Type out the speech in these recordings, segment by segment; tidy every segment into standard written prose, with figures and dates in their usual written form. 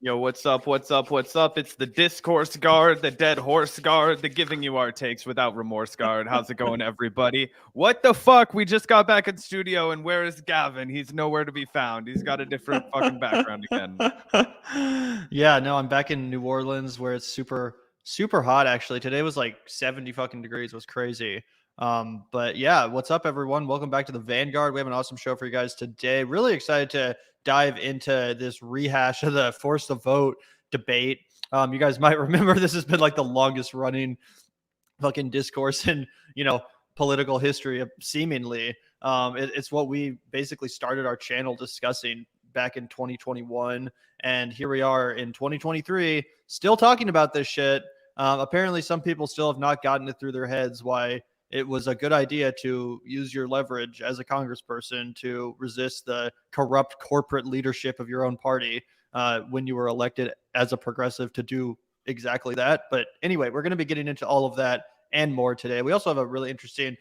Yo, what's up? What's up? What's up? It's the discourse guard, the dead horse guard, the giving you our takes without remorse guard. How's it going, everybody? What the fuck? We just got back in studio, and where is Gavin? He's nowhere to be found. He's got a different fucking background again. Yeah, no, I'm back in New Orleans where it's super hot actually. Today was like 70 fucking degrees. It was crazy. But yeah, what's up everyone? Welcome back to the Vanguard. We have an awesome show for you guys today. Really excited to dive into this rehash of the force the vote debate. You guys might remember this has been like the longest running fucking discourse in, political history seemingly. It's what we basically started our channel discussing back in 2021, and here we are in 2023 still talking about this shit. Apparently some people still have not gotten it through their heads why it was a good idea to use your leverage as a congressperson to resist the corrupt corporate leadership of your own party when you were elected as a progressive to do exactly that. But anyway, we're going to be getting into all of that and more today. We also have a really interesting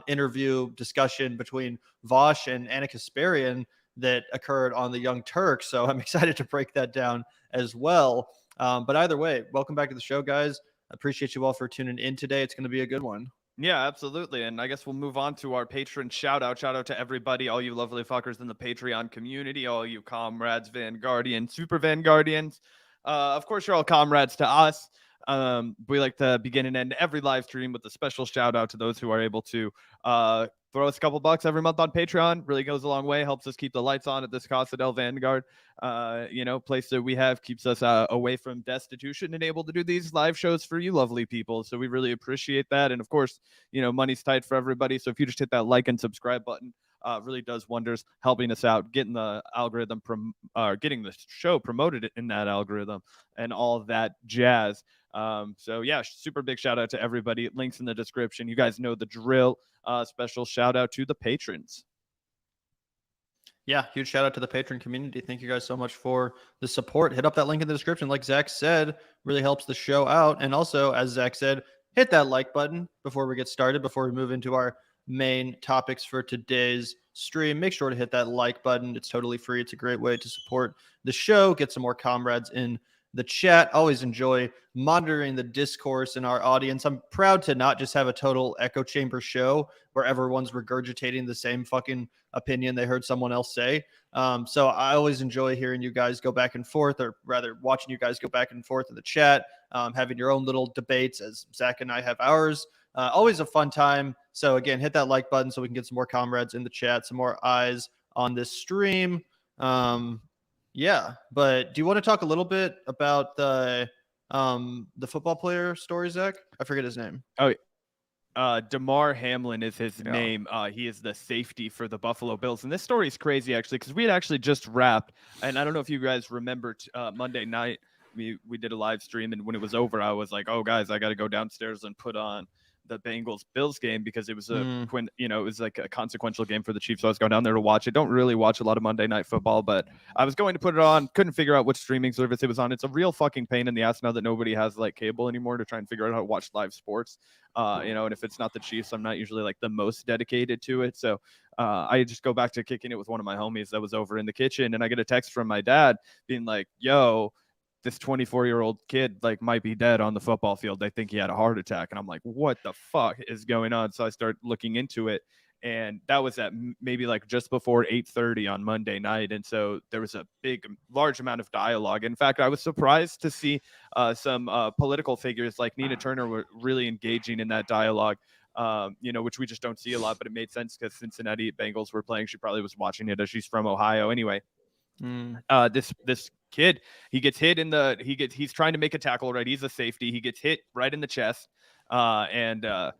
interview discussion between Vaush and Ana Kasparian that occurred on the Young Turks. So I'm excited to break that down as well. But either way, welcome back to the show, guys. I appreciate you all for tuning in today. It's going to be a good one. Yeah, absolutely. And I guess we'll move on to our patron shout out. Shout out to everybody, all you lovely fuckers in the Patreon community, all you comrades, Vanguardians, super Vanguardians. Of course, you're all comrades to us. We like to begin and end every live stream with a special shout out to those who are able to throw us a couple bucks every month on Patreon. Really goes a long way, helps us keep the lights on at this Casa del Vanguard. Place that we have keeps us away from destitution and able to do these live shows for you lovely people. So we really appreciate that. And of course, money's tight for everybody. So if you just hit that like and subscribe button, really does wonders, helping us out, getting the algorithm, getting the show promoted in that algorithm and all of that jazz. So yeah, super big shout out to everybody. Links in the description. You guys know the drill. Special shout out to the patrons. Yeah, huge shout out to the patron community. Thank you guys so much for the support. Hit up that link in the description. Like Zach said, really helps the show out. And also, as Zach said, hit that like button before we get started, before we move into our main topics for today's stream. Make sure to hit that like button. It's totally free. It's a great way to support the show, get some more comrades in the chat. Always enjoy monitoring the discourse in our audience. I'm proud to not just have a total echo chamber show where everyone's regurgitating the same fucking opinion they heard someone else say. So I always enjoy hearing you guys go back and forth, or rather watching you guys go back and forth in the chat, having your own little debates as Zach and I have ours. Always a fun time. So again, hit that like button so we can get some more comrades in the chat, some more eyes on this stream. Yeah, but do you want to talk a little bit about the football player story, Zach? I forget his name. Damar Hamlin is his name. He is the safety for the Buffalo Bills. And this story is crazy, actually, because we had actually just wrapped. And I don't know if you guys remember Monday night, we did a live stream. And when it was over, I was like, oh, guys, I got to go downstairs and put on the Bengals-Bills game because it was it was like a consequential game for the Chiefs. So I was going down there to watch it. Don't really watch a lot of Monday Night Football, but I was going to put it on. Couldn't figure out which streaming service it was on. It's a real fucking pain in the ass now that nobody has like cable anymore to try and figure out how to watch live sports. And if it's not the Chiefs, I'm not usually like the most dedicated to it. So I just go back to kicking it with one of my homies that was over in the kitchen, and I get a text from my dad being like, yo, this 24-year-old kid like might be dead on the football field. They think he had a heart attack. And I'm like, what the fuck is going on? So I start looking into it. And that was at maybe like just before 8:30 on Monday night. And so there was a large amount of dialogue. In fact, I was surprised to see some political figures like Nina Turner were really engaging in that dialogue, which we just don't see a lot. But it made sense because Cincinnati Bengals were playing. She probably was watching it as she's from Ohio anyway. This kid, he gets hit he's trying to make a tackle, right? He's a safety. He gets hit right in the chest. The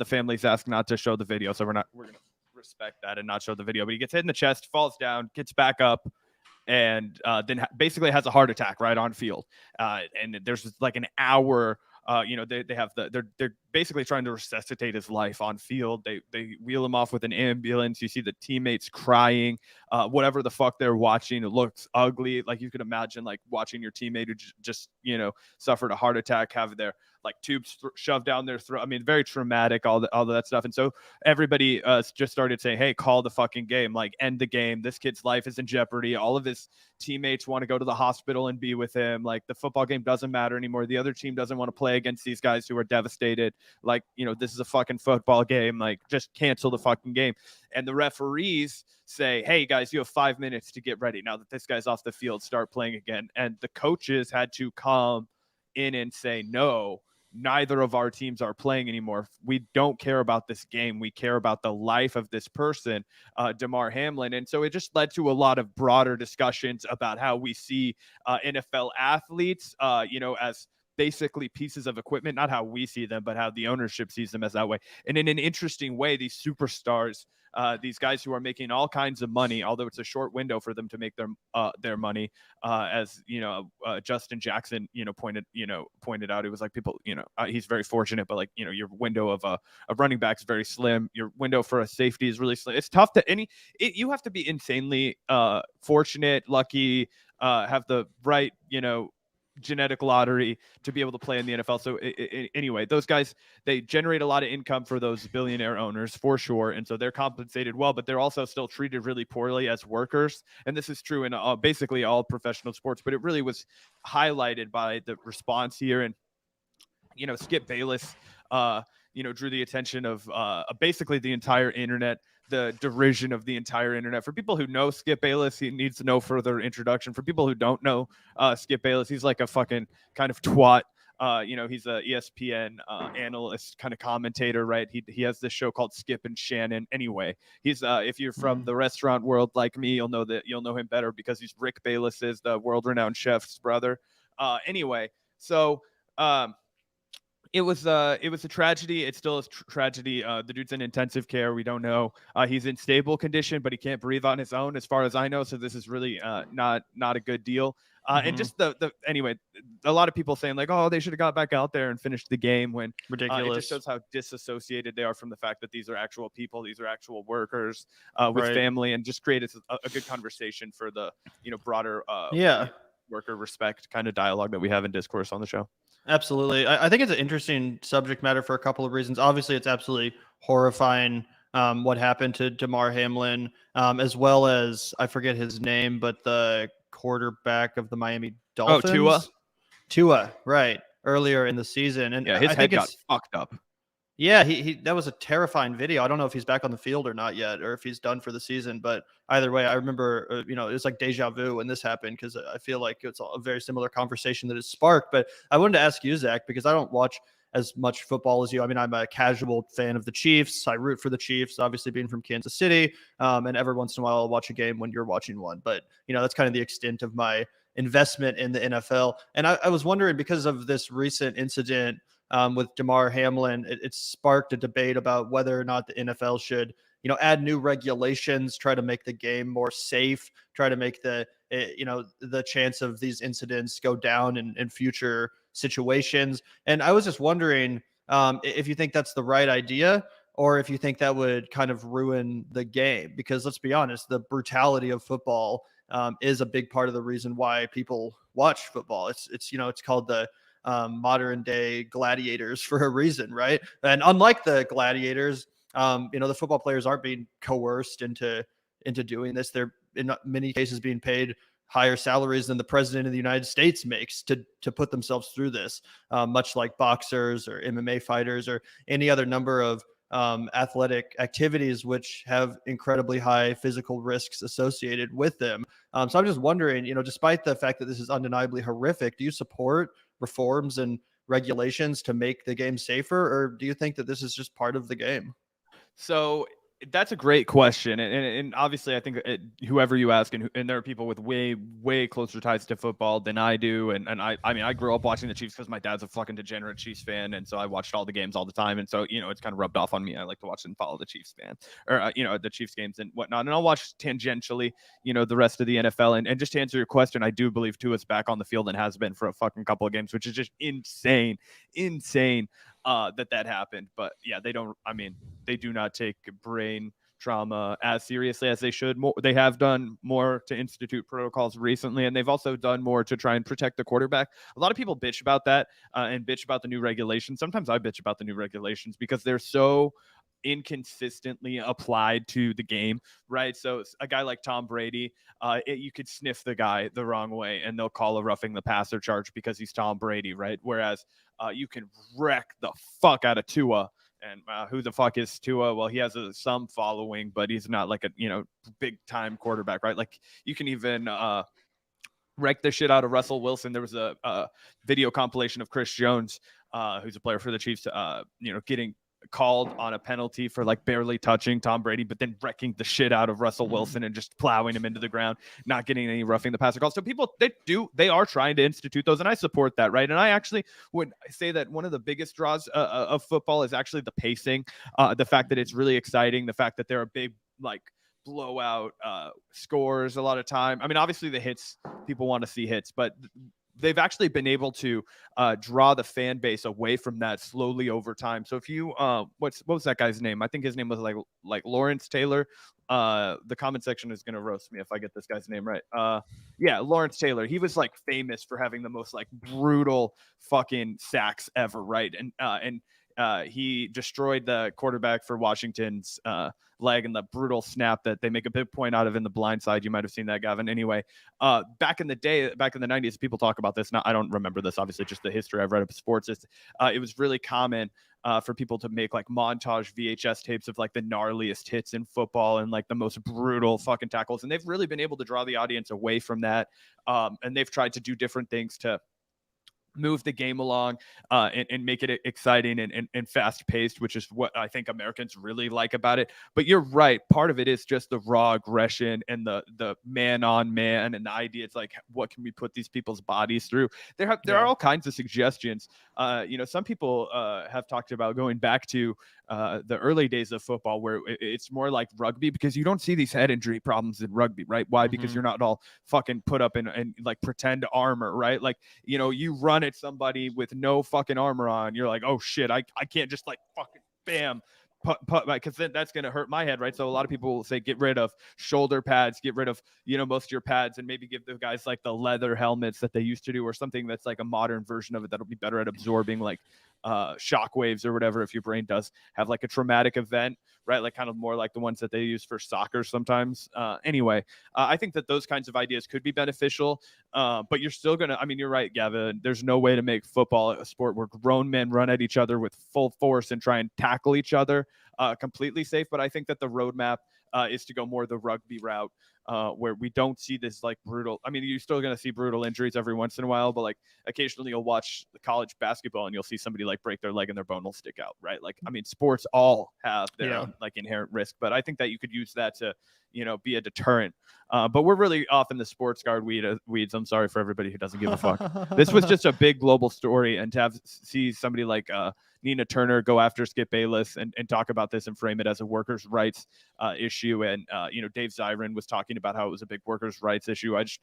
family's asked not to show the video. So we're going to respect that and not show the video, but he gets hit in the chest, falls down, gets back up, and then basically has a heart attack right on field. And there's like an hour, they have they're basically trying to resuscitate his life on field. They wheel him off with an ambulance. You see the teammates crying, whatever the fuck they're watching. It looks ugly. Like you could imagine like watching your teammate who just suffered a heart attack, have their like tubes shoved down their throat. I mean, very traumatic, all that stuff. And so everybody just started saying, hey, call the fucking game, like end the game. This kid's life is in jeopardy. All of his teammates want to go to the hospital and be with him. Like the football game doesn't matter anymore. The other team doesn't want to play against these guys who are devastated. Like, this is a fucking football game. Like just cancel the fucking game. And the referees say, hey guys, you have 5 minutes to get ready. Now that this guy's off the field, start playing again. And the coaches had to come in and say, no, neither of our teams are playing anymore. We don't care about this game. We care about the life of this person, Damar Hamlin. And so it just led to a lot of broader discussions about how we see NFL athletes, as basically pieces of equipment, not how we see them, but how the ownership sees them as that way. And in an interesting way, these superstars, these guys who are making all kinds of money, although it's a short window for them to make their money, as Justin Jackson pointed out, it was like people, he's very fortunate, but like your window of a running back is very slim. Your window for a safety is really slim. It's tough to you have to be insanely fortunate, lucky, have the right genetic lottery to be able to play in the NFL. So anyway, those guys, they generate a lot of income for those billionaire owners for sure. And so they're compensated well, but they're also still treated really poorly as workers. And this is true in basically all professional sports, but it really was highlighted by the response here. And, Skip Bayless, drew the attention of basically the entire internet, the derision of the entire internet. For people who know Skip Bayless, he needs no further introduction. For people who don't know Skip Bayless, he's like a fucking kind of twat. He's a ESPN analyst, kind of commentator, right? He has this show called Skip and Shannon. Anyway, he's if you're from the restaurant world like me, you'll know him better because he's Rick Bayless's, the world-renowned chef's brother. Anyway, so it was a tragedy. It's still a tragedy. The dude's in intensive care. We don't know. He's in stable condition, but he can't breathe on his own, as far as I know. So this is really not a good deal. And just anyway, a lot of people saying like, oh, they should have got back out there and finished the game, when ridiculous. It just shows how disassociated they are from the fact that these are actual people, these are actual workers with family, and just created a good conversation for the broader worker respect kind of dialogue that we have in discourse on the show. Absolutely. I think it's an interesting subject matter for a couple of reasons. Obviously, it's absolutely horrifying what happened to Damar Hamlin, as well as, I forget his name, but the quarterback of the Miami Dolphins. Oh, Tua, right, earlier in the season. And yeah, his head got fucked up. Yeah, he that was a terrifying video. I don't know if he's back on the field or not yet, or if he's done for the season. But either way, I remember, it was like deja vu when this happened, because I feel like it's a very similar conversation that is sparked. But I wanted to ask you, Zach, because I don't watch as much football as you. I mean, I'm a casual fan of the Chiefs. I root for the Chiefs, obviously being from Kansas City. And every once in a while, I'll watch a game when you're watching one. But, that's kind of the extent of my investment in the NFL. And I was wondering, because of this recent incident with Damar Hamlin, it sparked a debate about whether or not the NFL should, add new regulations, try to make the game more safe, try to make the chance of these incidents go down in future situations. And I was just wondering if you think that's the right idea, or if you think that would kind of ruin the game, because let's be honest, the brutality of football is a big part of the reason why people watch football. It's called the modern day gladiators for a reason, right? And unlike the gladiators, the football players aren't being coerced into doing this. They're in many cases being paid higher salaries than the president of the United States makes to put themselves through this, much like boxers or MMA fighters or any other number of athletic activities which have incredibly high physical risks associated with them. So I'm just wondering, despite the fact that this is undeniably horrific, do you support reforms and regulations to make the game safer, or do you think that this is just part of the game? So that's a great question. And obviously, I think whoever you ask, and there are people with way, way closer ties to football than I do. And I mean, I grew up watching the Chiefs because my dad's a fucking degenerate Chiefs fan. And so I watched all the games all the time. And so, it's kind of rubbed off on me. I like to watch and follow the Chiefs the Chiefs games and whatnot. And I'll watch tangentially, the rest of the NFL. And just to answer your question, I do believe Tua's back on the field and has been for a fucking couple of games, which is just insane. that happened. But yeah, they don't. I mean, they do not take brain trauma as seriously as they should. They have done more to institute protocols recently, and they've also done more to try and protect the quarterback. A lot of people bitch about that and bitch about the new regulations. Sometimes I bitch about the new regulations because they're so inconsistently applied to the game, right? So a guy like Tom Brady, you could sniff the guy the wrong way and they'll call a roughing the passer charge because he's Tom Brady, right? Whereas you can wreck the fuck out of Tua. And who the fuck is Tua? Well, he has some following, but he's not like a big time quarterback, right? Like you can even wreck the shit out of Russell Wilson. There was a video compilation of Chris Jones, who's a player for the Chiefs, getting called on a penalty for like barely touching Tom Brady, but then wrecking the shit out of Russell Wilson and just plowing him into the ground, not getting any roughing the passer calls. So people, they are trying to institute those, and I support that, right? And I actually would say that one of the biggest draws of football is actually the pacing, the fact that it's really exciting, the fact that there are big like blowout scores a lot of time. I mean, obviously the hits, people want to see hits, but they've actually been able to draw the fan base away from that slowly over time. So if you what was that guy's name? I think his name was like Lawrence Taylor. The comment section is gonna roast me if I get this guy's name right. Yeah, Lawrence Taylor. He was like famous for having the most like brutal fucking sacks ever, right? And he destroyed the quarterback for Washington's leg in the brutal snap that they make a big point out of in The Blind Side. You might have seen that, Gavin. Anyway, back in the day, back in the 90s, people talk about this. Now, I don't remember this, obviously, just the history I've read of sports. It was really common for people to make like montage VHS tapes of like the gnarliest hits in football and like the most brutal fucking tackles. And they've really been able to draw the audience away from that. And they've tried to do different things to move the game along and make it exciting and fast paced, which is what I think Americans really like about it. But you're right. Part of it is just the raw aggression and the man on man and the idea. It's like, what can we put these people's bodies through? There are all kinds of suggestions. Some people have talked about going back to the early days of football where it's more like rugby, because you don't see these head injury problems in rugby, right? Why? Because you're not all fucking put up in like pretend armor, right? Like, you run at somebody with no fucking armor on, you're like, oh shit, I can't just like fucking bam, because then that's going to hurt my head, right? So a lot of people will say get rid of shoulder pads, get rid of most of your pads, and maybe give the guys like the leather helmets that they used to do, or something that's like a modern version of it that'll be better at absorbing like shock waves or whatever if your brain does have like a traumatic event, right? Like kind of more like the ones that they use for soccer sometimes. Anyway, I think that those kinds of ideas could be beneficial, but you're still gonna, I mean, you're right, Gavin, there's no way to make football a sport where grown men run at each other with full force and try and tackle each other completely safe. But I think that the roadmap is to go more the rugby route, where we don't see this like brutal. I mean, you're still going to see brutal injuries every once in a while, but like occasionally you'll watch the college basketball and you'll see somebody like break their leg and their bone will stick out, right? Like, I mean, sports all have their own like inherent risk, but I think that you could use that to, be a deterrent. But we're really off in the sports guard weeds. I'm sorry for everybody who doesn't give a fuck. This was just a big global story, and to see somebody like Nina Turner go after Skip Bayless and talk about this and frame it as a workers' rights issue. And, Dave Zirin was talking about how it was a big workers' rights issue. I just,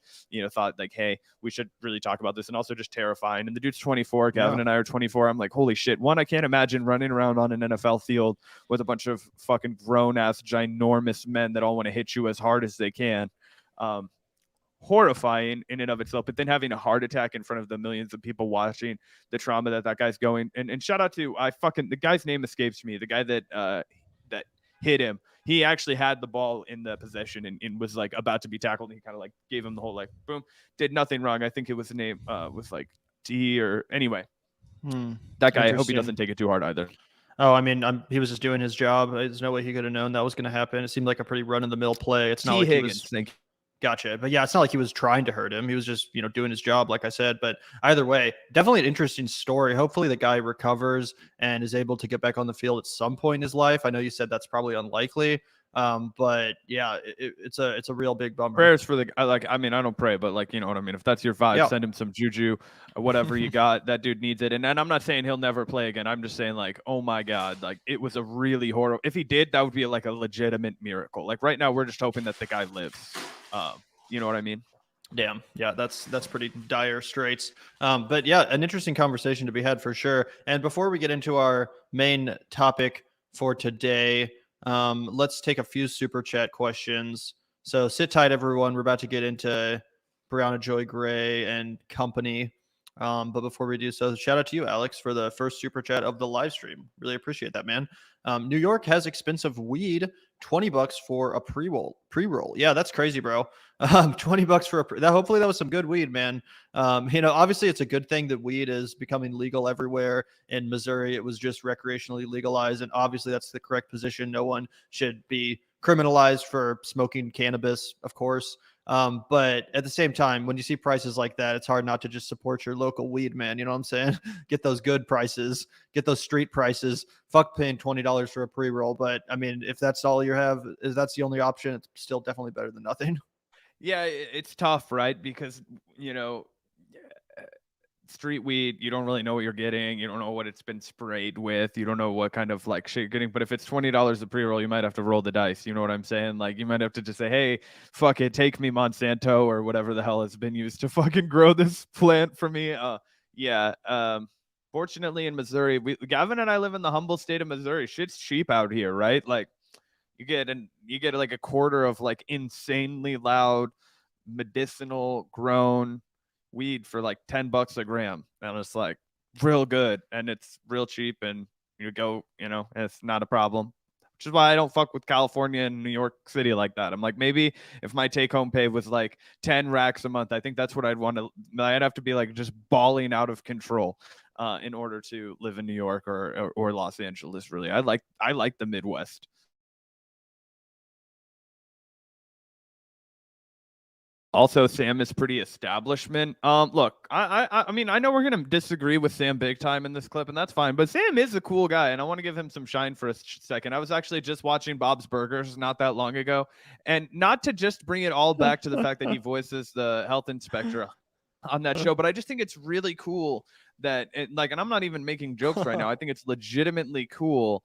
thought like, hey, we should really talk about this. And also just terrifying. And the dude's 24. Gavin and I are 24. I'm like, holy shit. One, I can't imagine running around on an NFL field with a bunch of fucking grown-ass, ginormous men that all want to hit you as hard as they can. Horrifying in and of itself, but then having a heart attack in front of the millions of people watching, the trauma that guy's going. And shout out to the guy's name escapes me, the guy that hit him. He actually had the ball in the possession and was like about to be tackled, and he kind of like gave him the whole like boom, did nothing wrong. I think it was the name was like T or anyway. That guy, I hope he doesn't take it too hard either. Oh, I mean, he was just doing his job. There's no way he could have known that was going to happen. It seemed like a pretty run-of-the-mill play. It's not like Higgins, he was. Gotcha. But yeah, it's not like he was trying to hurt him. He was just, doing his job, like I said. But either way, definitely an interesting story. Hopefully the guy recovers and is able to get back on the field at some point in his life. I know you said that's probably unlikely. But yeah, it's a real big bummer. Prayers for the I mean, I don't pray, but like, you know what I mean? If that's your vibe, send him some juju or whatever you got. That dude needs it. And I'm not saying he'll never play again. I'm just saying like, oh my God, like it was a really horrible. If he did, that would be like a legitimate miracle. Like right now, we're just hoping that the guy lives. You know what I mean? Damn. Yeah, that's pretty dire straits. But yeah, an interesting conversation to be had for sure. And before we get into our main topic for today, let's take a few super chat questions. So sit tight, everyone. We're about to get into Briahna Joy Gray and company. But before we do so, shout out to you, Alex, for the first super chat of the live stream. Really appreciate that, man. New York has expensive weed. $20 for a pre-roll. Yeah, that's crazy, bro. $20 for that. Hopefully that was some good weed, man. Obviously it's a good thing that weed is becoming legal everywhere. In Missouri, it was just recreationally legalized, and obviously that's the correct position. No one should be criminalized for smoking cannabis, of course. But at the same time, when you see prices like that, it's hard not to just support your local weed, man. You know what I'm saying? Get those good prices, get those street prices. Fuck paying $20 for a pre-roll. But I mean, if that's all you have, if that's the only option, it's still definitely better than nothing. Yeah, it's tough, right? Because, street weed, you don't really know what you're getting. You don't know what it's been sprayed with. You don't know what kind of like shit you're getting. But if it's $20 a pre-roll, you might have to roll the dice. You know what I'm saying? Like you might have to just say, hey, fuck it, take me Monsanto or whatever the hell has been used to fucking grow this plant for me. Yeah. Fortunately in Missouri, Gavin and I live in the humble state of Missouri. Shit's cheap out here, right? Like you get like a quarter of like insanely loud medicinal grown weed for like $10 a gram, and it's like real good and it's real cheap, and it's not a problem. Which is why I don't fuck with California and New York City like that. I'm like, maybe if my take home pay was like 10 racks a month, I think that's what I'd have to be like just balling out of control in order to live in New York or Los Angeles. Really, I like the Midwest. Also, Sam is pretty establishment. Look, I mean, I know we're gonna disagree with Sam big time in this clip, and that's fine. But Sam is a cool guy, and I want to give him some shine for a second. I was actually just watching Bob's Burgers not that long ago, and not to just bring it all back to the fact that he voices the health inspector on that show, but I just think it's really cool that, and I'm not even making jokes right now. I think it's legitimately cool.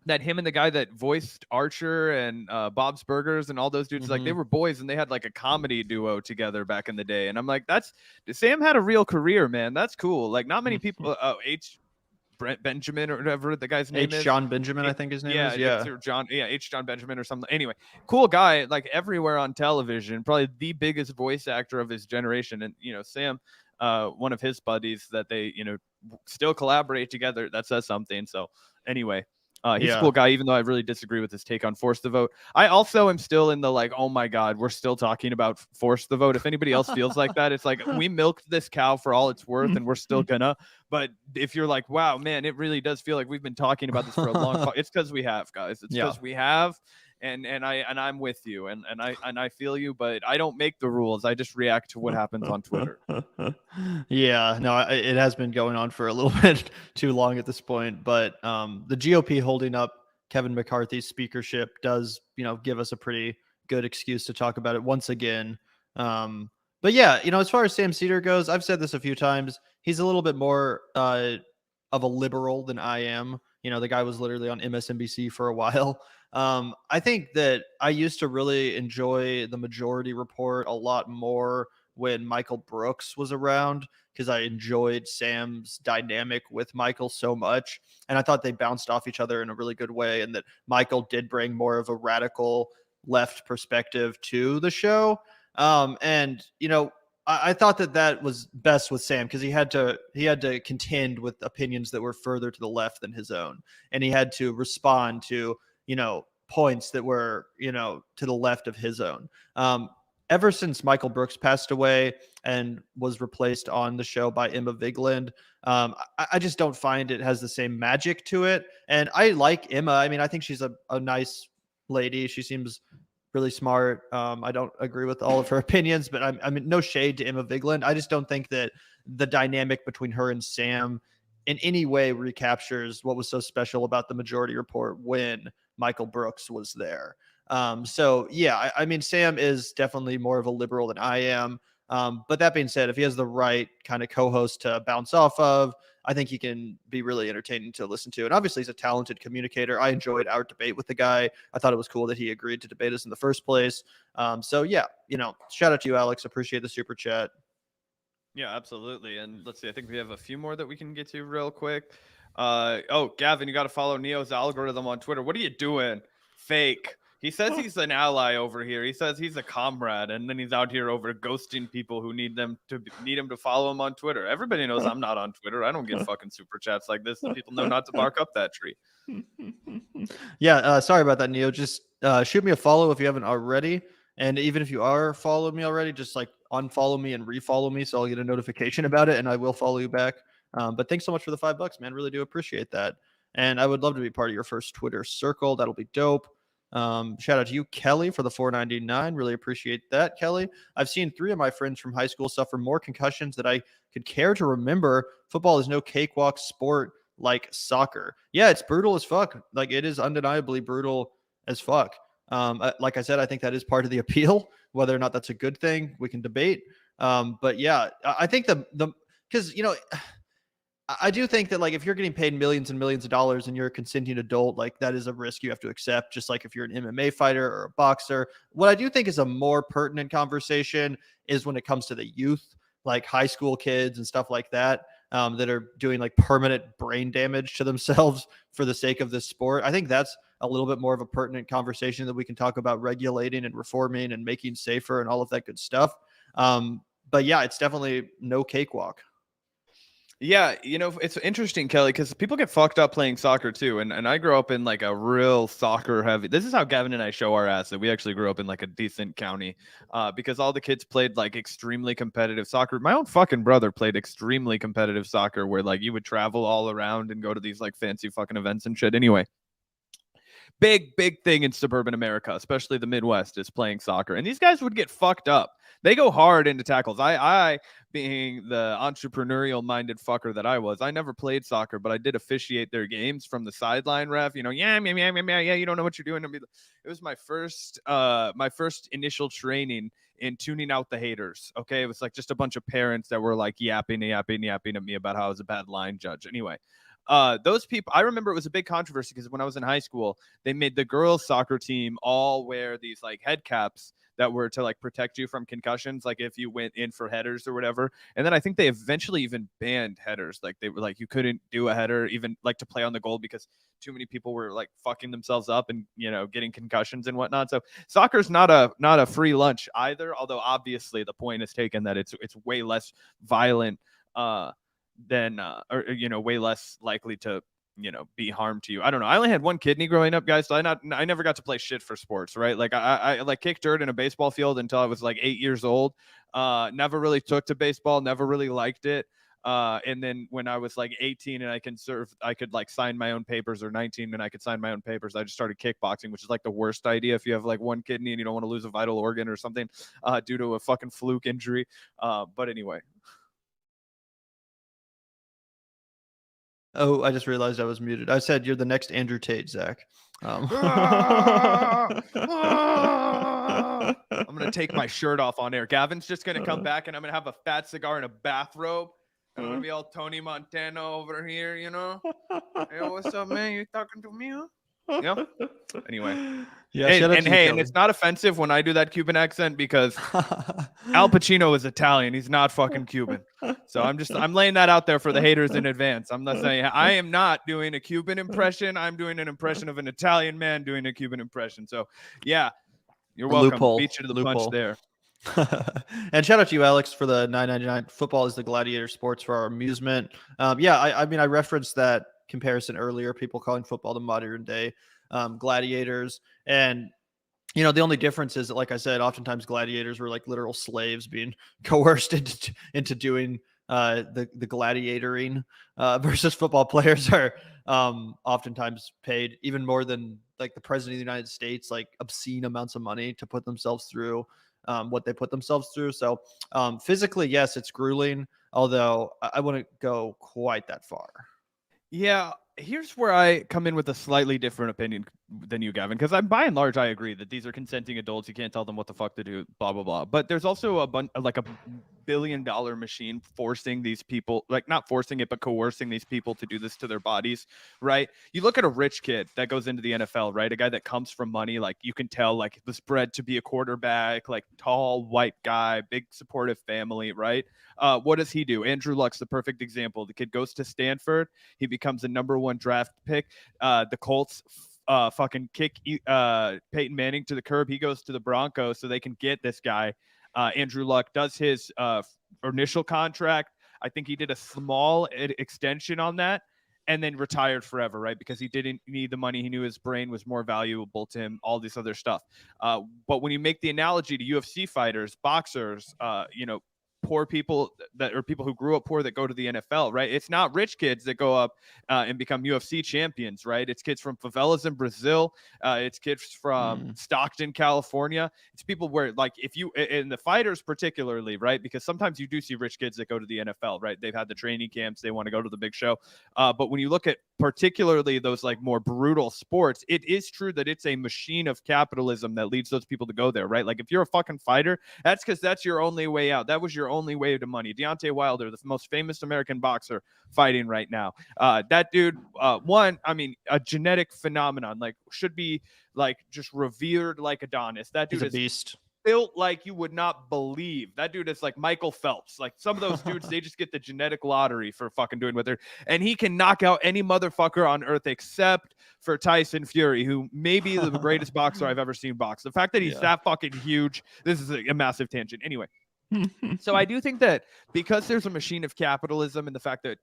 That him and the guy that voiced Archer and Bob's Burgers and all those dudes, like they were boys and they had like a comedy duo together back in the day. And I'm like, Sam had a real career, man. That's cool. Like not many people. Brent Benjamin or whatever the guy's name is. John Benjamin, I think his name is. Yeah. John Benjamin or something. Anyway, cool guy, like everywhere on television, probably the biggest voice actor of his generation. And Sam, one of his buddies that they still collaborate together. That says something. So anyway. He's a cool guy, even though I really disagree with his take on force the vote. I also am still in the like, oh my God, we're still talking about force the vote. If anybody else feels like that, it's like we milked this cow for all it's worth and we're still gonna. But if you're like, wow, man, it really does feel like we've been talking about this for a long time. It's because we have, guys. It's because we have. And I'm with you and I feel you, but I don't make the rules. I just react to what happens on Twitter. Yeah, no, it has been going on for a little bit too long at this point. But the GOP holding up Kevin McCarthy's speakership does, give us a pretty good excuse to talk about it once again. But yeah, as far as Sam Seder goes, I've said this a few times. He's a little bit more of a liberal than I am. The guy was literally on MSNBC for a while. I think that I used to really enjoy the Majority Report a lot more when Michael Brooks was around because I enjoyed Sam's dynamic with Michael so much. And I thought they bounced off each other in a really good way, and that Michael did bring more of a radical left perspective to the show. I thought that was best with Sam because he had to contend with opinions that were further to the left than his own, and he had to respond to points that were to the left of his own. Ever since Michael Brooks passed away and was replaced on the show by Emma Vigeland, I just don't find it has the same magic to it. And I like Emma. I mean, I think she's a nice lady. She seems really smart. I don't agree with all of her opinions, but I mean, no shade to Emma Vigeland. I just don't think that the dynamic between her and Sam in any way recaptures what was so special about the Majority Report when Michael Brooks was there. So yeah, I mean, Sam is definitely more of a liberal than I am. But that being said, if he has the right kind of co-host to bounce off of, I think he can be really entertaining to listen to. And obviously, he's a talented communicator. I enjoyed our debate with the guy. I thought it was cool that he agreed to debate us in the first place. So yeah, shout out to you, Alex. Appreciate the super chat. Yeah, absolutely. And let's see, I think we have a few more that we can get to real quick. Gavin, you got to follow Neo's algorithm on Twitter. What are you doing? Fake. He says he's an ally over here. He says he's a comrade, and then he's out here over ghosting people who need him to follow him on Twitter. Everybody knows I'm not on Twitter. I don't get fucking super chats like this. People know not to bark up that tree. Yeah, sorry about that, Neo. Just shoot me a follow if you haven't already. And even if you are followed me already, just like unfollow me and refollow me so I'll get a notification about it and I will follow you back. But thanks so much for the $5, man. Really do appreciate that. And I would love to be part of your first Twitter circle. That'll be dope. Shout out to you, Kelly, for the $4.99. Really appreciate that, Kelly. I've seen 3 of my friends from high school suffer more concussions than I could care to remember. Football is no cakewalk sport like soccer. Yeah, it's brutal as fuck. Like, it is undeniably brutal as fuck. Like I said, I think that is part of the appeal. Whether or not that's a good thing, we can debate. But yeah, I think because I do think that, like, if you're getting paid millions and millions of dollars and you're a consenting adult, like, that is a risk you have to accept. Just like if you're an MMA fighter or a boxer. What I do think is a more pertinent conversation is when it comes to the youth, like high school kids and stuff like that. That are doing like permanent brain damage to themselves for the sake of this sport. I think that's a little bit more of a pertinent conversation that we can talk about regulating and reforming and making safer and all of that good stuff. But yeah, it's definitely no cakewalk. Yeah, it's interesting, Kelly, because people get fucked up playing soccer too. And I grew up in like a real soccer heavy. This is how Gavin and I show our ass that we actually grew up in like a decent county, because all the kids played like extremely competitive soccer. My own fucking brother played extremely competitive soccer where like you would travel all around and go to these like fancy fucking events and shit. Anyway, big thing in suburban America, especially the Midwest, is playing soccer. And these guys would get fucked up. They go hard into tackles. I being the entrepreneurial minded fucker that I was, I never played soccer, but I did officiate their games from the sideline ref. Yeah, you don't know what you're doing. It was my first initial training in tuning out the haters. Okay, it was like just a bunch of parents that were like yapping at me about how I was a bad line judge. Anyway, those people, I remember it was a big controversy because when I was in high school, they made the girls soccer team all wear these like head caps that were to like protect you from concussions, like if you went in for headers or whatever. And then I think they eventually even banned headers. Like they were like, you couldn't do a header even like to play on the goal because too many people were like fucking themselves up and getting concussions and whatnot. So soccer's not a free lunch either, although obviously the point is taken that it's way less violent than way less likely to be harmed to you. I don't know. I only had one kidney growing up, guys, so I never got to play shit for sports, right? Like I like kicked dirt in a baseball field until I was like 8 years old. Never really took to baseball, never really liked it. And then when I was like 18 and I could like sign my own papers, or 19 and I could sign my own papers, I just started kickboxing, which is like the worst idea if you have like one kidney and you don't want to lose a vital organ or something due to a fucking fluke injury. But anyway. Oh, I just realized I was muted. I said you're the next Andrew Tate, Zach. I'm going to take my shirt off on air. Gavin's just going to come back and I'm going to have a fat cigar and a bathrobe. I'm going to be all Tony Montana over here, Hey, what's up, man? You talking to me, huh? Yeah. Anyway. Yeah. And it's not offensive when I do that Cuban accent because Al Pacino is Italian. He's not fucking Cuban. So I'm laying that out there for the haters in advance. I'm not saying I am not doing a Cuban impression. I'm doing an impression of an Italian man doing a Cuban impression. So yeah, you're welcome. Loophole. Beat you to the punch there. And shout out to you, Alex, for the $9.99. Football is the gladiator sports for our amusement. I mean, I referenced that comparison earlier, people calling football the modern day gladiators. And the only difference is that, like I said, oftentimes gladiators were like literal slaves being coerced into doing the gladiatoring, versus football players are oftentimes paid even more than like the president of the United States, like obscene amounts of money to put themselves through what they put themselves through. So physically, yes, it's grueling, although I wouldn't go quite that far. Yeah, here's where I come in with a slightly different opinion. than you, Gavin, because I'm by and large I agree that these are consenting adults. You can't tell them what the fuck to do, blah blah blah. But there's also a billion-dollar machine forcing these people, like not forcing it, but coercing these people to do this to their bodies, right? You look at a rich kid that goes into the NFL, right? A guy that comes from money, like you can tell, like was bred to be a quarterback, like tall white guy, big supportive family, right? What does he do? Andrew Luck's the perfect example. The kid goes to Stanford, he becomes a #1 draft pick. The Colts fucking kick Peyton Manning to the curb. He goes to the Broncos so they can get this guy. Andrew Luck does his initial contract. I think he did a small extension on that and then retired forever, right? Because he didn't need the money. He knew his brain was more valuable to him, all this other stuff. But when you make the analogy to UFC fighters, boxers, poor people that or people who grew up poor that go to the NFL, right? It's not rich kids that go up and become UFC champions, right? It's kids from favelas in Brazil. It's kids from Stockton, California. It's people where, like, if you, and the fighters particularly, right? Because sometimes you do see rich kids that go to the NFL, right? They've had the training camps. They want to go to the big show. But when you look at particularly those like more brutal sports, it is true that it's a machine of capitalism that leads those people to go there, right? Like if you're a fucking fighter, that's because that's your only way out. That was your only way to money. Deontay Wilder, the most famous American boxer, fighting right now. That dude, a genetic phenomenon, like should be like just revered like Adonis. That dude is a beast. Built like you would not believe. That dude is like Michael Phelps. Like some of those dudes, they just get the genetic lottery for fucking doing what they're, and he can knock out any motherfucker on earth except for Tyson Fury, who may be the greatest boxer I've ever seen box. The fact that he's that fucking huge, this is a massive tangent. Anyway. So I do think that because there's a machine of capitalism and the fact that,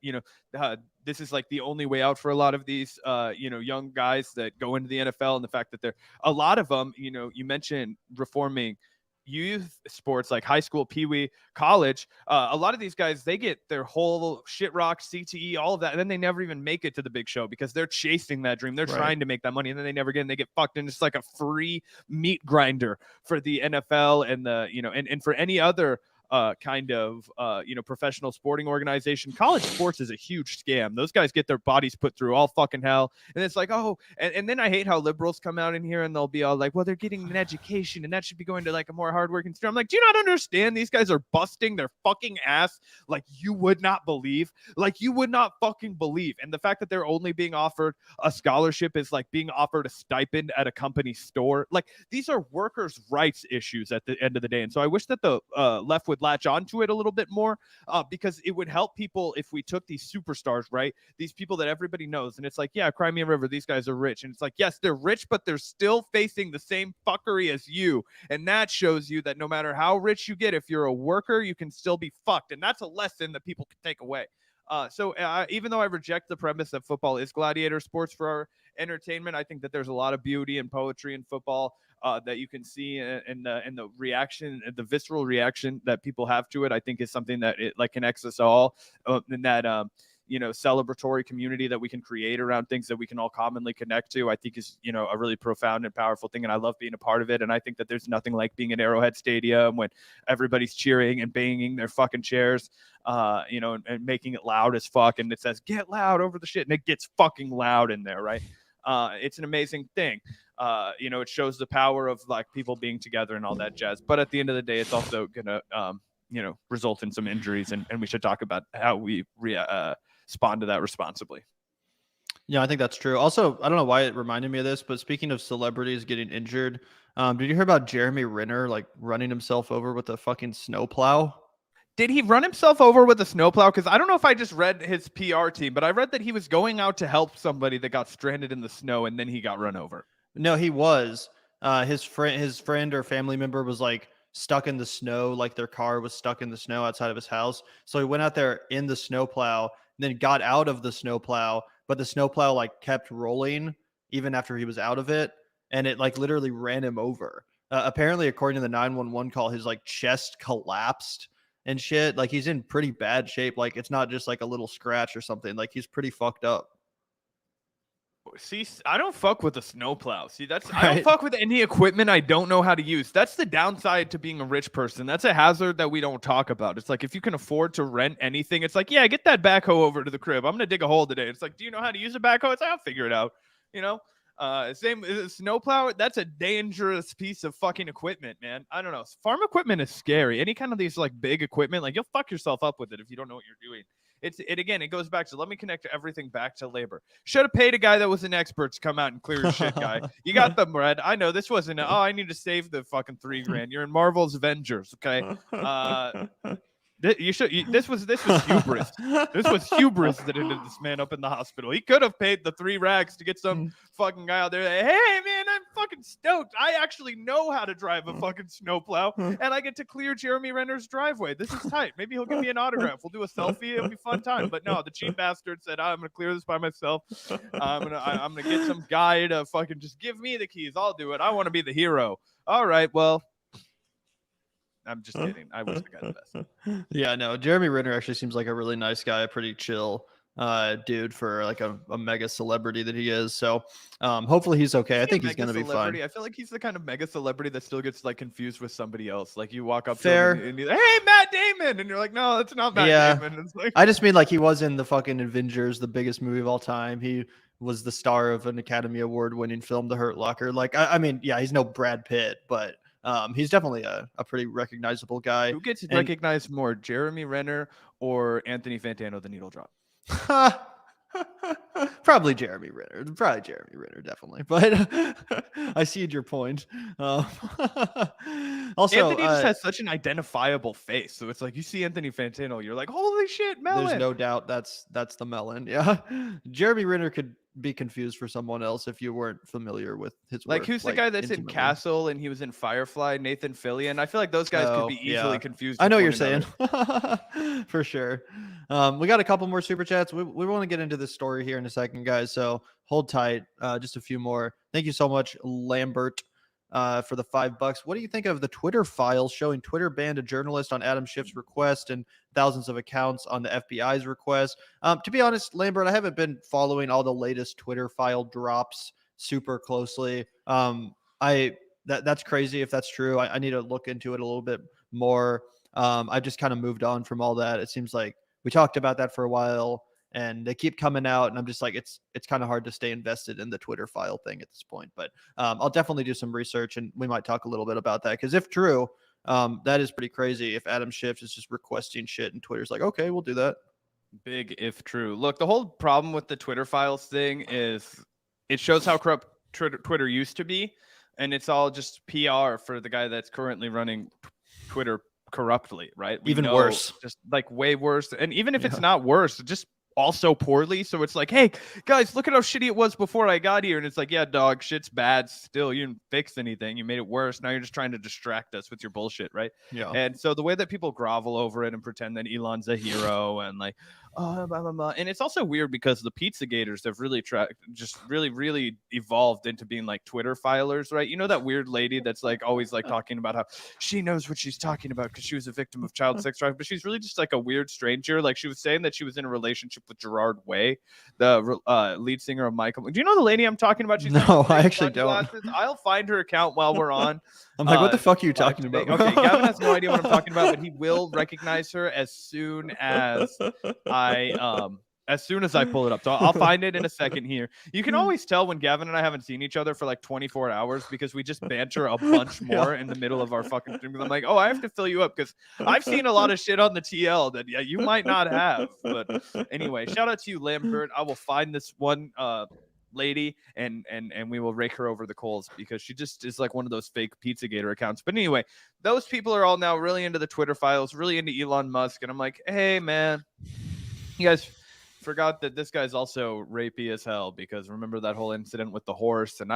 this is like the only way out for a lot of these, young guys that go into the NFL, and the fact that a lot of them, you mentioned reforming youth sports like high school, peewee, college. A lot of these guys, they get their whole shit rock, CTE, all of that, and then they never even make it to the big show because they're chasing that dream. They're trying to make that money, and then they never get, and they get fucked in. It's like a free meat grinder for the NFL and the, and for any other professional sporting organization. College sports is a huge scam. Those guys get their bodies put through all fucking hell. And it's like, and then I hate how liberals come out in here and they'll be all like, well, they're getting an education and that should be going to like a more hardworking student. I'm like, do you not understand? These guys are busting their fucking ass like you would not believe. Like you would not fucking believe. And the fact that they're only being offered a scholarship is like being offered a stipend at a company store. Like these are workers' rights issues at the end of the day. And so I wish that the left would latch onto it a little bit more, because it would help people if we took these superstars, right? These people that everybody knows, and it's like, yeah, Crimea River, these guys are rich, and it's like, yes, they're rich, but they're still facing the same fuckery as you, and that shows you that no matter how rich you get, if you're a worker, you can still be fucked, and that's a lesson that people can take away. So even though I reject the premise that football is gladiator sports for our entertainment, I think that there's a lot of beauty and poetry in football that you can see in the reaction, the visceral reaction that people have to it. I think is something that it like connects us all in that celebratory community that we can create around things that we can all commonly connect to. I think is a really profound and powerful thing, and I love being a part of it. And I think that there's nothing like being in Arrowhead Stadium when everybody's cheering and banging their fucking chairs, and making it loud as fuck, and it says "get loud" over the shit, and it gets fucking loud in there, right? It's an amazing thing. It shows the power of like people being together and all that jazz. But at the end of the day, it's also gonna result in some injuries, and we should talk about how we respond to that responsibly. Yeah, I think that's true. Also, I don't know why it reminded me of this, but speaking of celebrities getting injured, did you hear about Jeremy Renner like running himself over with a fucking snowplow? Did he run himself over with a snowplow? Because I don't know if I just read his PR team, but I read that he was going out to help somebody that got stranded in the snow, and then he got run over. No, he was. His friend or family member was like stuck in the snow, like their car was stuck in the snow outside of his house. So he went out there in the snowplow, and then got out of the snowplow, but the snowplow like kept rolling even after he was out of it, and it like literally ran him over. Apparently, according to the 911 call, his like chest collapsed and shit. Like he's in pretty bad shape. Like it's not just like a little scratch or something. Like he's pretty fucked up. See, I don't fuck with a snowplow. See, that's right. I don't fuck with any equipment I don't know how to use. That's the downside to being a rich person. That's a hazard that we don't talk about. It's like if you can afford to rent anything, it's like, yeah, get that backhoe over to the crib. I'm gonna dig a hole today. It's like, do you know how to use a backhoe? It's like, I'll figure it out. Same snowplow. That's a dangerous piece of fucking equipment, man. I don't know. Farm equipment is scary. Any kind of these like big equipment, like you'll fuck yourself up with it if you don't know what you're doing. It goes back to, let me connect everything back to labor. Should have paid a guy that was an expert to come out and clear your shit, guy. You got the bread. I know this wasn't. I need to save the fucking $3,000. You're in Marvel's Avengers, okay? This was hubris. This was hubris that ended this man up in the hospital. He could have paid the 3 rags to get some fucking guy out there. Hey man, I'm fucking stoked. I actually know how to drive a fucking snowplow, and I get to clear Jeremy Renner's driveway. This is tight. Maybe he'll give me an autograph. We'll do a selfie. It'll be a fun time. But no, the cheap bastard said, I'm gonna clear this by myself. I'm gonna get some guy to fucking just give me the keys. I'll do it. I want to be the hero. All right, well. I'm just kidding. I wish the guy the best. Yeah, no. Jeremy Renner actually seems like a really nice guy, a pretty chill dude for like a mega celebrity that he is. So hopefully he's okay. I think he's gonna be fine. I feel like he's the kind of mega celebrity that still gets like confused with somebody else. Like you walk up Fair. to him and he's like, hey, Matt Damon, and you're like, no, that's not Matt Damon. It's like, I just mean like he was in the fucking Avengers, the biggest movie of all time. He was the star of an Academy Award winning film, The Hurt Locker. Like I mean, yeah, he's no Brad Pitt, but he's definitely a pretty recognizable guy. Who gets recognized more, Jeremy Renner or Anthony Fantano, the needle drop? Probably Jeremy Renner. Definitely. But I see your point. Also, Anthony just has such an identifiable face. So it's like you see Anthony Fantano, you're like, holy shit, melon. There's no doubt that's the melon. Yeah. Jeremy Renner could be confused for someone else if you weren't familiar with his work. Like who's the guy that's intimately in Castle and he was in Firefly, Nathan Fillion? I feel like those guys could be easily confused. I know what you're saying. For sure. We got a couple more super chats. We want to get into this story here in a second, guys. So hold tight. Just a few more. Thank you so much, Lambert, for the $5. What do you think of the Twitter files showing Twitter banned a journalist on Adam Schiff's request and thousands of accounts on the FBI's request? To be honest, Lambert, I haven't been following all the latest Twitter file drops super closely. That's crazy if that's true. I need to look into it a little bit more. I just kind of moved on from all that. It seems like we talked about that for a while and they keep coming out and I'm just like, it's kind of hard to stay invested in the Twitter file thing at this point, but I'll definitely do some research and we might talk a little bit about that. Cause if true, that is pretty crazy. If Adam Schiff is just requesting shit and Twitter's like, okay, we'll do that. Big if true. Look, the whole problem with the Twitter files thing is it shows how corrupt Twitter used to be. And it's all just PR for the guy that's currently running Twitter corruptly, right? Even worse. Just like way worse. And even if it's not worse, just also poorly. So it's like, hey, guys, look at how shitty it was before I got here. And it's like, yeah, dog, shit's bad still. You didn't fix anything. You made it worse. Now you're just trying to distract us with your bullshit, right? Yeah. And so the way that people grovel over it and pretend that Elon's a hero and like, oh, blah, blah, blah. And it's also weird because the Pizza Gators have really really evolved into being like Twitter filers, right? You know that weird lady that's like always like talking about how she knows what she's talking about because she was a victim of child sex trafficking, but she's really just like a weird stranger. Like she was saying that she was in a relationship with Gerard Way, the lead singer of Michael. Do you know the lady I'm talking about? She's no, I actually don't. Glasses. I'll find her account while we're on. I'm like, what the fuck are you talking about? Okay, Gavin has no idea what I'm talking about, but he will recognize her as soon as I pull it up. So I'll find it in a second here. You can always tell when Gavin and I haven't seen each other for like 24 hours because we just banter a bunch more in the middle of our fucking stream. I'm like, oh, I have to fill you up because I've seen a lot of shit on the TL that you might not have. But anyway, shout out to you, Lambert. I will find this one lady and we will rake her over the coals because she just is like one of those fake Pizzagator accounts. But anyway, those people are all now really into the Twitter files, really into Elon Musk, and I'm like, hey man, you guys forgot that this guy's also rapey as hell because remember that whole incident with the horse. And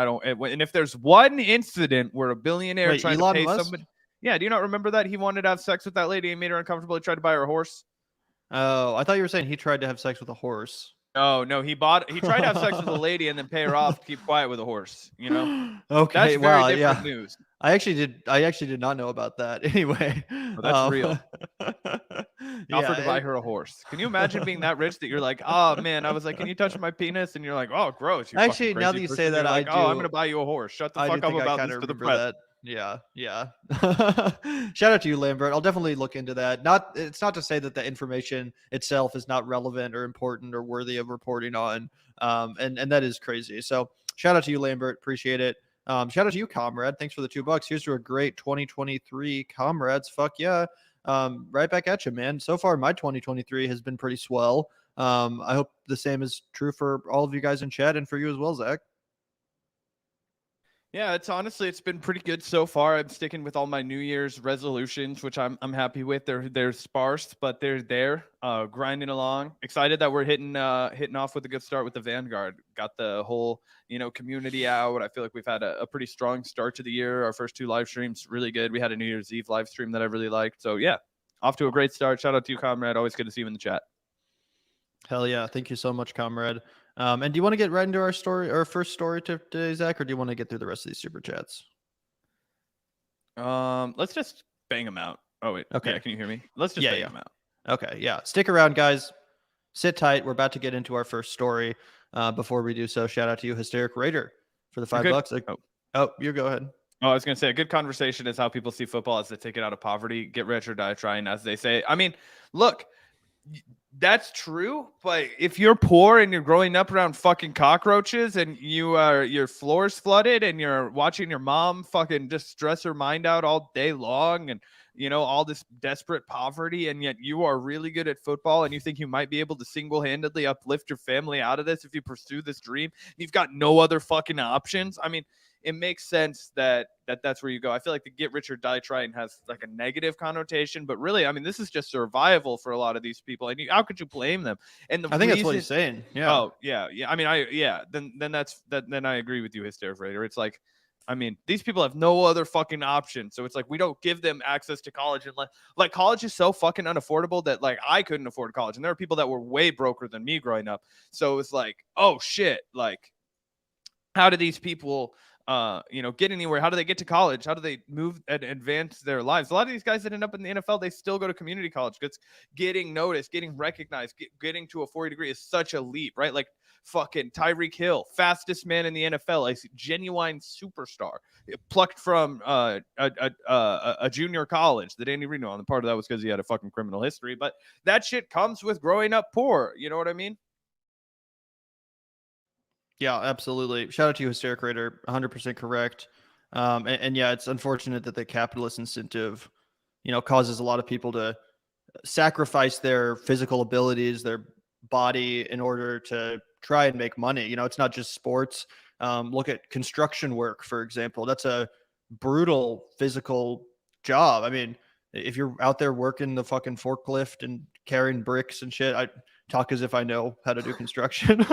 if there's one incident where a billionaire trying to pay somebody, do you not remember that he wanted to have sex with that lady and made her uncomfortable? He tried to buy her a horse. Oh, I thought you were saying he tried to have sex with a horse. No, he tried to have sex with a lady and then pay her off to keep quiet with a horse, you know? Okay, that's very different news. I actually did not know about that. Anyway. Well, that's real. Offered to buy her a horse. Can you imagine being that rich that you're like, oh man, I was like, can you touch my penis? And you're like, oh, gross. Actually, now that you say that, like, I'm gonna buy you a horse. Shut the fuck up about this to the press. Yeah. Shout out to you, Lambert. I'll definitely look into that. It's not to say that the information itself is not relevant or important or worthy of reporting on. And that is crazy. So shout out to you, Lambert. Appreciate it. Shout out to you, Comrade. Thanks for the $2. Here's to a great 2023, Comrades. Fuck yeah. Right back at you, man. So far, my 2023 has been pretty swell. I hope the same is true for all of you guys in chat and for you as well, Zach. Yeah, it's been pretty good so far. I'm sticking with all my New Year's resolutions, which I'm happy with. They're sparse, but they're there, grinding along. Excited that we're hitting off with a good start with the Vanguard. Got the whole community out. I feel like we've had a pretty strong start to the year. Our first 2 live streams really good. We had a New Year's Eve live stream that I really liked. So yeah, off to a great start. Shout out to you, Comrade. Always good to see you in the chat. Hell yeah. Thank you so much, Comrade. And do you want to get right into our first story today, Zach, or do you want to get through the rest of these super chats? Let's just bang them out. Oh wait. Okay. Yeah, can you hear me? Let's just bang them out. Okay. Yeah. Stick around, guys. Sit tight. We're about to get into our first story. Before we do so, shout out to you, Hysteric Raider, for the $5. Oh, you go ahead. Oh, I was going to say, a good conversation is how people see football as the ticket out of poverty. Get rich or die trying, as they say. I mean, look, that's true, but if you're poor and you're growing up around fucking cockroaches and your floor's flooded and you're watching your mom fucking just stress her mind out all day long and all this desperate poverty, and yet you are really good at football and you think you might be able to single-handedly uplift your family out of this if you pursue this dream, you've got no other fucking options. I mean, it makes sense that that's where you go. I feel like the get rich or die trying has like a negative connotation, but really, I mean, this is just survival for a lot of these people. And how could you blame them? And I think that's what he's saying. Yeah. Oh, yeah. I mean, then I agree with you, Hysteric Raider. It's like, I mean, these people have no other fucking option. So it's like, we don't give them access to college. And like college is so fucking unaffordable that like I couldn't afford college. And there are people that were way broker than me growing up. So it's like, oh shit. Like, how do these people get anywhere? How do they get to college? How do they move and advance their lives? A lot of these guys that end up in the NFL, they still go to community college because getting noticed, getting recognized, getting to a 40 degree is such a leap, right? Like fucking Tyreek Hill, fastest man in the NFL, a genuine superstar, plucked from a junior college that Andy Reno on. The part of that was because he had a fucking criminal history, but that shit comes with growing up poor. You know what I mean? Yeah, absolutely. Shout out to you, Hysteric Raider. 100% correct. And yeah, it's unfortunate that the capitalist incentive, causes a lot of people to sacrifice their physical abilities, their body in order to try and make money. It's not just sports. Look at construction work, for example. That's a brutal physical job. I mean, if you're out there working the fucking forklift and carrying bricks and shit, I talk as if I know how to do construction.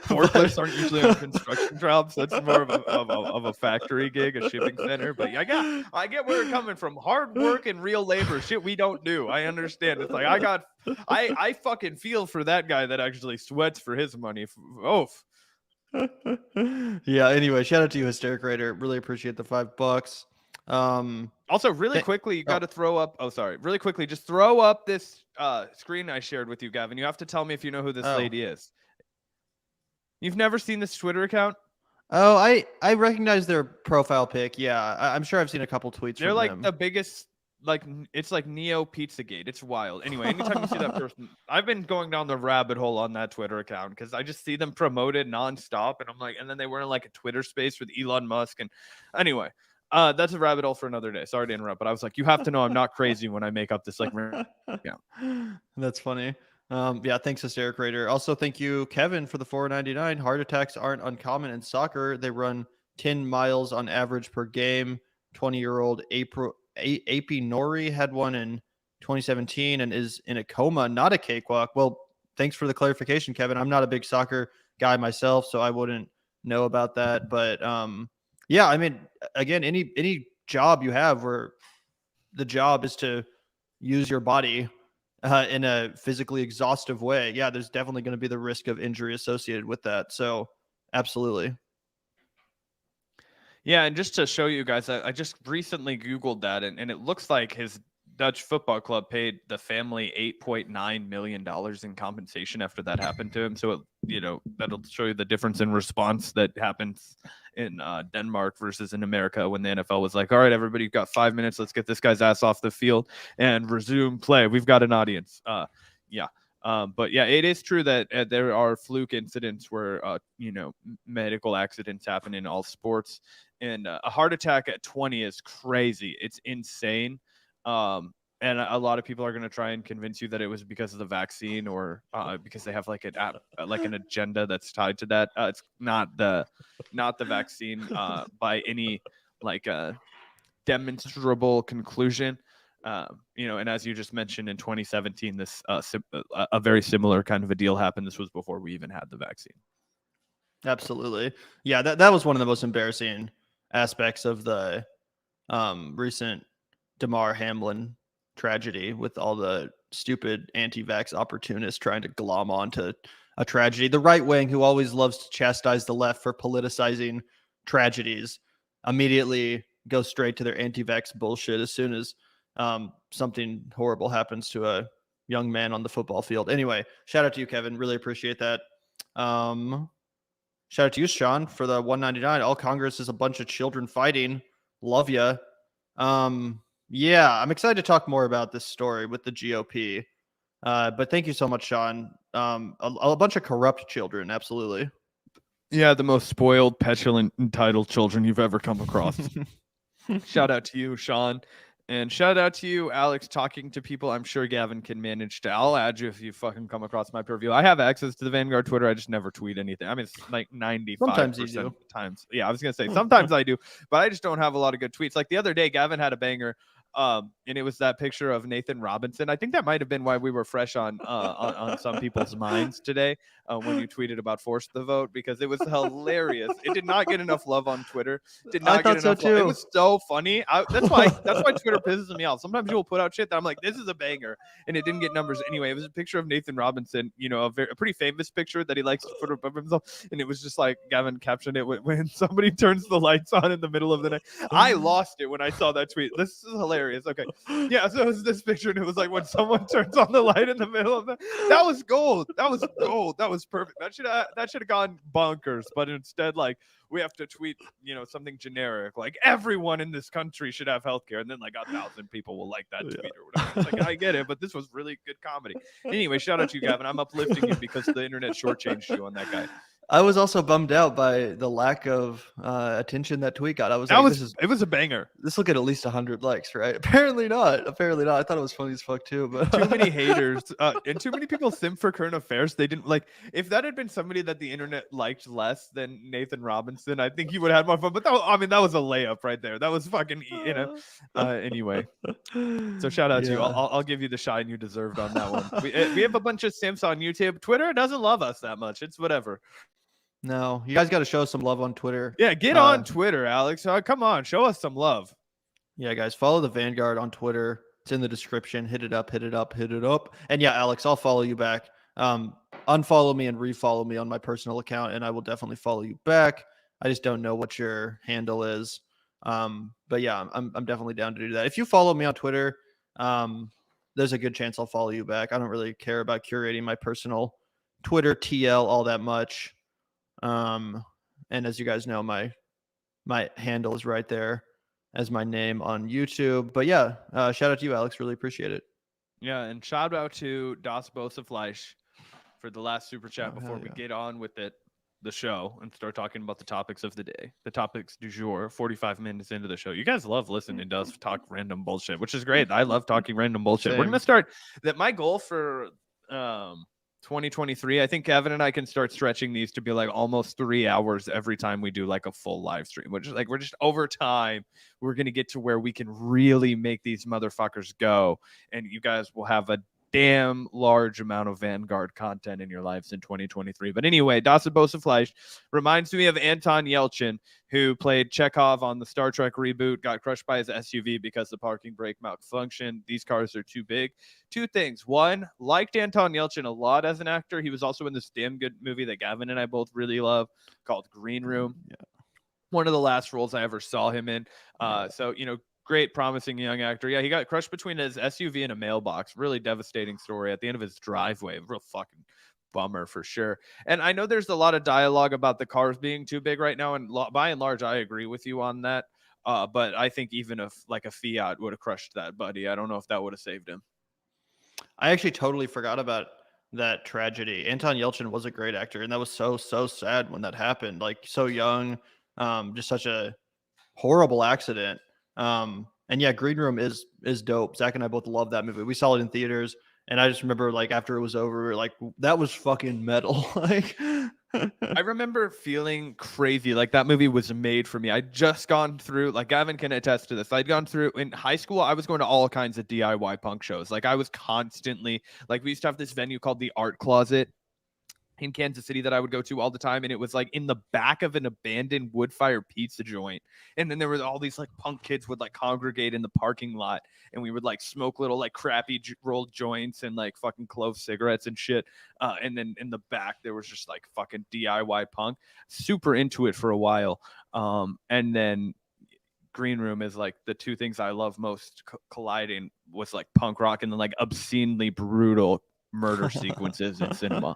Forklifts aren't usually on construction jobs. That's more of a factory gig, a shipping center. But I get where you're coming from. Hard work and real labor, shit we don't do. I understand. It's like I fucking feel for that guy that actually sweats for his money. Oof. Yeah. Anyway, shout out to you, Hysteric Raider. Really appreciate the $5. Also, really quickly, you got to throw up. Oh, sorry. Really quickly, just throw up this screen I shared with you, Gavin. You have to tell me if you know who this lady is. You've never seen this Twitter account? Oh, I recognize their profile pic. Yeah, I'm sure I've seen a couple tweets. They're like them. The biggest, like it's like Neo Pizzagate. It's wild. Anyway, anytime you see that person, I've been going down the rabbit hole on that Twitter account because I just see them promoted nonstop, and I'm like, and then they were in like a Twitter space with Elon Musk, and anyway. That's a rabbit hole for another day. Sorry to interrupt, but I was like, you have to know I'm not crazy when I make up this like yeah. That's funny. Yeah, thanks, Hysteric Raider. Also, thank you, Kevin, for the $4.99. Heart attacks aren't uncommon in soccer. They run 10 miles on average per game. 20-year-old AP Nori had one in 2017 and is in a coma, not a cakewalk. Well, thanks for the clarification, Kevin. I'm not a big soccer guy myself, so I wouldn't know about that. But yeah, I mean, again, any job you have where the job is to use your body in a physically exhaustive way, yeah, there's definitely going to be the risk of injury associated with that. So absolutely. Yeah, and just to show you guys, I just recently Googled that, and it looks like his Dutch football club paid the family $8.9 million in compensation after that happened to him. So, that'll show you the difference in response that happens in Denmark versus in America when the NFL was like, all right, everybody, you've got 5 minutes. Let's get this guy's ass off the field and resume play. We've got an audience. Yeah. But yeah, it is true that there are fluke incidents where medical accidents happen in all sports, and a heart attack at 20 is crazy. It's insane. And a lot of people are going to try and convince you that it was because of the vaccine or because they have like an agenda that's tied to that. It's not the vaccine by any like demonstrable conclusion. And as you just mentioned, in 2017, this a very similar kind of a deal happened. This was before we even had the vaccine. Absolutely. Yeah, that was one of the most embarrassing aspects of the recent Damar Hamlin tragedy, with all the stupid anti-vax opportunists trying to glom onto a tragedy. The right wing, who always loves to chastise the left for politicizing tragedies, immediately go straight to their anti-vax bullshit as soon as something horrible happens to a young man on the football field. Anyway, shout out to you, Kevin. Really appreciate that. Shout out to you, Sean, for the 199. All Congress is a bunch of children fighting. Love ya. Yeah, I'm excited to talk more about this story with the GOP. But thank you so much, Sean. A bunch of corrupt children, absolutely. Yeah, the most spoiled, petulant, entitled children you've ever come across. Shout out to you, Sean. And shout out to you, Alex, talking to people. I'm sure Gavin can manage to. I'll add you if you fucking come across my purview. I have access to the Vanguard Twitter. I just never tweet anything. I mean, it's like 95% Sometimes you do. of times. Yeah, I was going to say sometimes I do, but I just don't have a lot of good tweets. Like the other day, Gavin had a banger. And it was that picture of Nathan Robinson. I think that might have been why we were fresh on some people's minds today when you tweeted about force the vote, because it was hilarious. It did not get enough love on Twitter. Did not get enough love. It was so funny. That's why Twitter pisses me off. Sometimes you'll put out shit that I'm like, this is a banger, and it didn't get numbers anyway. It was a picture of Nathan Robinson, a pretty famous picture that he likes to put up of himself, and it was just like Gavin captioned it when somebody turns the lights on in the middle of the night. I lost it when I saw that tweet. This is hilarious. Okay. Yeah, so it was this picture, and it was like when someone turns on the light in the middle of that was gold. That was gold. That was perfect. That should have gone bonkers, but instead, like, we have to tweet, something generic, like everyone in this country should have healthcare, and then like 1,000 people will like that tweet or whatever. It's like, I get it, but this was really good comedy. Anyway, shout out to you, Gavin. I'm uplifting you because the internet shortchanged you on that guy. I was also bummed out by the lack of attention that tweet got. It was a banger. This will get at least 100 likes, right? Apparently not. I thought it was funny as fuck too. But too many haters and too many people simp for current affairs. They didn't like. If that had been somebody that the internet liked less than Nathan Robinson, I think he would have had more fun. But that was a layup right there. That was fucking anyway. So shout out to you. I'll give you the shine you deserved on that one. We have a bunch of simps on YouTube. Twitter doesn't love us that much. It's whatever. No, you guys got to show us some love on Twitter. Yeah, get on Twitter, Alex. Come on, show us some love. Yeah, guys, follow the Vanguard on Twitter. It's in the description. Hit it up. And yeah, Alex, I'll follow you back. Unfollow me and refollow me on my personal account, and I will definitely follow you back. I just don't know what your handle is. But yeah, I'm definitely down to do that. If you follow me on Twitter, there's a good chance I'll follow you back. I don't really care about curating my personal Twitter TL all that much. And as you guys know, my handle is right there as my name on YouTube. But yeah, shout out to you, Alex. Really appreciate it. Yeah, and shout out to Das Fleisch for the last super chat before we get on with the show and start talking about the topics of the day. The topics du jour, 45 minutes into the show. You guys love listening to us talk random bullshit, which is great. I love talking random bullshit. We're going to start my goal for 2023, I think Kevin and I can start stretching these to be like almost 3 hours every time we do like a full live stream, which is like, we're just over time. We're going to get to where we can really make these motherfuckers go. And you guys will have a damn large amount of Vanguard content in your lives in 2023. But anyway, Das Fleisch reminds me of Anton Yelchin, who played Chekhov on the Star Trek reboot, got crushed by his SUV because the parking brake malfunctioned. These cars are too big. Two things. One, liked Anton Yelchin a lot as an actor. He was also in this damn good movie that Gavin and I both really love called Green Room. Yeah. One of the last roles I ever saw him in. So, great, promising young actor. Yeah, he got crushed between his SUV and a mailbox. Really devastating story at the end of his driveway. Real fucking bummer for sure. And I know there's a lot of dialogue about the cars being too big right now. And by and large, I agree with you on that. But I think even if like a Fiat would have crushed that buddy, I don't know if that would have saved him. I actually totally forgot about that tragedy. Anton Yelchin was a great actor, and that was so sad when that happened. Like so young, just such a horrible accident. And yeah, Green Room is dope. Zach and I both love that movie. We saw it in theaters, and I just remember like after it was over, we were like, that was fucking metal. Like I remember feeling crazy. Like that movie was made for me. I'd just gone through, like Gavin can attest to this. I'd gone through in high school. I was going to all kinds of DIY punk shows. Like I was constantly like, we used to have this venue called the Art Closet in Kansas City that I would go to all the time. And it was like in the back of an abandoned wood fire pizza joint. And then there was all these like punk kids would like congregate in the parking lot, and we would like smoke little like crappy rolled joints and like fucking clove cigarettes and shit. And then in the back, there was just like fucking DIY punk, super into it for a while. And then Green Room is like the two things I love most colliding was like punk rock and then like obscenely brutal murder sequences in cinema.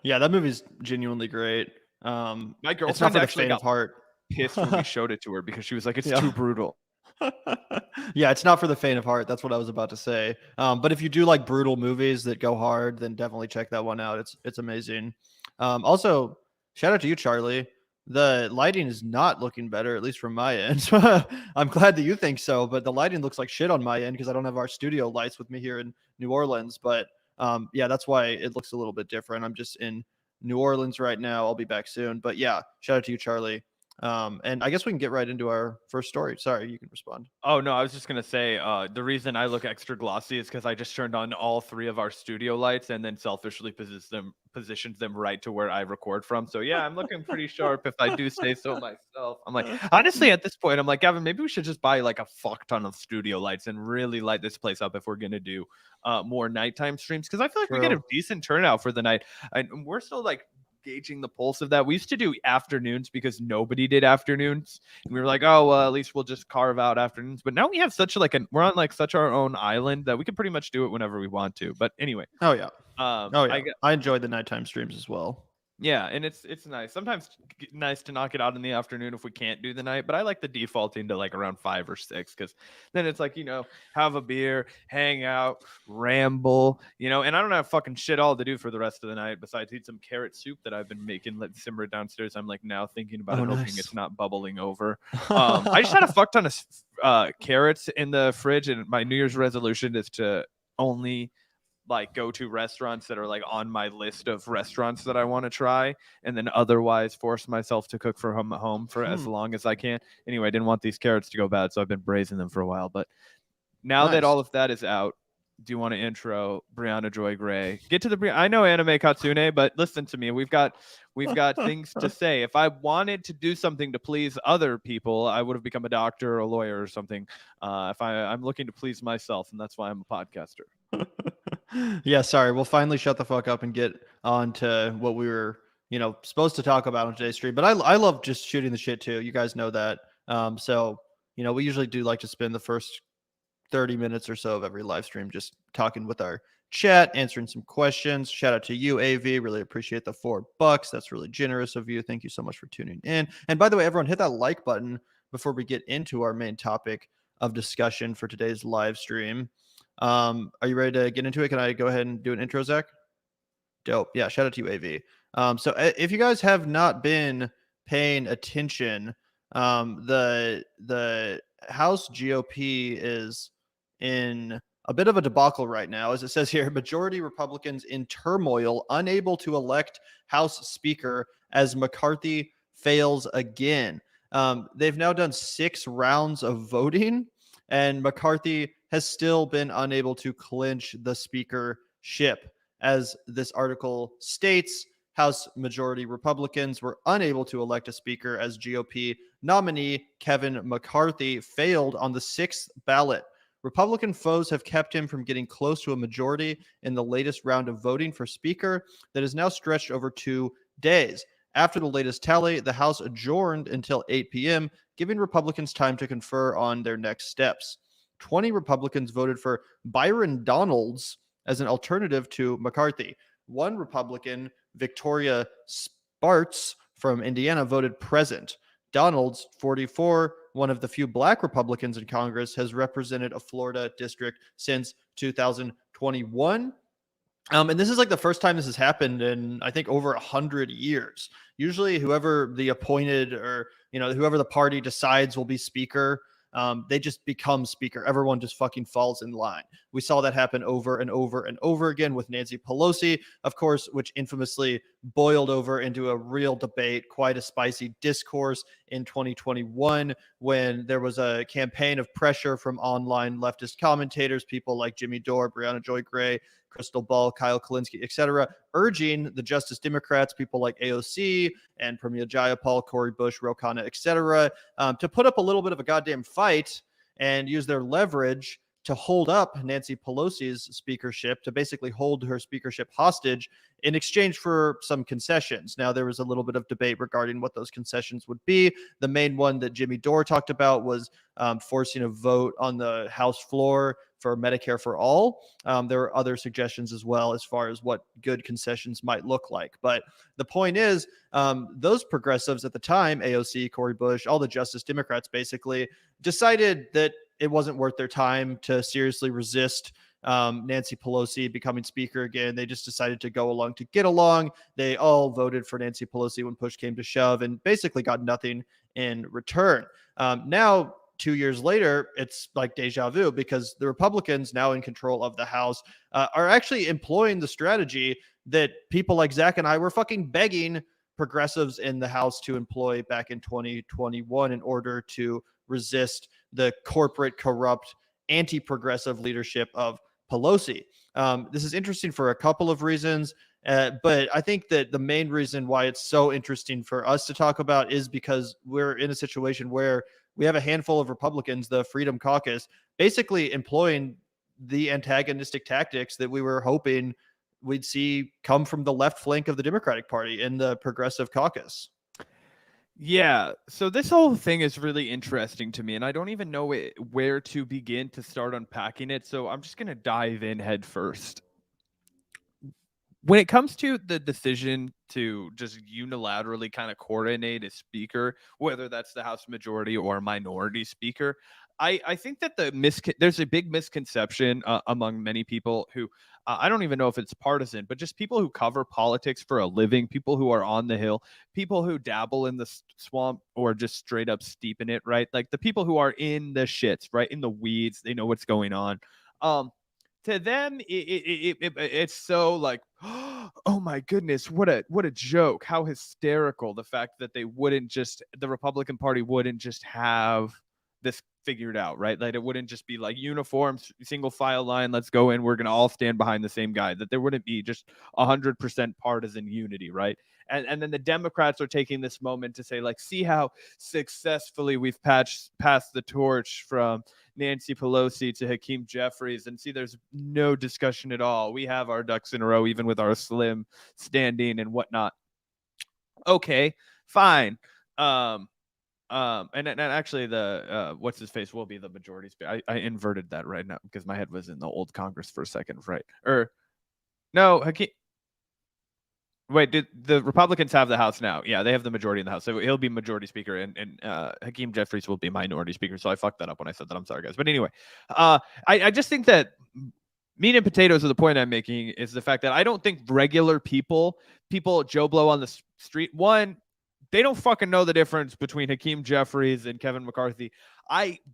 Yeah, that movie's genuinely great. My It's not girlfriend for the actually faint got of heart. pissed when we showed it to her because she was like, it's Yeah. too brutal. Yeah, it's not for the faint of heart. That's what I was about to say. But if you do like brutal movies that go hard, then definitely check that one out. It's amazing. Also, shout out to you, Charlie. The lighting is not looking better, at least from my end. I'm glad that you think so, but the lighting looks like shit on my end because I don't have our studio lights with me here in New Orleans. But yeah, that's why it looks a little bit different. I'm just in New Orleans right now. I'll be back soon. But yeah, shout out to you, Charlie. And I guess we can get right into our first story. Sorry, you can respond. Oh no, I was just gonna say the reason I look extra glossy is because I just turned on all three of our studio lights and then selfishly positioned them right to where I record from. So yeah, I'm looking pretty sharp if I do say so myself. I'm like, honestly, at this point, I'm like, Gavin, maybe we should just buy like a fuck ton of studio lights and really light this place up if we're gonna do more nighttime streams, because I feel like we get a decent turnout for the night. And we're still like gauging the pulse of that. We used to do afternoons because nobody did afternoons, and we were like, oh well, at least we'll just carve out afternoons. But now we have such like we're on like such our own island that we can pretty much do it whenever we want to. But anyway, oh yeah, I enjoy the nighttime streams as well. Yeah, and it's nice. Sometimes nice to knock it out in the afternoon if we can't do the night, but I like the defaulting to like around 5 or 6, because then it's like, have a beer, hang out, ramble, and I don't have fucking shit all to do for the rest of the night besides eat some carrot soup that I've been making, let simmer downstairs. I'm like now thinking about it, hoping it's not bubbling over. I just had a fuck ton of carrots in the fridge, and my New Year's resolution is to only like go to restaurants that are like on my list of restaurants that I want to try, and then otherwise force myself to cook from home for as long as I can. Anyway, I didn't want these carrots to go bad, so I've been braising them for a while. But now that all of that is out, do you want to intro Briahna Joy Gray? Get to the I know Anime Katsune, but listen to me. We've got things to say. If I wanted to do something to please other people, I would have become a doctor or a lawyer or something. I'm looking to please myself, and that's why I'm a podcaster. Yeah, sorry. We'll finally shut the fuck up and get on to what we were, supposed to talk about on today's stream. But I love just shooting the shit too. You guys know that. So, we usually do like to spend the first 30 minutes or so of every live stream just talking with our chat, answering some questions. Shout out to you, AV. Really appreciate the $4. That's really generous of you. Thank you so much for tuning in. And by the way, everyone, hit that like button before we get into our main topic of discussion for today's live stream. Are you ready to get into it? Can I go ahead and do an intro, Zach? Dope. Yeah, shout out to you, AV. So if you guys have not been paying attention, the House GOP is in a bit of a debacle right now. As it says here, majority Republicans in turmoil, unable to elect House Speaker as McCarthy fails again. They've now done 6 rounds of voting, and McCarthy has still been unable to clinch the speakership. As this article states, House majority Republicans were unable to elect a speaker as GOP nominee Kevin McCarthy failed on the 6th ballot. Republican foes have kept him from getting close to a majority in the latest round of voting for speaker that is now stretched over 2 days. After the latest tally, the House adjourned until 8 p.m., giving Republicans time to confer on their next steps. 20 Republicans voted for Byron Donalds as an alternative to McCarthy. One Republican, Victoria Spartz from Indiana, voted present. Donalds, 44, one of the few Black Republicans in Congress, has represented a Florida district since 2021. And this is like the first time this has happened in, I think, over 100 years. Usually, whoever the appointed or whoever the party decides will be speaker, they just become speaker. Everyone just fucking falls in line. We saw that happen over and over and over again with Nancy Pelosi, of course, which infamously boiled over into a real debate, quite a spicy discourse in 2021 when there was a campaign of pressure from online leftist commentators, people like Jimmy Dore, Briahna Joy Gray, Crystal Ball, Kyle Kalinske, etc., urging the Justice Democrats, people like AOC and Pramila Jayapal, Cori Bush, Ro Khanna, etc., to put up a little bit of a goddamn fight and use their leverage to hold up Nancy Pelosi's speakership, to basically hold her speakership hostage in exchange for some concessions. Now, there was a little bit of debate regarding what those concessions would be. The main one that Jimmy Dore talked about was forcing a vote on the House floor for Medicare for all. There were other suggestions as well as far as what good concessions might look like. But the point is, those progressives at the time, AOC, Cori Bush, all the Justice Democrats basically decided that it wasn't worth their time to seriously resist Nancy Pelosi becoming speaker again. They just decided to go along to get along. They all voted for Nancy Pelosi when push came to shove and basically got nothing in return. Now, 2 years later, it's like deja vu because the Republicans, now in control of the House, are actually employing the strategy that people like Zach and I were fucking begging progressives in the House to employ back in 2021 in order to resist the corporate, corrupt, anti-progressive leadership of Pelosi. This is interesting for a couple of reasons, but I think that the main reason why it's so interesting for us to talk about is because we're in a situation where we have a handful of Republicans, the Freedom Caucus, basically employing the antagonistic tactics that we were hoping we'd see come from the left flank of the Democratic Party in the Progressive Caucus. Yeah, so this whole thing is really interesting to me, and I don't even know where to begin to start unpacking it, so I'm just going to dive in head first. When it comes to the decision to just unilaterally kind of coordinate a speaker, whether that's the House majority or minority speaker, I think that there's a big misconception among many people who I don't even know if it's partisan, but just people who cover politics for a living, people who are on the Hill, people who dabble in the swamp or just straight up steep in it, right? Like the people who are in the shits, right? In the weeds, they know what's going on. Um, to them it's so like oh my goodness, what a joke, how hysterical, the fact that the Republican Party wouldn't just have this figured out, right? Like it wouldn't just be like uniform single file line, let's go in, we're gonna all stand behind the same guy, that there wouldn't be just 100% partisan unity, right? And then the Democrats are taking this moment to say, like, see how successfully we've passed the torch from Nancy Pelosi to Hakeem Jeffries, and see there's no discussion at all. We have our ducks in a row, even with our slim standing and whatnot. Okay, fine. And actually the what's his face will be the majority speaker. I inverted that right now because my head was in the old Congress for a second, right? Or no, Hakeem. Wait, did the Republicans have the House now? Yeah, they have the majority in the House. So he'll be majority speaker, and Hakeem Jeffries will be minority speaker. So I fucked that up when I said that. I'm sorry, guys. But anyway, I just think that meat and potatoes of the point I'm making is the fact that I don't think regular people Joe Blow on the street, one, they don't fucking know the difference between Hakeem Jeffries and Kevin McCarthy.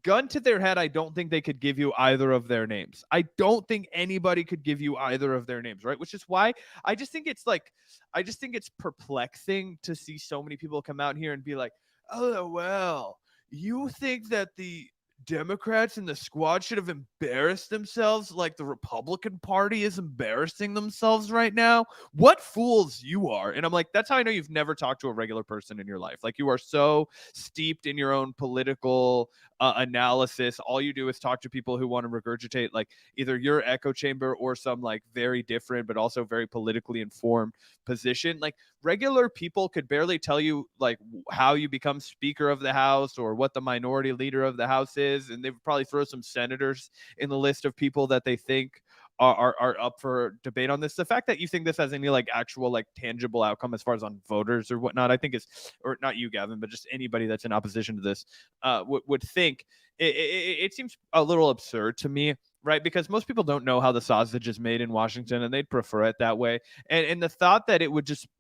Gun to their head, I don't think they could give you either of their names. I don't think anybody could give you either of their names, right? Which is why I just think it's perplexing to see so many people come out here and be like, oh, well, you think that the Democrats in the squad should have embarrassed themselves like the Republican Party is embarrassing themselves right now? What fools you are. And I'm like, that's how I know you've never talked to a regular person in your life. Like, you are so steeped in your own political analysis. All you do is talk to people who want to regurgitate like either your echo chamber or some like very different but also very politically informed position. Like, regular people could barely tell you like how you become Speaker of the House or what the minority leader of the House is, and they would probably throw some senators in the list of people that they think are up for debate on this. The fact that you think this has any like actual like tangible outcome as far as on voters or whatnot, I think is, or not you, Gavin, but just anybody that's in opposition to this would think it seems a little absurd to me. right? Because most people don't know how the sausage is made in Washington, and they'd prefer it that way. And the thought that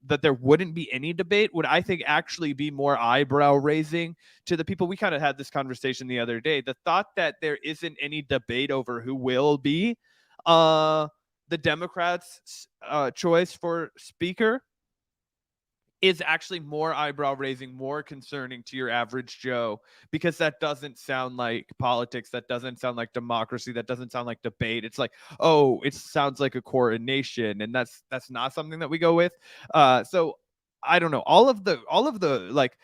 that there wouldn't be any debate would, I think, actually be more eyebrow raising to the people. We kind of had this conversation the other day. The thought that there isn't any debate over who will be the Democrats' choice for speaker is actually more eyebrow raising, more concerning to your average Joe, because that doesn't sound like politics. That doesn't sound like democracy. That doesn't sound like debate. It's like, oh, it sounds like a coronation. And that's not something that we go with. So I don't know. All of the like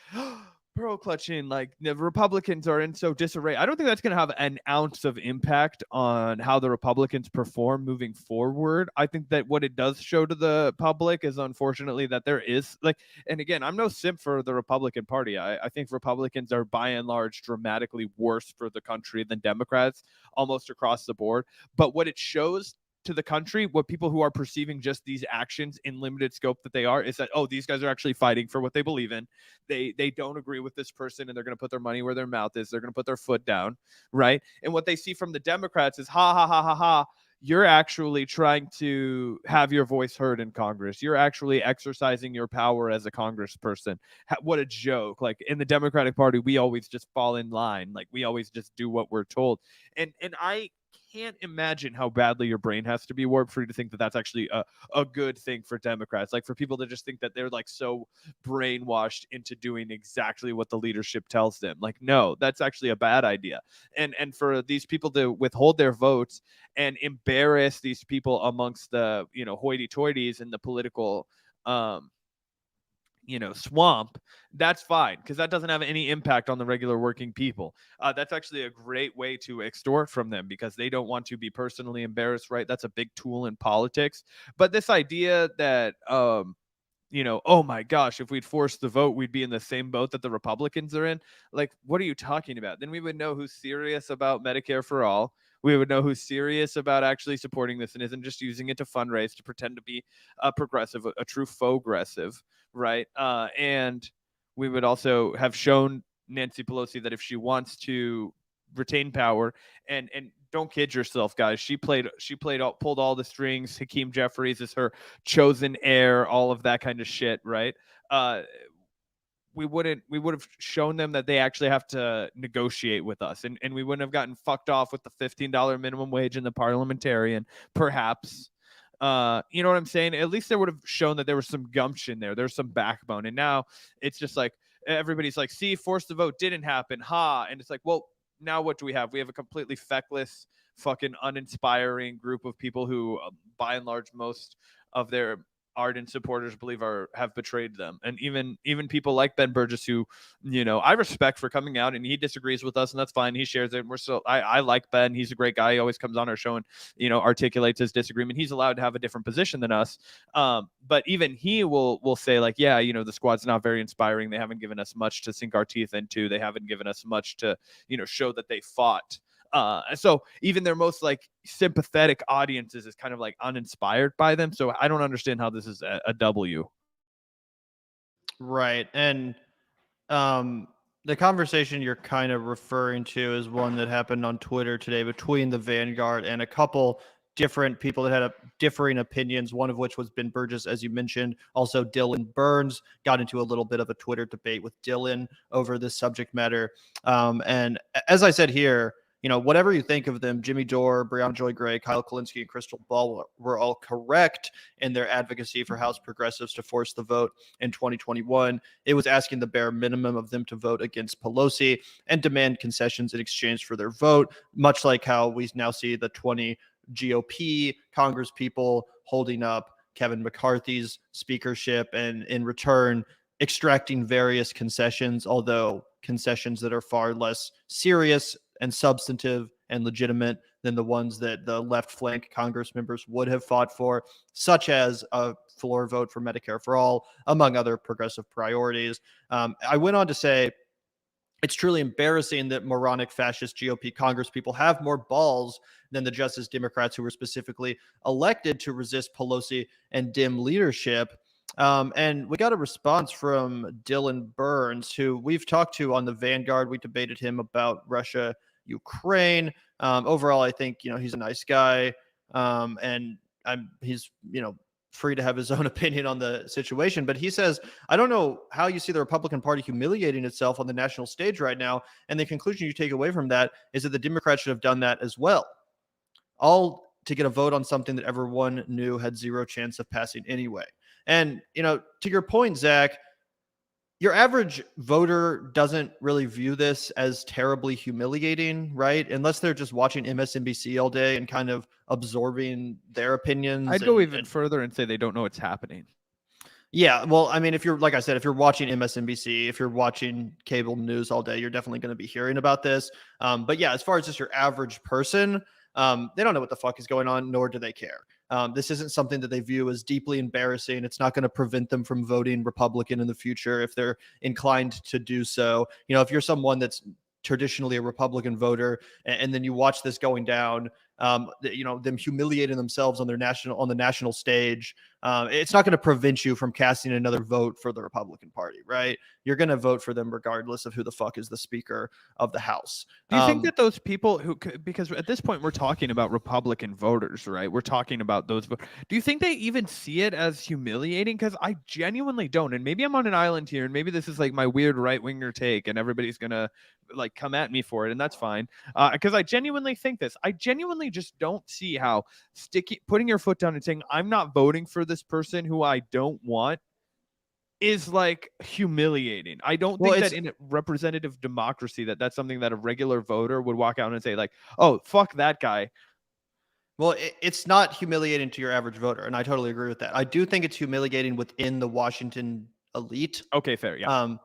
pearl clutching, like the Republicans are in so disarray. I don't think that's going to have an ounce of impact on how the Republicans perform moving forward. I think that what it does show to the public is, unfortunately, that there is like, and again, I'm no simp for the Republican Party. I think Republicans are by and large dramatically worse for the country than Democrats almost across the board. But what it shows to the country, what people who are perceiving just these actions in limited scope that they are, is that, oh, these guys are actually fighting for what they believe in. They don't agree with this person, and they're going to put their money where their mouth is. They're going to put their foot down, right? And what they see from the Democrats is, ha ha ha ha ha, you're actually trying to have your voice heard in Congress. You're actually exercising your power as a congressperson. What a joke. Like, in the Democratic Party, we always just fall in line. Like, we always just do what we're told. And I can't imagine how badly your brain has to be warped for you to think that that's actually a good thing for Democrats. Like, for people to just think that they're like so brainwashed into doing exactly what the leadership tells them. Like, no, that's actually a bad idea. And for these people to withhold their votes and embarrass these people amongst the, hoity-toities in the political swamp, that's fine, because that doesn't have any impact on the regular working people. That's actually a great way to extort from them, because they don't want to be personally embarrassed, right? That's a big tool in politics. But this idea that oh my gosh, if we'd forced the vote, we'd be in the same boat that the Republicans are in. Like, what are you talking about? Then we would know who's serious about Medicare for all. We would know who's serious about actually supporting this and isn't just using it to fundraise to pretend to be a progressive, a true faux-gressive, right? And we would also have shown Nancy Pelosi that if she wants to retain power, and don't kid yourself, guys, she pulled all the strings. Hakeem Jeffries is her chosen heir, all of that kind of shit, right? We would have shown them that they actually have to negotiate with us, and we wouldn't have gotten fucked off with the $15 minimum wage and the parliamentarian, perhaps. You know what I'm saying? At least they would have shown that there was some gumption there. There's some backbone. And now it's just like, everybody's like, see, forced the vote didn't happen. Ha. And it's like, well, now what do we have? We have a completely feckless, fucking uninspiring group of people who, by and large, most of their ardent supporters believe have betrayed them. And even people like Ben Burgess, who, I respect for coming out, and he disagrees with us, and that's fine. He shares it. And we're still, I like Ben. He's a great guy. He always comes on our show and, articulates his disagreement. He's allowed to have a different position than us. But even he will say, like, yeah, the squad's not very inspiring. They haven't given us much to sink our teeth into. They haven't given us much to, show that they fought. So even their most like sympathetic audiences is kind of like uninspired by them. So I don't understand how this is a W. Right. And the conversation you're kind of referring to is one that happened on Twitter today between the Vanguard and a couple different people that had differing opinions, one of which was Ben Burgess, as you mentioned. Also, Dylan Burns got into a little bit of a Twitter debate with Dylan over this subject matter. And as I said here, whatever you think of them, Jimmy Dore, Briahna Joy Gray, Kyle Kulinski, and Crystal Ball were all correct in their advocacy for House progressives to force the vote in 2021. It was asking the bare minimum of them to vote against Pelosi and demand concessions in exchange for their vote, much like how we now see the 20 GOP Congress people holding up Kevin McCarthy's speakership and in return extracting various concessions, although concessions that are far less serious and substantive and legitimate than the ones that the left flank Congress members would have fought for, such as a floor vote for Medicare for all, among other progressive priorities. I went on to say, it's truly embarrassing that moronic fascist GOP Congress people have more balls than the Justice Democrats who were specifically elected to resist Pelosi and dim leadership. And we got a response from Dylan Burns, who we've talked to on the Vanguard. We debated him about Russia Ukraine. Overall, I think, he's a nice guy. And he's, free to have his own opinion on the situation. But he says, I don't know how you see the Republican Party humiliating itself on the national stage right now. And the conclusion you take away from that is that the Democrats should have done that as well. All to get a vote on something that everyone knew had zero chance of passing anyway. And, to your point, Zach, your average voter doesn't really view this as terribly humiliating, right? Unless they're just watching MSNBC all day and kind of absorbing their opinions. I'd go even further and say they don't know what's happening. Yeah, well, I mean, if you're, like I said, if you're watching MSNBC, if you're watching cable news all day, you're definitely going to be hearing about this. But yeah, as far as just your average person, they don't know what the fuck is going on, nor do they care. This isn't something that they view as deeply embarrassing. It's not going to prevent them from voting Republican in the future if they're inclined to do so. If you're someone that's traditionally a Republican voter, and then you watch this going down, them humiliating themselves on the national stage, it's not going to prevent you from casting another vote for the Republican Party, right? You're going to vote for them regardless of who the fuck is the Speaker of the House. Do you think that those people because at this point we're talking about Republican voters, right? We're talking about those. Do you think they even see it as humiliating? Because I genuinely don't. And maybe I'm on an island here, and maybe this is like my weird right winger take, and everybody's gonna like come at me for it, and that's fine. Because I genuinely think this. I genuinely just don't see how putting your foot down and saying I'm not voting for this person who I don't want is like humiliating. I don't think that in a representative democracy that's something that a regular voter would walk out and say like, oh, fuck that guy. Well, it's not humiliating to your average voter, and I totally agree with that. I do think it's humiliating within the Washington elite. Okay, fair, yeah.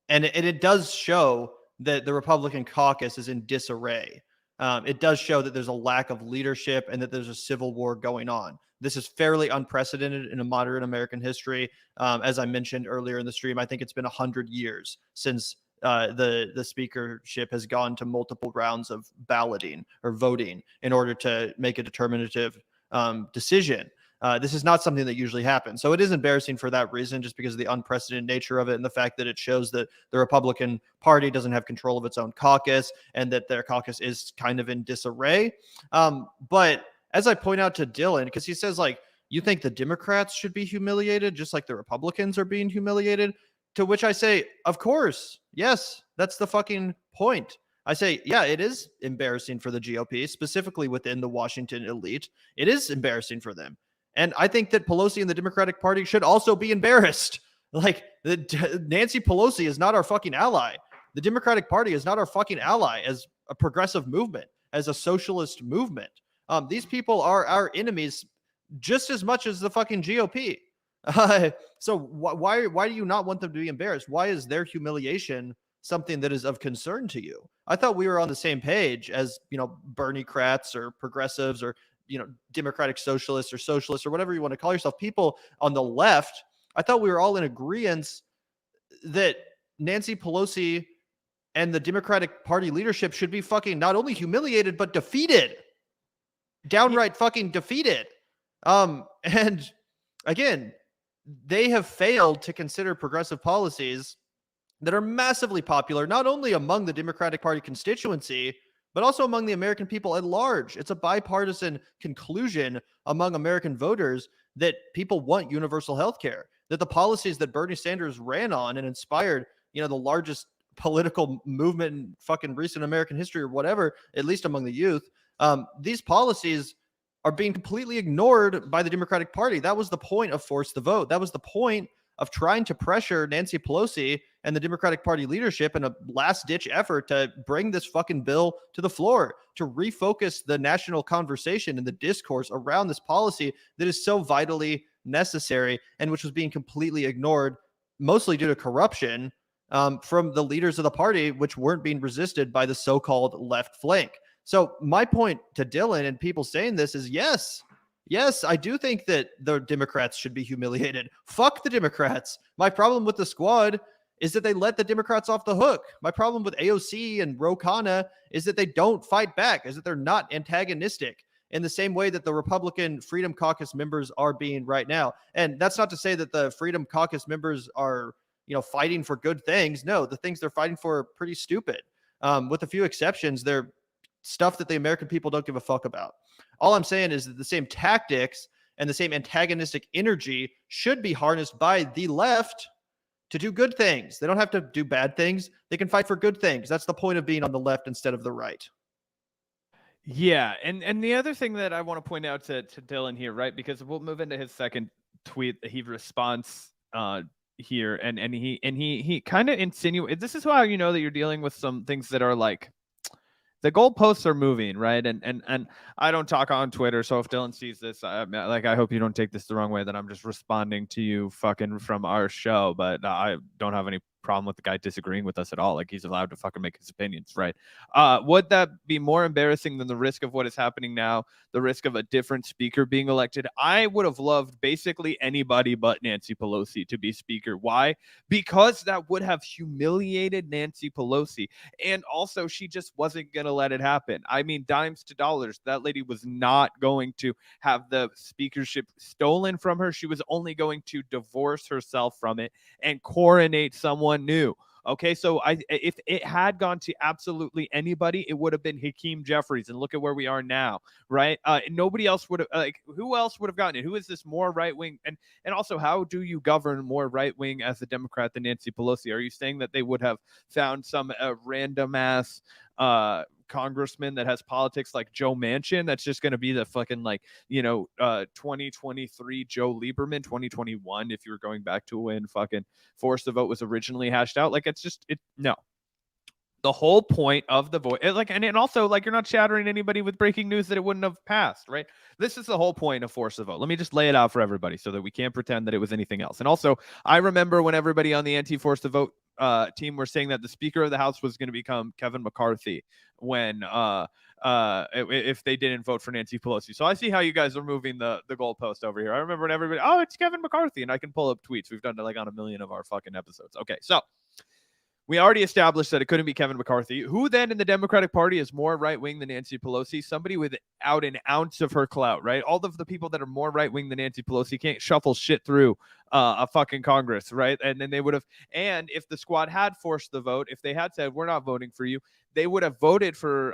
And it does show that the Republican caucus is in disarray. It does show that there's a lack of leadership and that there's a civil war going on. This is fairly unprecedented in a modern American history. As I mentioned earlier in the stream, I think it's been 100 years since the speakership has gone to multiple rounds of balloting or voting in order to make a determinative decision. This is not something that usually happens. So it is embarrassing for that reason, just because of the unprecedented nature of it and the fact that it shows that the Republican Party doesn't have control of its own caucus and that their caucus is kind of in disarray. But as I point out to Dylan, because he says, like, you think the Democrats should be humiliated just like the Republicans are being humiliated? To which I say, of course. Yes, that's the fucking point. I say, yeah, it is embarrassing for the GOP, specifically within the Washington elite. It is embarrassing for them. And I think that Pelosi and the Democratic Party should also be embarrassed. Like, Nancy Pelosi is not our fucking ally. The Democratic Party is not our fucking ally as a progressive movement, as a socialist movement. These people are our enemies just as much as the fucking GOP. So why do you not want them to be embarrassed? Why is their humiliation something that is of concern to you? I thought we were on the same page as, Bernie-crats or progressives or, democratic socialists or whatever you want to call yourself. People on the left, I thought we were all in agreement that Nancy Pelosi and the Democratic Party leadership should be fucking not only humiliated, but defeated. Downright fucking defeated. And again, they have failed to consider progressive policies that are massively popular, not only among the Democratic Party constituency, but also among the American people at large. It's a bipartisan conclusion among American voters that people want universal health care, that the policies that Bernie Sanders ran on and inspired, the largest political movement in fucking recent American history or whatever, at least among the youth, these policies are being completely ignored by the Democratic Party. That was the point of Force the Vote. That was the point of trying to pressure Nancy Pelosi and the Democratic Party leadership in a last-ditch effort to bring this fucking bill to the floor, to refocus the national conversation and the discourse around this policy that is so vitally necessary and which was being completely ignored, mostly due to corruption from the leaders of the party, which weren't being resisted by the so-called left flank. So my point to Dylan and people saying this is yes, I do think that the Democrats should be humiliated. Fuck the Democrats. My problem with the squad is that they let the Democrats off the hook. My problem with AOC and Ro Khanna is that they don't fight back, is that they're not antagonistic in the same way that the Republican Freedom Caucus members are being right now. And that's not to say that the Freedom Caucus members are, fighting for good things. No, the things they're fighting for are pretty stupid. With a few exceptions, they're stuff that the American people don't give a fuck about. All I'm saying is that the same tactics and the same antagonistic energy should be harnessed by the left to do good things. They don't have to do bad things. They can fight for good things. That's the point of being on the left instead of the right. Yeah, and the other thing that I want to point out to Dylan here, right? Because we'll move into his second tweet. He responds here, and he kind of insinuates. This is how you know that you're dealing with some things that are like the goalposts are moving, right? And I don't talk on Twitter, so if Dylan sees this, I hope you don't take this the wrong way that I'm just responding to you fucking from our show, but I don't have any problem with the guy disagreeing with us at all. Like, he's allowed to fucking make his opinions, right? Would that be more embarrassing than the risk of what is happening now, the risk of a different speaker being elected? I would have loved basically anybody but Nancy Pelosi to be speaker. Why? Because that would have humiliated Nancy Pelosi. And also, she just wasn't going to let it happen. I mean, dimes to dollars, that lady was not going to have the speakership stolen from her. She was only going to divorce herself from it and coronate someone new. Okay, so if it had gone to absolutely anybody, it would have been Hakeem Jeffries, and look at where we are now, right? Nobody else would have, like, who else would have gotten it? Who is this more right wing? And also, how do you govern more right wing as a Democrat than Nancy Pelosi? Are you saying that they would have found some random ass congressman that has politics like Joe Manchin that's just going to be the fucking 2023 Joe Lieberman, 2021 if you were going back to when fucking force the vote was originally hashed out? Like, it's just no. The whole point of the vote, and also, like, you're not shattering anybody with breaking news that it wouldn't have passed, right? This is the whole point of force the vote. Let me just lay it out for everybody so that we can't pretend that it was anything else. And also, I remember when everybody on the anti-force the vote team were saying that the Speaker of the House was going to become Kevin McCarthy when if they didn't vote for Nancy Pelosi. So I see how you guys are moving the goalpost over here. I remember when everybody, oh, it's Kevin McCarthy, and I can pull up tweets. We've done it like on a million of our fucking episodes. Okay, so we already established that it couldn't be Kevin McCarthy. Who then in the Democratic Party is more right-wing than Nancy Pelosi? Somebody without an ounce of her clout, right? All of the people that are more right-wing than Nancy Pelosi can't shuffle shit through a fucking Congress, right? And then they would have, and if the squad had forced the vote, if they had said, we're not voting for you, they would have voted for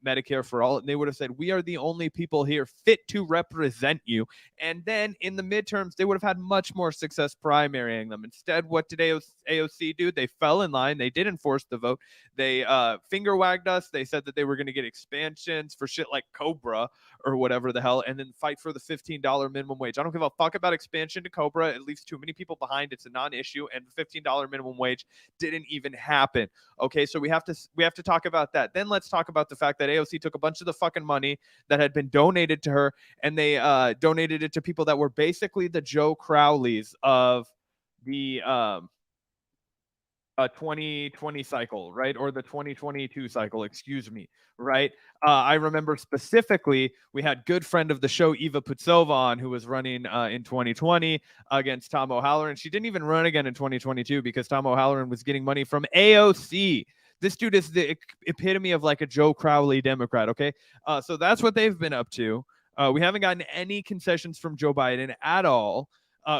Medicare for all, and they would have said, we are the only people here fit to represent you. And then in the midterms, they would have had much more success primarying them. Instead, what did AOC do? They fell in line. They didn't force the vote. They finger wagged us. They said that they were going to get expansions for shit like Cobra or whatever the hell, and then fight for the $15 minimum wage. I don't give a fuck about expansion to Cobra. It leaves too many people behind. It's a non-issue, and $15 minimum wage didn't even happen. Okay, so we have to talk about that. Then let's talk about the fact that AOC took a bunch of the fucking money that had been donated to her, and they donated it to people that were basically the Joe Crowleys of the 2020 cycle, right? Or the 2022 cycle, excuse me, right? I remember specifically we had good friend of the show, Eva Putsova, on, who was running in 2020 against Tom O'Halloran. She didn't even run again in 2022 because Tom O'Halloran was getting money from AOC. This dude is the epitome of like a Joe Crowley Democrat, okay? So that's what they've been up to. We haven't gotten any concessions from Joe Biden at all.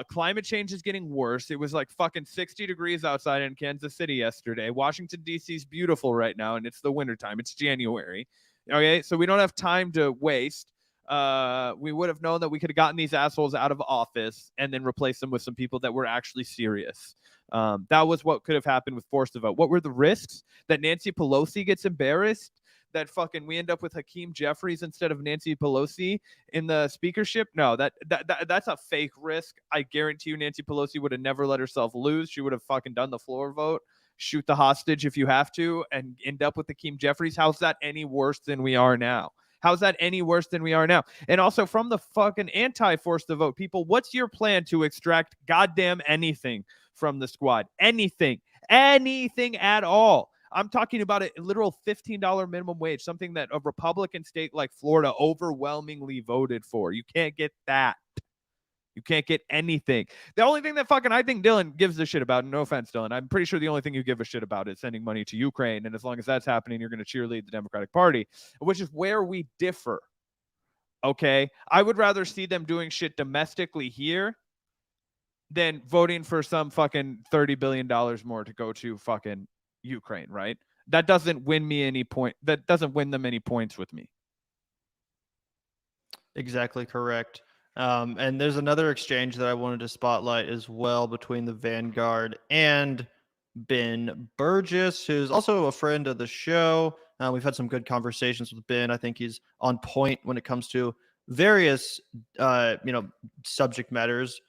Climate change is getting worse. It was like fucking 60 degrees outside in Kansas City yesterday. Washington, D.C. is beautiful right now, and it's the wintertime. It's January. Okay, so we don't have time to waste. We would have known that we could have gotten these assholes out of office and then replaced them with some people that were actually serious. That was what could have happened with forced the vote. What were the risks? That Nancy Pelosi gets embarrassed? That fucking we end up with Hakeem Jeffries instead of Nancy Pelosi in the speakership? No, that's a fake risk. I guarantee you Nancy Pelosi would have never let herself lose. She would have fucking done the floor vote, shoot the hostage if you have to, and end up with Hakeem Jeffries. How's that any worse than we are now? How's that any worse than we are now? And also, from the fucking anti-force the vote people, what's your plan to extract goddamn anything from the squad? Anything at all. I'm talking about a literal $15 minimum wage, something that a Republican state like Florida overwhelmingly voted for. You can't get that. You can't get anything. The only thing that fucking I think Dylan gives a shit about, no offense, Dylan, I'm pretty sure the only thing you give a shit about is sending money to Ukraine. And as long as that's happening, you're going to cheerlead the Democratic Party, which is where we differ. Okay? I would rather see them doing shit domestically here than voting for some fucking $30 billion more to go to fucking Ukraine, right? that doesn't win me any point. That doesn't win them any points with me. Exactly correct. And there's another exchange that I wanted to spotlight as well between the Vanguard and Ben Burgess, who's also a friend of the show. We've had some good conversations with Ben. I think he's on point when it comes to various, subject matters.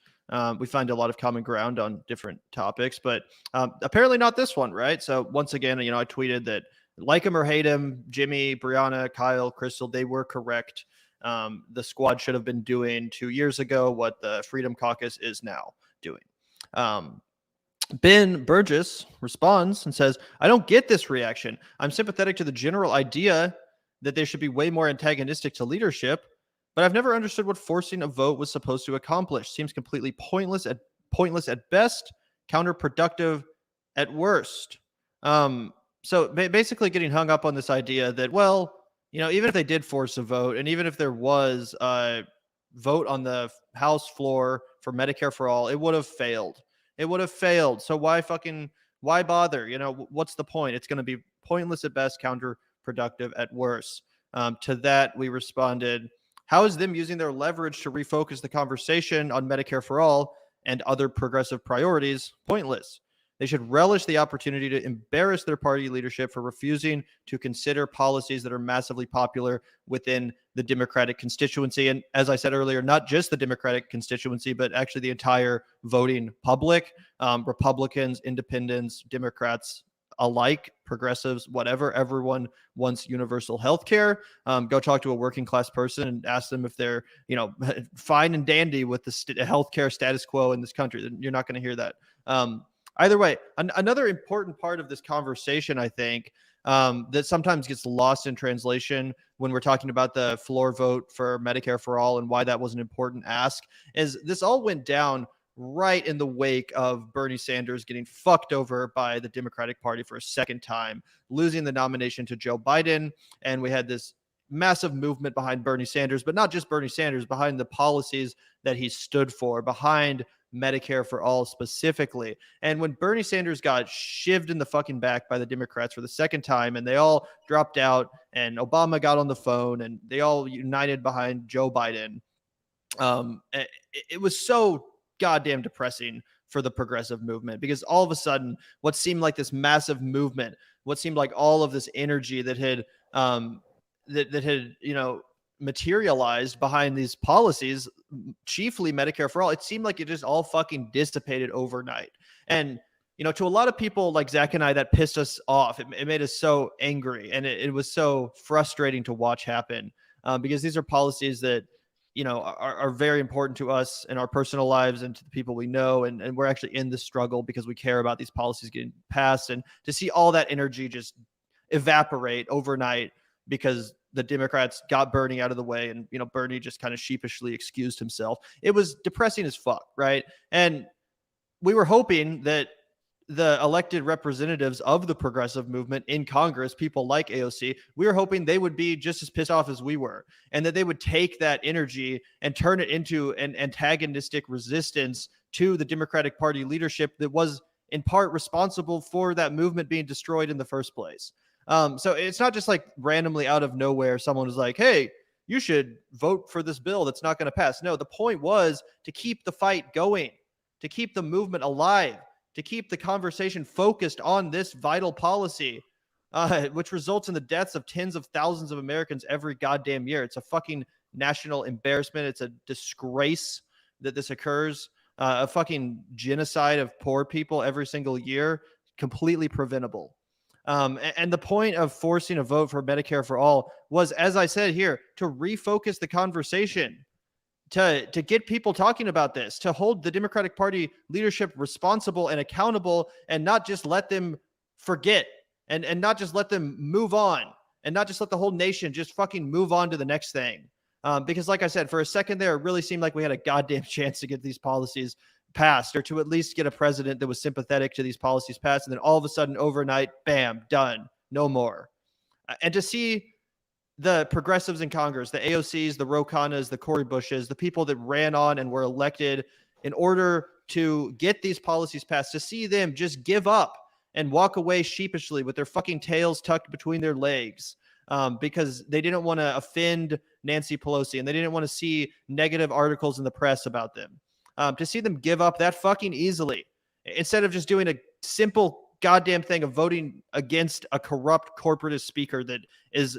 We find a lot of common ground on different topics, but apparently not this one, right? So once again, I tweeted that like him or hate him, Jimmy, Briahna, Kyle, Crystal, they were correct. The squad should have been doing 2 years ago what the Freedom Caucus is now doing. Ben Burgess responds and says, I don't get this reaction. I'm sympathetic to the general idea that they should be way more antagonistic to leadership, but I've never understood what forcing a vote was supposed to accomplish. Seems completely pointless at best, counterproductive at worst. So basically getting hung up on this idea that, well, even if they did force a vote, and even if there was a vote on the House floor for Medicare for all, it would have failed. It would have failed. So why bother? What's the point? It's going to be pointless at best, counterproductive at worst. To that, we responded, how is them using their leverage to refocus the conversation on Medicare for all and other progressive priorities pointless? They should relish the opportunity to embarrass their party leadership for refusing to consider policies that are massively popular within the Democratic constituency. And as I said earlier, not just the Democratic constituency, but actually the entire voting public, Republicans, independents, Democrats alike, progressives, whatever. Everyone wants universal health care. Go talk to a working class person and ask them if they're, fine and dandy with the healthcare status quo in this country. You're not going to hear that. Either way, another important part of this conversation, I think, that sometimes gets lost in translation when we're talking about the floor vote for Medicare for all and why that was an important ask, is this all went down right in the wake of Bernie Sanders getting fucked over by the Democratic Party for a second time, losing the nomination to Joe Biden. And we had this massive movement behind Bernie Sanders, but not just Bernie Sanders, behind the policies that he stood for, behind Medicare for all specifically. And when Bernie Sanders got shivved in the fucking back by the Democrats for the second time, and they all dropped out, and Obama got on the phone, and they all united behind Joe Biden, it was so goddamn depressing for the progressive movement, because all of a sudden, what seemed like this massive movement, what seemed like all of this energy that had materialized behind these policies, chiefly Medicare for all, it seemed like it just all fucking dissipated overnight. And, to a lot of people like Zach and I, that pissed us off. It made us so angry, and it was so frustrating to watch happen, because these are policies that, are very important to us in our personal lives and to the people we know. And we're actually in this struggle because we care about these policies getting passed. And to see all that energy just evaporate overnight because the Democrats got Bernie out of the way, and Bernie just kind of sheepishly excused himself. It was depressing as fuck, right? And we were hoping that the elected representatives of the progressive movement in Congress, people like AOC, we were hoping they would be just as pissed off as we were, and that they would take that energy and turn it into an antagonistic resistance to the Democratic Party leadership that was in part responsible for that movement being destroyed in the first place. So it's not just like randomly out of nowhere someone was like, hey, you should vote for this bill that's not going to pass. No, the point was to keep the fight going, to keep the movement alive, to keep the conversation focused on this vital policy, which results in the deaths of tens of thousands of Americans every goddamn year. It's a fucking national embarrassment. It's a disgrace that this occurs. A fucking genocide of poor people every single year, completely preventable. And the point of forcing a vote for Medicare for all was, as I said here, to refocus the conversation, to get people talking about this, to hold the Democratic Party leadership responsible and accountable, and not just let them forget, and not just let them move on, and not just let the whole nation just fucking move on to the next thing. Because like I said, for a second there, it really seemed like we had a goddamn chance to get these policies passed, or to at least get a president that was sympathetic to these policies passed. And then all of a sudden, overnight, bam, done, no more. And to see the progressives in Congress, the AOCs, the Ro Khannas, the Cori Bushes, the people that ran on and were elected in order to get these policies passed, to see them just give up and walk away sheepishly with their fucking tails tucked between their legs because they didn't want to offend Nancy Pelosi and they didn't want to see negative articles in the press about them. To see them give up that fucking easily instead of just doing a simple goddamn thing of voting against a corrupt corporatist speaker that is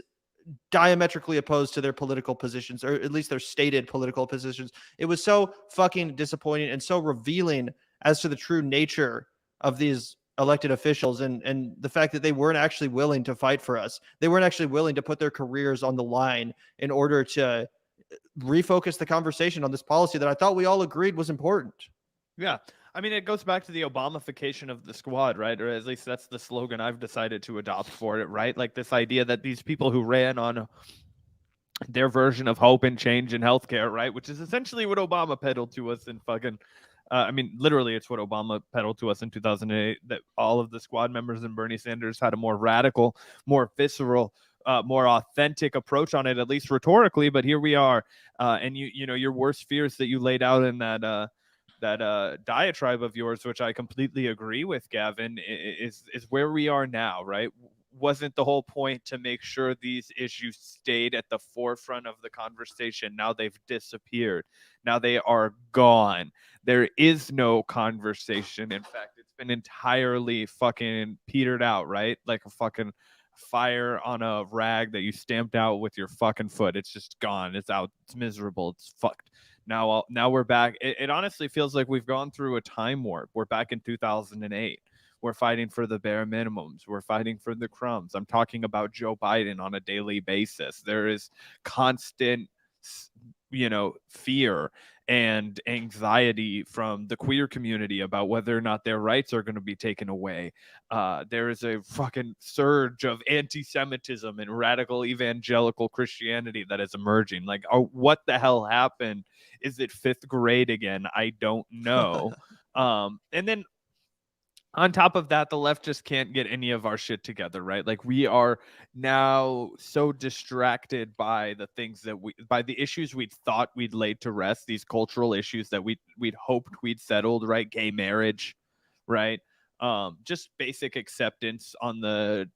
diametrically opposed to their political positions, or at least their stated political positions. It was so fucking disappointing and so revealing as to the true nature of these elected officials and the fact that they weren't actually willing to fight for us. They weren't actually willing to put their careers on the line in order to refocus the conversation on this policy that I thought we all agreed was important. Yeah. I mean, it goes back to the Obamification of the squad, right? Or at least that's the slogan I've decided to adopt for it, right? Like this idea that these people who ran on their version of hope and change in healthcare, right? Which is essentially what Obama peddled to us in fucking, I mean, literally it's what Obama peddled to us in 2008, that all of the squad members and Bernie Sanders had a more radical, more visceral, more authentic approach on it, at least rhetorically. But here we are. And you know, your worst fears that you laid out in that diatribe of yours, which I completely agree with, Gavin, is where we are now, right? Wasn't the whole point to make sure these issues stayed at the forefront of the conversation? Now they've disappeared. Now they are gone. There is no conversation. In fact, it's been entirely fucking petered out, right? Like a fucking fire on a rag that you stamped out with your fucking foot. It's just gone. It's out. It's miserable. It's fucked. Now we're back. It honestly feels like we've gone through a time warp. We're back in 2008. We're fighting for the bare minimums. We're fighting for the crumbs. I'm talking about Joe Biden on a daily basis. There is constant, fear and anxiety from the queer community about whether or not their rights are going to be taken away. There is a fucking surge of anti-Semitism and radical evangelical Christianity that is emerging. Like, what the hell happened? Is it fifth grade again? I don't know. And then on top of that, the left just can't get any of our shit together, right? Like we are now so distracted by the things that by the issues we'd thought we'd laid to rest, these cultural issues that we'd hoped we'd settled, right? Gay marriage, right? Just basic acceptance on the,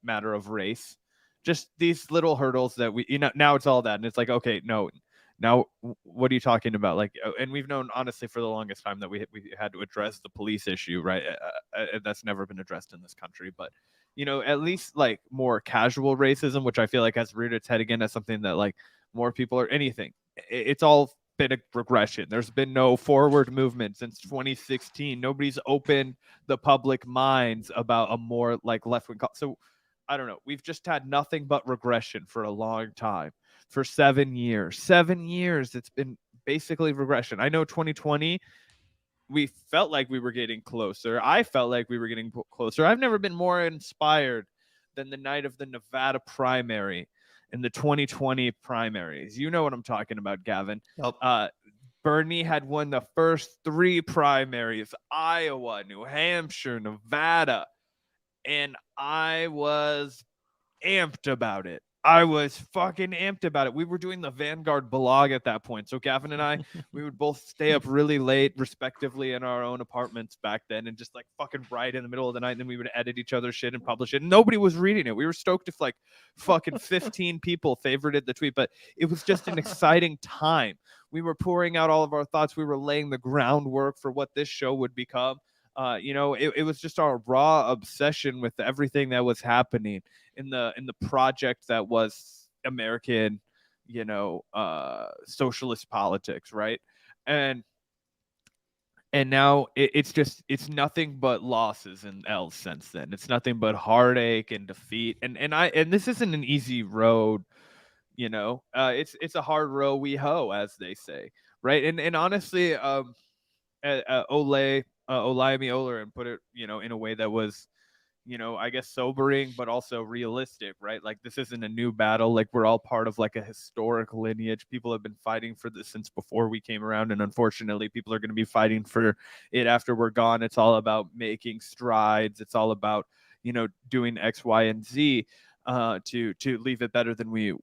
matter of race. Just these little hurdles that now it's all that. And it's like, okay, no, now, what are you talking about? Like, and we've known honestly for the longest time that we had to address the police issue, right? That's never been addressed in this country, but at least like more casual racism, which I feel like has reared its head again as something that like more people or anything. It's all been a regression. There's been no forward movement since 2016. Nobody's opened the public minds about a more like left wing. So I don't know. We've just had nothing but regression for a long time. For 7 years. 7 years, it's been basically regression. I know 2020, we felt like we were getting closer. I felt like we were getting closer. I've never been more inspired than the night of the Nevada primary and the 2020 primaries. You know what I'm talking about, Gavin. Yep. Bernie had won the first 3 primaries, Iowa, New Hampshire, Nevada, and I was amped about it. I was fucking amped about it. We were doing the Vanguard blog at that point. So Gavin and I, we would both stay up really late, respectively, in our own apartments back then and just like fucking write in the middle of the night. And then we would edit each other's shit and publish it. And nobody was reading it. We were stoked if like fucking 15 people favorited the tweet, but it was just an exciting time. We were pouring out all of our thoughts. We were laying the groundwork for what this show would become. It was just our raw obsession with everything that was happening in the project that was American, socialist politics, right? And now it's nothing but losses and L's since then. It's nothing but heartache and defeat. And this isn't an easy road, it's a hard row we hoe, as they say, right? And honestly, Olayemi Oler put it, in a way that was, I guess sobering, but also realistic, right? Like this isn't a new battle. Like we're all part of like a historic lineage. People have been fighting for this since before we came around. And unfortunately, people are going to be fighting for it after we're gone. It's all about making strides. It's all about, doing X, Y, and Z to leave it better than we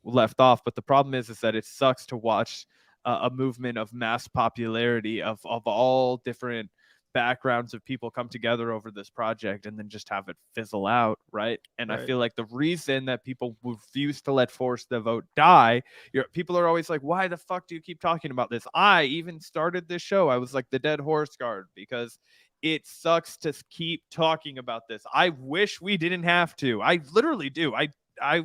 left off. But the problem is that it sucks to watch a movement of mass popularity of all different backgrounds of people come together over this project and then just have it fizzle out, right? And I feel like the reason that people refuse to let Force the Vote die, people are always like, why the fuck do you keep talking about this? I even started this show. I was like the dead horse guard because it sucks to keep talking about this. I wish we didn't have to. I literally do. I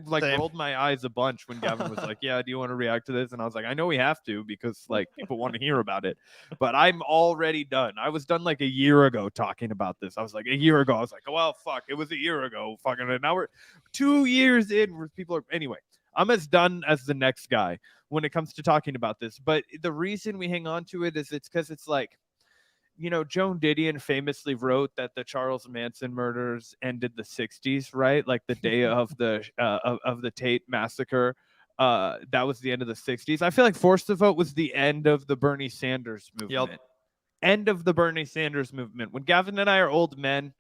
like Same. rolled my eyes a bunch when Gavin was like, yeah, do you want to react to this? And I was like, I know we have to because like people want to hear about it, but I'm already done. I was done like a year ago talking about this. I was like, a year ago, I was like, oh, well, fuck, it was a year ago. Fucking, and now we're 2 years in where people are, anyway, I'm as done as the next guy when it comes to talking about this. But the reason we hang on to it is it's because it's like, you know, Joan Didion famously wrote that the Charles Manson murders ended the 60s, right? Like the day of the Tate massacre. That was the end of the 60s. I feel like Force the Vote was the end of the Bernie Sanders movement. Yep. End of the Bernie Sanders movement. When Gavin and I are old men,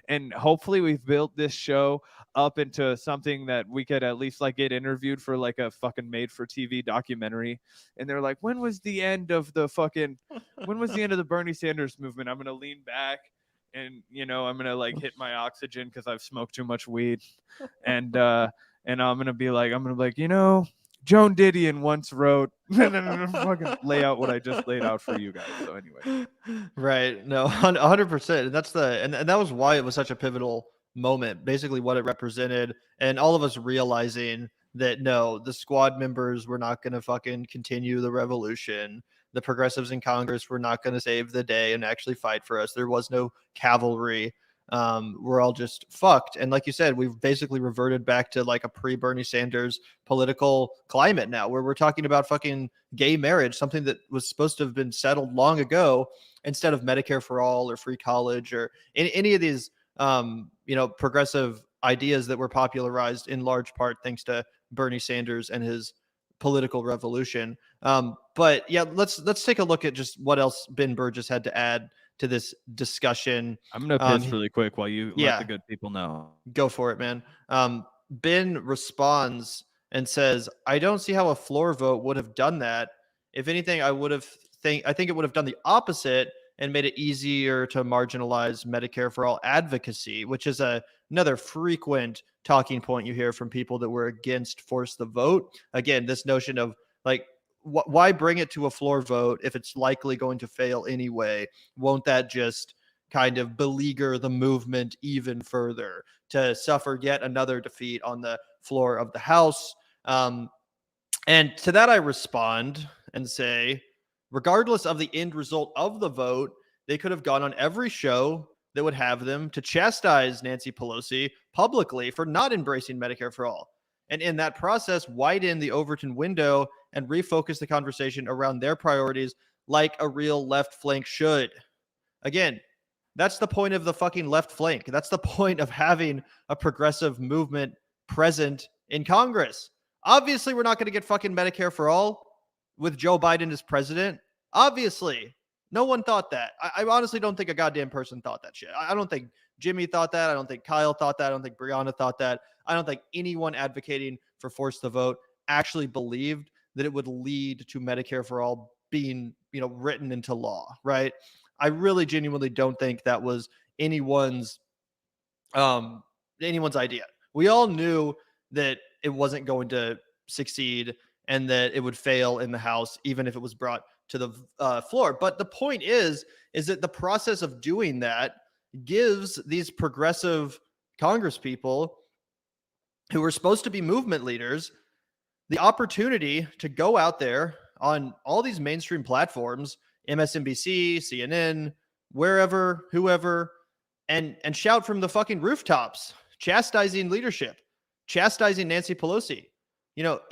and hopefully we've built this show up into something that we could at least like get interviewed for like a fucking made for TV documentary. And they're like, when was the end of the Bernie Sanders movement? I'm going to lean back and, you know, I'm going to like hit my oxygen because I've smoked too much weed. And I'm going to be like, you know, Joan Didion once wrote, and then fucking lay out what I just laid out for you guys. So anyway. Right. No, 100%. That's and that was why it was such a pivotal moment, basically what it represented. And all of us realizing that, no, the squad members were not going to fucking continue the revolution. The progressives in Congress were not going to save the day and actually fight for us. There was no cavalry. We're all just fucked. And like you said, we've basically reverted back to like a pre-Bernie Sanders political climate now, where we're talking about fucking gay marriage, something that was supposed to have been settled long ago, instead of Medicare for all or free college or any of these progressive ideas that were popularized in large part thanks to Bernie Sanders and his political revolution. But yeah, let's take a look at just what else Ben Burgess had to add to this discussion. I'm gonna piss really quick while you let the good people know. Go for it, man. Ben responds and says, I don't see how a floor vote would have done that. If anything, I think it would have done the opposite and made it easier to marginalize Medicare for all advocacy, which is another frequent talking point you hear from people that were against Force the Vote. Again, this notion of like, why bring it to a floor vote if it's likely going to fail anyway? Won't that just kind of beleaguer the movement even further to suffer yet another defeat on the floor of the House? And to that I respond and say, regardless of the end result of the vote, they could have gone on every show that would have them to chastise Nancy Pelosi publicly for not embracing Medicare for all. And in that process, widen the Overton window and refocus the conversation around their priorities like a real left flank should. Again, that's the point of the fucking left flank. That's the point of having a progressive movement present in Congress. Obviously, we're not going to get fucking Medicare for all with Joe Biden as president. Obviously, no one thought that. I honestly don't think a goddamn person thought that shit. I don't think Jimmy thought that. I don't think Kyle thought that. I don't think Briahna thought that. I don't think anyone advocating for Force the Vote actually believed that it would lead to Medicare for all being, written into law, right? I really genuinely don't think that was anyone's idea. We all knew that it wasn't going to succeed and that it would fail in the House, even if it was brought to the floor. But the point is that the process of doing that gives these progressive Congress people who were supposed to be movement leaders the opportunity to go out there on all these mainstream platforms, MSNBC, CNN, wherever, whoever, and shout from the fucking rooftops, chastising leadership, chastising Nancy Pelosi,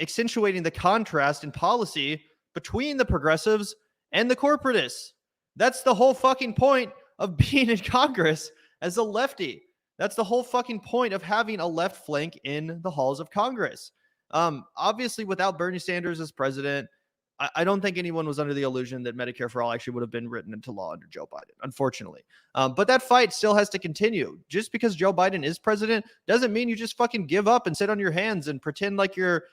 accentuating the contrast in policy between the progressives and the corporatists. That's the whole fucking point of being in Congress as a lefty. That's the whole fucking point of having a left flank in the halls of Congress. Obviously, without Bernie Sanders as president, I don't think anyone was under the illusion that Medicare for all actually would have been written into law under Joe Biden, unfortunately. But that fight still has to continue. Just because Joe Biden is president doesn't mean you just fucking give up and sit on your hands and pretend like you're,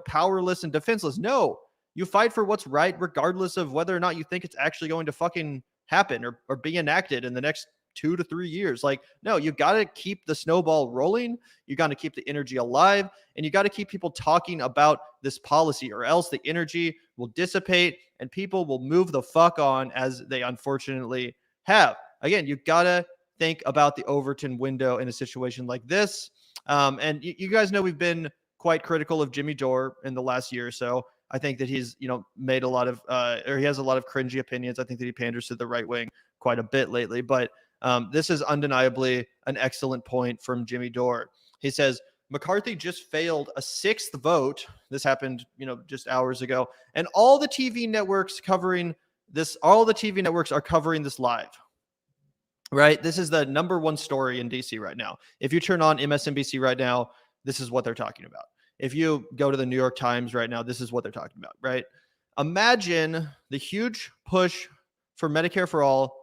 powerless and defenseless. No, you fight for what's right, regardless of whether or not you think it's actually going to fucking happen or be enacted in the next 2 to 3 years. Like, no, you got to keep the snowball rolling. You got to keep the energy alive, and you got to keep people talking about this policy, or else the energy will dissipate and people will move the fuck on, as they unfortunately have. Again, you got to think about the Overton window in a situation like this. And you guys know we've been quite critical of Jimmy Dore in the last year or so. I think that he's, made a lot of, or he has a lot of cringy opinions. I think that he panders to the right wing quite a bit lately, but this is undeniably an excellent point from Jimmy Dore. He says, McCarthy just failed a 6th vote. This happened, just hours ago. And all the TV networks are covering this live. Right? This is the number one story in DC right now. If you turn on MSNBC right now, this is what they're talking about. If you go to the New York Times right now, this is what they're talking about, right? Imagine the huge push for Medicare for all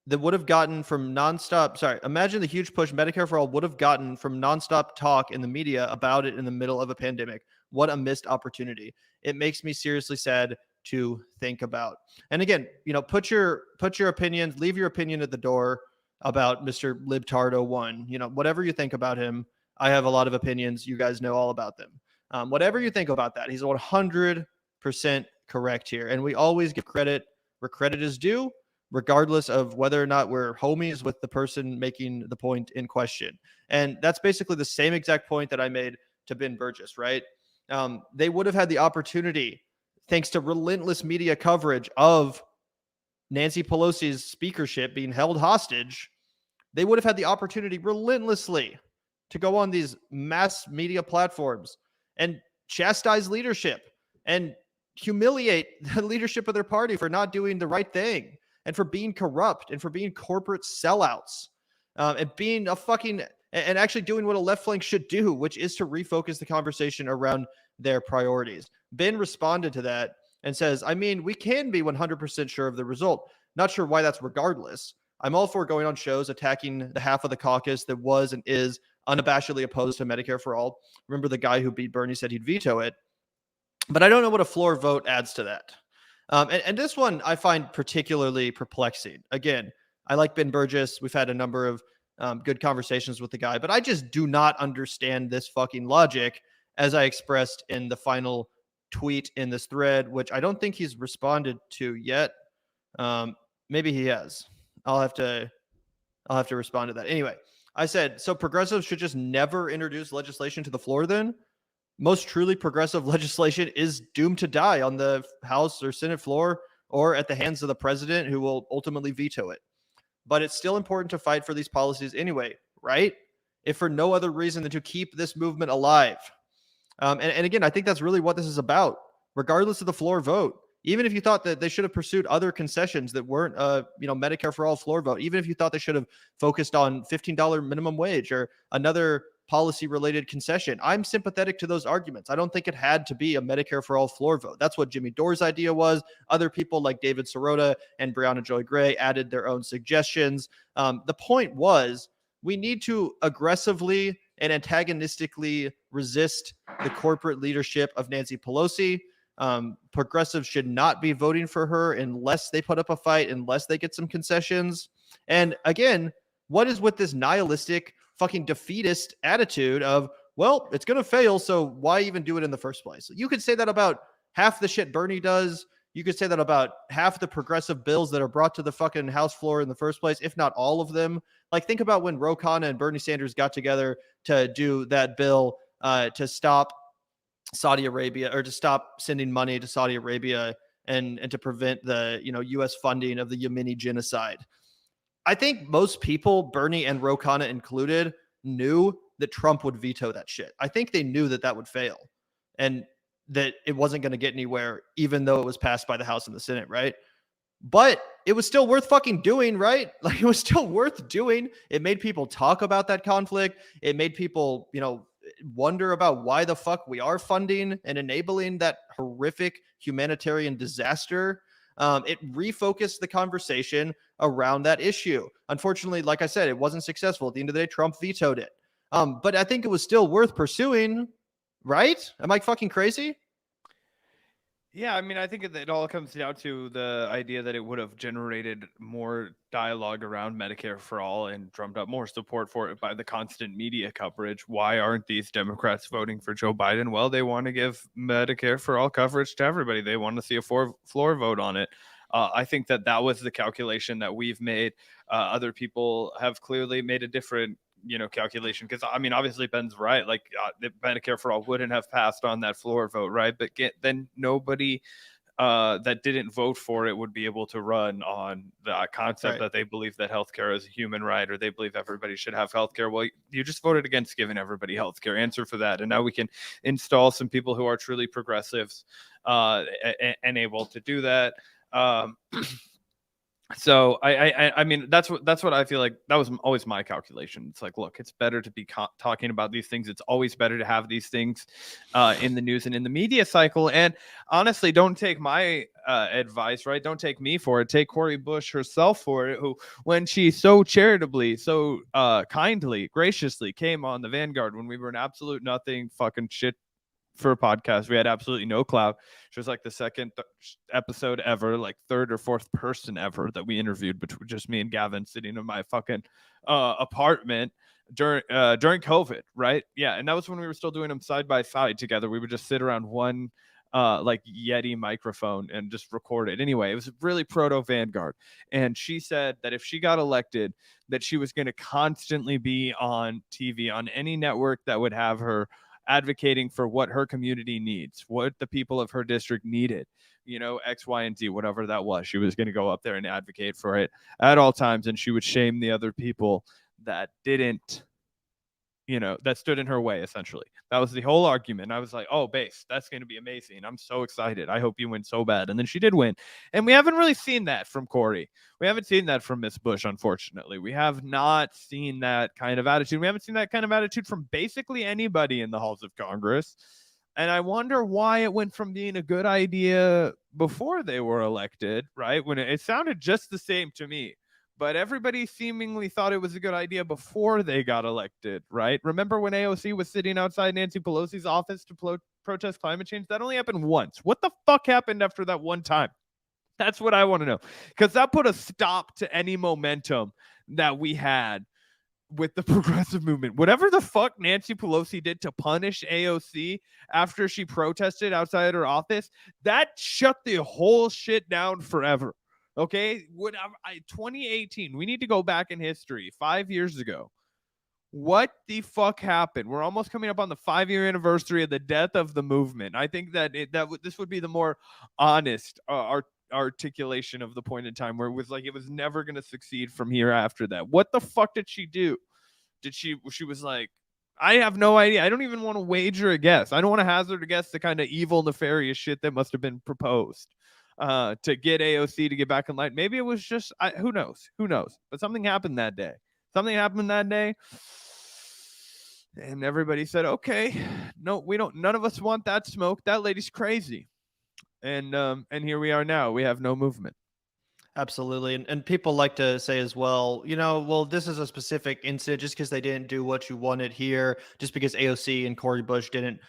that would have gotten from imagine the huge push Medicare for all would have gotten from nonstop talk in the media about it in the middle of a pandemic. What a missed opportunity. It makes me seriously sad to think about. And again, put your opinions, leave your opinion at the door about Mr. Libtardo 1. Whatever you think about him, I have a lot of opinions. You guys know all about them. Whatever you think about that, he's 100% correct here. And we always give credit where credit is due, regardless of whether or not we're homies with the person making the point in question. And that's basically the same exact point that I made to Ben Burgess, right? They would have had the opportunity, thanks to relentless media coverage of Nancy Pelosi's speakership being held hostage, they would have had the opportunity relentlessly to go on these mass media platforms and chastise leadership and humiliate the leadership of their party for not doing the right thing, and for being corrupt, and for being corporate sellouts, and being and actually doing what a left flank should do, which is to refocus the conversation around their priorities. Ben responded to that and says, we can be 100% sure of the result. Not sure why that's regardless. I'm all for going on shows attacking the half of the caucus that was and is unabashedly opposed to Medicare for all. Remember, the guy who beat Bernie said he'd veto it. But I don't know what a floor vote adds to that. And this one I find particularly perplexing. Again, I like Ben Burgess. We've had a number of good conversations with the guy, but I just do not understand this fucking logic, as I expressed in the final tweet in this thread, which I don't think he's responded to yet. Maybe he has. I'll have to respond to that. Anyway, I said, so progressives should just never introduce legislation to the floor then? Most truly progressive legislation is doomed to die on the House or Senate floor, or at the hands of the president, who will ultimately veto it. But it's still important to fight for these policies anyway, right? If for no other reason than to keep this movement alive. And again, I think that's really what this is about, regardless of the floor vote. Even if you thought that they should have pursued other concessions that weren't Medicare for all floor vote, even if you thought they should have focused on $15 minimum wage or another policy-related concession, I'm sympathetic to those arguments. I don't think it had to be a Medicare for all floor vote. That's what Jimmy Dore's idea was. Other people like David Sirota and Briahna Joy Gray added their own suggestions. The point was, we need to aggressively and antagonistically resist the corporate leadership of Nancy Pelosi. Progressives should not be voting for her unless they put up a fight, unless they get some concessions. And again, what is with this nihilistic, fucking defeatist attitude of, well, it's going to fail, so why even do it in the first place? You could say that about half the shit Bernie does. You could say that about half the progressive bills that are brought to the fucking House floor in the first place, if not all of them. Like, think about when Vaush Ana and Bernie Sanders got together to do that bill to stop Saudi Arabia, or to stop sending money to Saudi Arabia and to prevent the U.S. funding of the Yemeni genocide. I think most people, Bernie and Vaush Ana included, knew that Trump would veto that shit. I think they knew that would fail and that it wasn't going to get anywhere, even though it was passed by the House and the Senate, right? But it was still worth fucking doing, right? Like, it was still worth doing. It made people talk about that conflict. It made people, wonder about why the fuck we are funding and enabling that horrific humanitarian disaster. It refocused the conversation around that issue. Unfortunately, like I said, it wasn't successful. At the end of the day, Trump vetoed it. But I think it was still worth pursuing, right? Am I fucking crazy? Yeah, I mean, I think it all comes down to the idea that it would have generated more dialogue around Medicare for all and drummed up more support for it by the constant media coverage. Why aren't these Democrats voting for Joe Biden? Well, they want to give Medicare for all coverage to everybody. They want to see a floor vote on it. I think that was the calculation that we've made. Other people have clearly made a different calculation, because I mean, obviously Ben's right. Like, the Medicare for all wouldn't have passed on that floor vote, right? But then nobody that didn't vote for it would be able to run on the concept Right. that they believe that healthcare is a human right, or they believe everybody should have healthcare. Well, you just voted against giving everybody healthcare. Answer for that. And now we can install some people who are truly progressives and able to do that. So I mean, that's what I feel like. That was always my calculation. It's like, look, it's better to be talking about these things. It's always better to have these things in the news and in the media cycle. And honestly, don't take my advice, right? Don't take me for it. Take Cori Bush herself for it, who, when she so charitably, so kindly, graciously came on the Vanguard when we were an absolute nothing fucking shit for a podcast. We had absolutely no clout. She was like the second episode ever, like third or fourth person ever that we interviewed, between just me and Gavin sitting in my fucking apartment during COVID, right? Yeah, and that was when we were still doing them side by side together. We would just sit around one like Yeti microphone and just record it. Anyway, it was really proto Vanguard. And she said that if she got elected, that she was going to constantly be on TV on any network that would have her advocating for what her community needs, what the people of her district needed, X, Y, and Z, whatever that was. She was going to go up there and advocate for it at all times. And she would shame the other people that didn't, that stood in her way, essentially. That was the whole argument. I was like, oh, base, that's going to be amazing. I'm so excited. I hope you win so bad. And then she did win. And we haven't really seen that from Cori. We haven't seen that from Miss Bush, unfortunately. We have not seen that kind of attitude. We haven't seen that kind of attitude from basically anybody in the halls of Congress. And I wonder why it went from being a good idea before they were elected, right? When it sounded just the same to me, but everybody seemingly thought it was a good idea before they got elected, right? Remember when AOC was sitting outside Nancy Pelosi's office to protest climate change? That only happened once. What the fuck happened after that one time? That's what I want to know, because that put a stop to any momentum that we had with the progressive movement. Whatever the fuck Nancy Pelosi did to punish AOC after she protested outside her office, that shut the whole shit down forever. Okay, 2018, we need to go back in history 5 years ago. What the fuck happened? We're almost coming up on the 5-year anniversary of the death of the movement. I think that this would be the more honest articulation of the point in time, where it was like it was never going to succeed from here after that. What the fuck did she do? She was like, I have no idea. I don't even want to wager a guess. I don't want to hazard a guess the kind of evil, nefarious shit that must have been proposed to get AOC to get back in line. Maybe it was just, who knows? Who knows? But something happened that day. And everybody said, okay, no, we don't, none of us want that smoke. That lady's crazy. And here we are now. We have no movement. Absolutely. And people like to say as well, well, this is a specific incident just because they didn't do what you wanted here, just because AOC and Cori Bush didn't,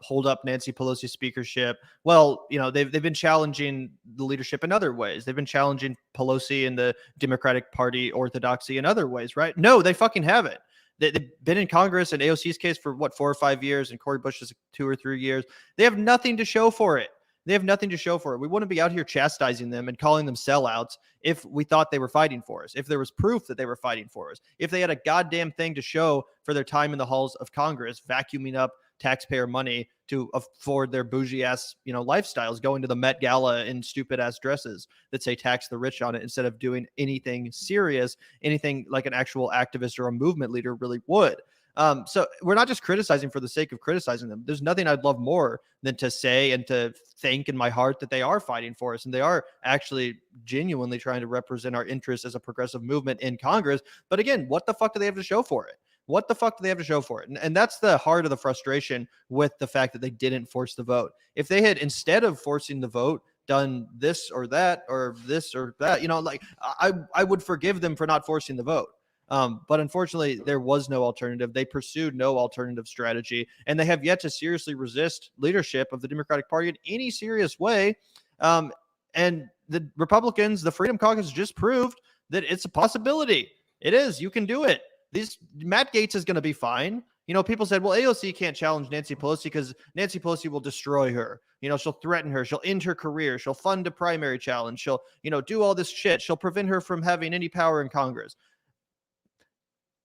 hold up Nancy Pelosi's speakership. Well, they've been challenging the leadership in other ways. They've been challenging Pelosi and the Democratic Party orthodoxy in other ways, right? No, they fucking haven't. They've been in Congress in AOC's case for 4 or 5 years, and Cori Bush's 2 or 3 years. They have nothing to show for it. They have nothing to show for it. We wouldn't be out here chastising them and calling them sellouts if we thought they were fighting for us, if there was proof that they were fighting for us, if they had a goddamn thing to show for their time in the halls of Congress, vacuuming up taxpayer money to afford their bougie ass, lifestyles, going to the Met Gala in stupid ass dresses that say tax the rich on it, instead of doing anything serious, anything like an actual activist or a movement leader really would. So we're not just criticizing for the sake of criticizing them. There's nothing I'd love more than to say and to think in my heart that they are fighting for us, and they are actually genuinely trying to represent our interests as a progressive movement in Congress. But again, what the fuck do they have to show for it? What the fuck do they have to show for it? And that's the heart of the frustration with the fact that they didn't force the vote. If they had, instead of forcing the vote, done this or that or this or that, I would forgive them for not forcing the vote. But unfortunately, there was no alternative. They pursued no alternative strategy, and they have yet to seriously resist leadership of the Democratic Party in any serious way. And the Republicans, the Freedom Caucus, just proved that it's a possibility. It is. You can do it. Matt Gaetz is going to be fine. People said, well, AOC can't challenge Nancy Pelosi because Nancy Pelosi will destroy her. She'll threaten her. She'll end her career. She'll fund a primary challenge. She'll, do all this shit. She'll prevent her from having any power in Congress.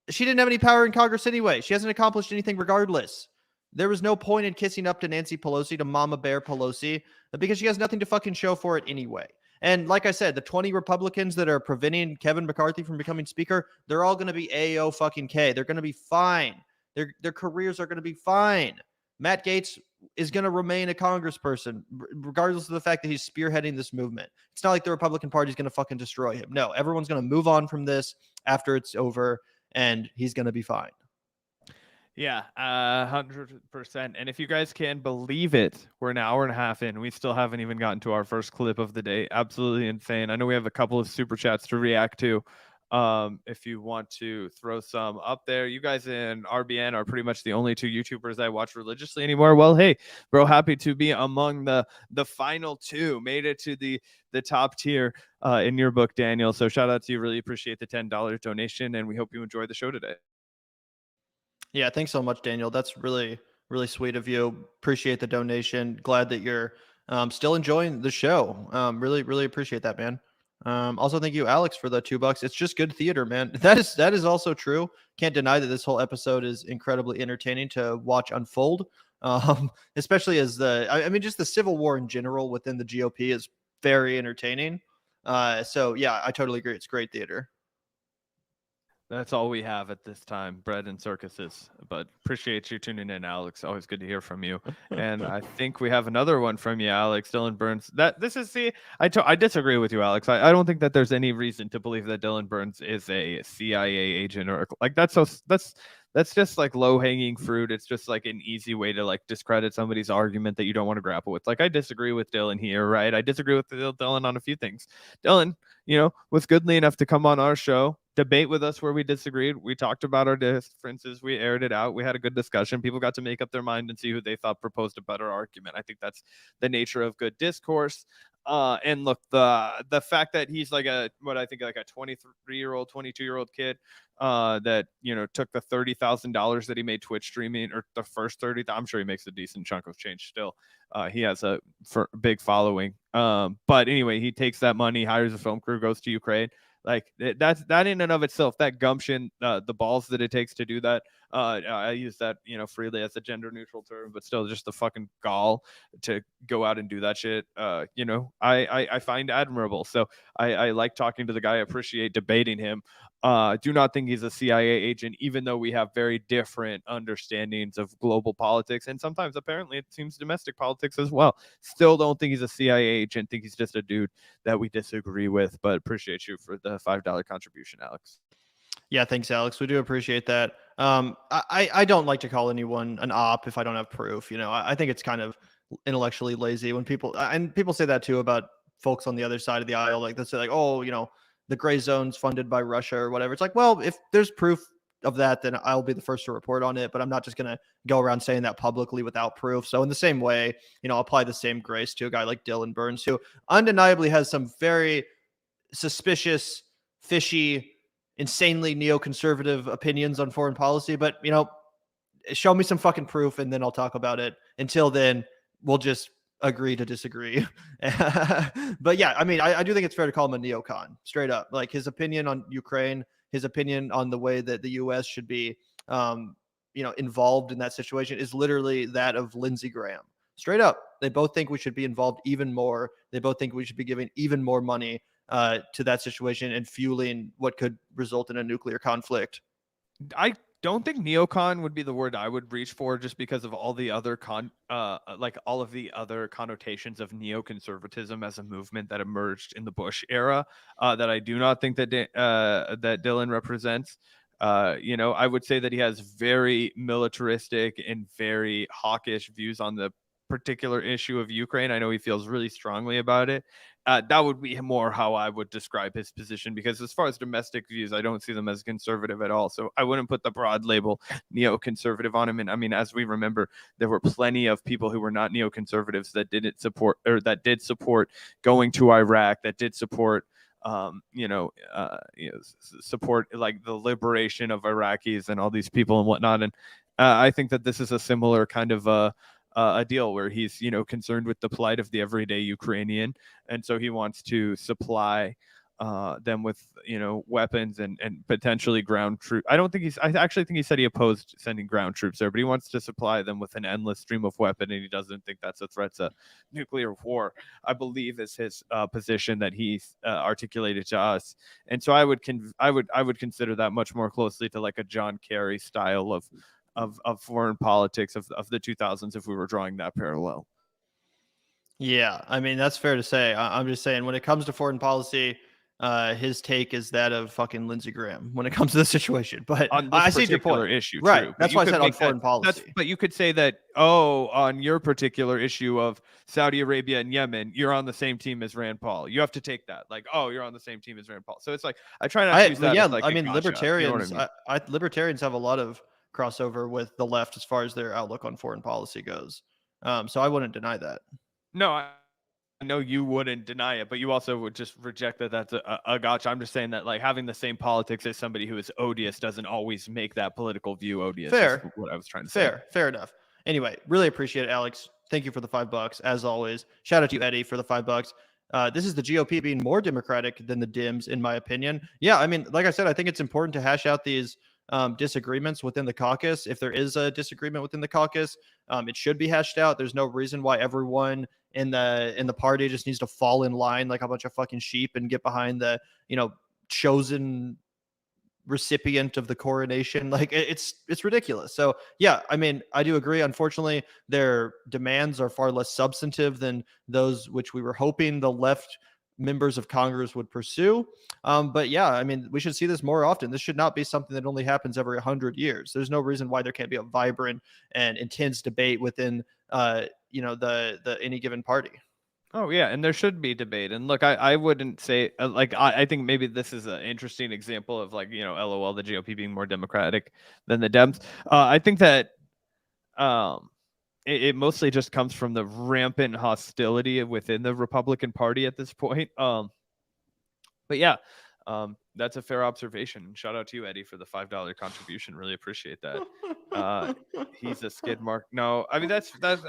She didn't have any power in Congress anyway. She hasn't accomplished anything regardless. There was no point in kissing up to Nancy Pelosi, to Mama Bear Pelosi, because she has nothing to fucking show for it anyway. And like I said, the 20 Republicans that are preventing Kevin McCarthy from becoming speaker, they're all going to be AO fucking K. They're going to be fine. Their careers are going to be fine. Matt Gaetz is going to remain a congressperson, regardless of the fact that he's spearheading this movement. It's not like the Republican Party is going to fucking destroy him. No, everyone's going to move on from this after it's over, and he's going to be fine. Yeah, 100%. And if you guys can believe it, we're an hour and a half in. We still haven't even gotten to our first clip of the day. Absolutely insane. I know we have a couple of super chats to react to. If you want to throw some up there, you guys in RBN are pretty much the only two YouTubers I watch religiously anymore. Well, hey, bro, happy to be among the final two. Made it to the top tier in your book, Daniel. So shout out to you. Really appreciate the $10 donation, and we hope you enjoy the show today. Yeah, thanks so much, Daniel. That's really, really sweet of you. Appreciate the donation. Glad that you're still enjoying the show. Really, really appreciate that, man. Also, thank you, Alex, for the $2. It's just good theater, man. That is also true. Can't deny that this whole episode is incredibly entertaining to watch unfold. Especially as just the civil war in general within the GOP is very entertaining. So yeah, I totally agree. It's great theater. That's all we have at this time, bread and circuses. But appreciate you tuning in, Alex. Always good to hear from you. And I think we have another one from you, Alex. Dylan Burns. I disagree with you, Alex. I don't think that there's any reason to believe that Dylan Burns is a CIA agent or like that's just like low hanging fruit. It's just like an easy way to like discredit somebody's argument that you don't want to grapple with. Like I disagree with Dylan here, right? I disagree with Dylan on a few things. Dylan, was goodly enough to come on our show, debate with us where we disagreed. We talked about our differences. We aired it out. We had a good discussion. People got to make up their mind and see who they thought proposed a better argument. I think that's the nature of good discourse. And look, the fact that he's like a 23-year-old, 22-year-old kid that took the $30,000 that he made Twitch streaming, or the first 30. I'm sure he makes a decent chunk of change still. He has a big following. But anyway, he takes that money, hires a film crew, goes to Ukraine. Like that in and of itself, that gumption, the balls that it takes to do that. I use that, freely as a gender neutral term, but still just the fucking gall to go out and do that shit. I find admirable. So I like talking to the guy. I appreciate debating him. Do not think he's a CIA agent, even though we have very different understandings of global politics. And sometimes apparently it seems domestic politics as well. Still don't think he's a CIA agent. Think he's just a dude that we disagree with, but appreciate you for the $5 contribution, Alex. Yeah, thanks, Alex. We do appreciate that. I don't like to call anyone an op if I don't have proof. I think it's kind of intellectually lazy when people say that too about folks on the other side of the aisle. Like they say, like, oh, the gray zone's funded by Russia or whatever. It's like, well, if there's proof of that, then I'll be the first to report on it. But I'm not just going to go around saying that publicly without proof. So in the same way, apply the same grace to a guy like Dylan Burns, who undeniably has some very suspicious, fishy, insanely neoconservative opinions on foreign policy. But, show me some fucking proof and then I'll talk about it. Until then, we'll just agree to disagree. But yeah, I do think it's fair to call him a neocon, straight up. Like his opinion on Ukraine, his opinion on the way that the U.S. should be, involved in that situation is literally that of Lindsey Graham. Straight up. They both think we should be involved even more. They both think we should be giving even more money to that situation and fueling what could result in a nuclear conflict. I don't think neocon would be the word I would reach for, just because of all the other all of the other connotations of neoconservatism as a movement that emerged in the Bush era, that I do not think that that Dylan represents. I would say that he has very militaristic and very hawkish views on the particular issue of Ukraine, I know he feels really strongly about it. That would be more how I would describe his position, because as far as domestic views, I don't see them as conservative at all. So I wouldn't put the broad label neoconservative on him. And I mean, as we remember, there were plenty of people who were not neoconservatives that didn't support, or that did support going to Iraq, that did support support like the liberation of Iraqis and all these people and whatnot. And I think that this is a similar kind of a deal where he's concerned with the plight of the everyday Ukrainian, and so he wants to supply them with weapons and potentially ground troops. I actually think he said he opposed sending ground troops there, but he wants to supply them with an endless stream of weapon, and he doesn't think that's a threat to nuclear war, I believe, is his position that he's articulated to us. And so I would consider that much more closely to like a John Kerry style of foreign politics of the 2000s, if we were drawing that parallel. Yeah, I mean, that's fair to say. I'm just saying, when it comes to foreign policy, his take is that of fucking Lindsey Graham when it comes to the situation. But on this I see your point. Issue, right? True. That's why I said on foreign policy. But you could say that, on your particular issue of Saudi Arabia and Yemen, you're on the same team as Rand Paul. You have to take that, like, you're on the same team as Rand Paul. So it's like I try not to use that. Yeah, as like I mean, gotcha, libertarians. You know what I mean? Libertarians have a lot of crossover with the left as far as their outlook on foreign policy goes. So I wouldn't deny that. No, I know you wouldn't deny it, but you also would just reject that that's a gotcha. I'm just saying that, like, having the same politics as somebody who is odious doesn't always make that political view odious. Fair. What I was trying to say. Fair enough. Anyway, really appreciate it, Alex. Thank you for the $5, as always. Shout out to you, Eddie, for the $5. This is the GOP being more democratic than the Dems, in my opinion. Yeah, I mean, like I said, I think it's important to hash out these disagreements within the caucus. If there is a disagreement within the caucus, it should be hashed out. There's no reason why everyone in the party just needs to fall in line like a bunch of fucking sheep and get behind the chosen recipient of the coronation. Like, it's ridiculous. So yeah, I mean, I do agree. Unfortunately, their demands are far less substantive than those which we were hoping the left members of Congress would pursue. But yeah, I mean, we should see this more often. This should not be something that only happens every 100 years. There's no reason why there can't be a vibrant and intense debate within the any given party. Oh yeah, and there should be debate. And look, I wouldn't say I think maybe this is an interesting example of, like, LOL, the GOP being more democratic than the Dems. I think that it mostly just comes from the rampant hostility within the Republican Party at this point. But yeah, that's a fair observation. Shout out to you, Eddie, for the $5 contribution. Really appreciate that. He's a skid mark. No, I mean that's rude.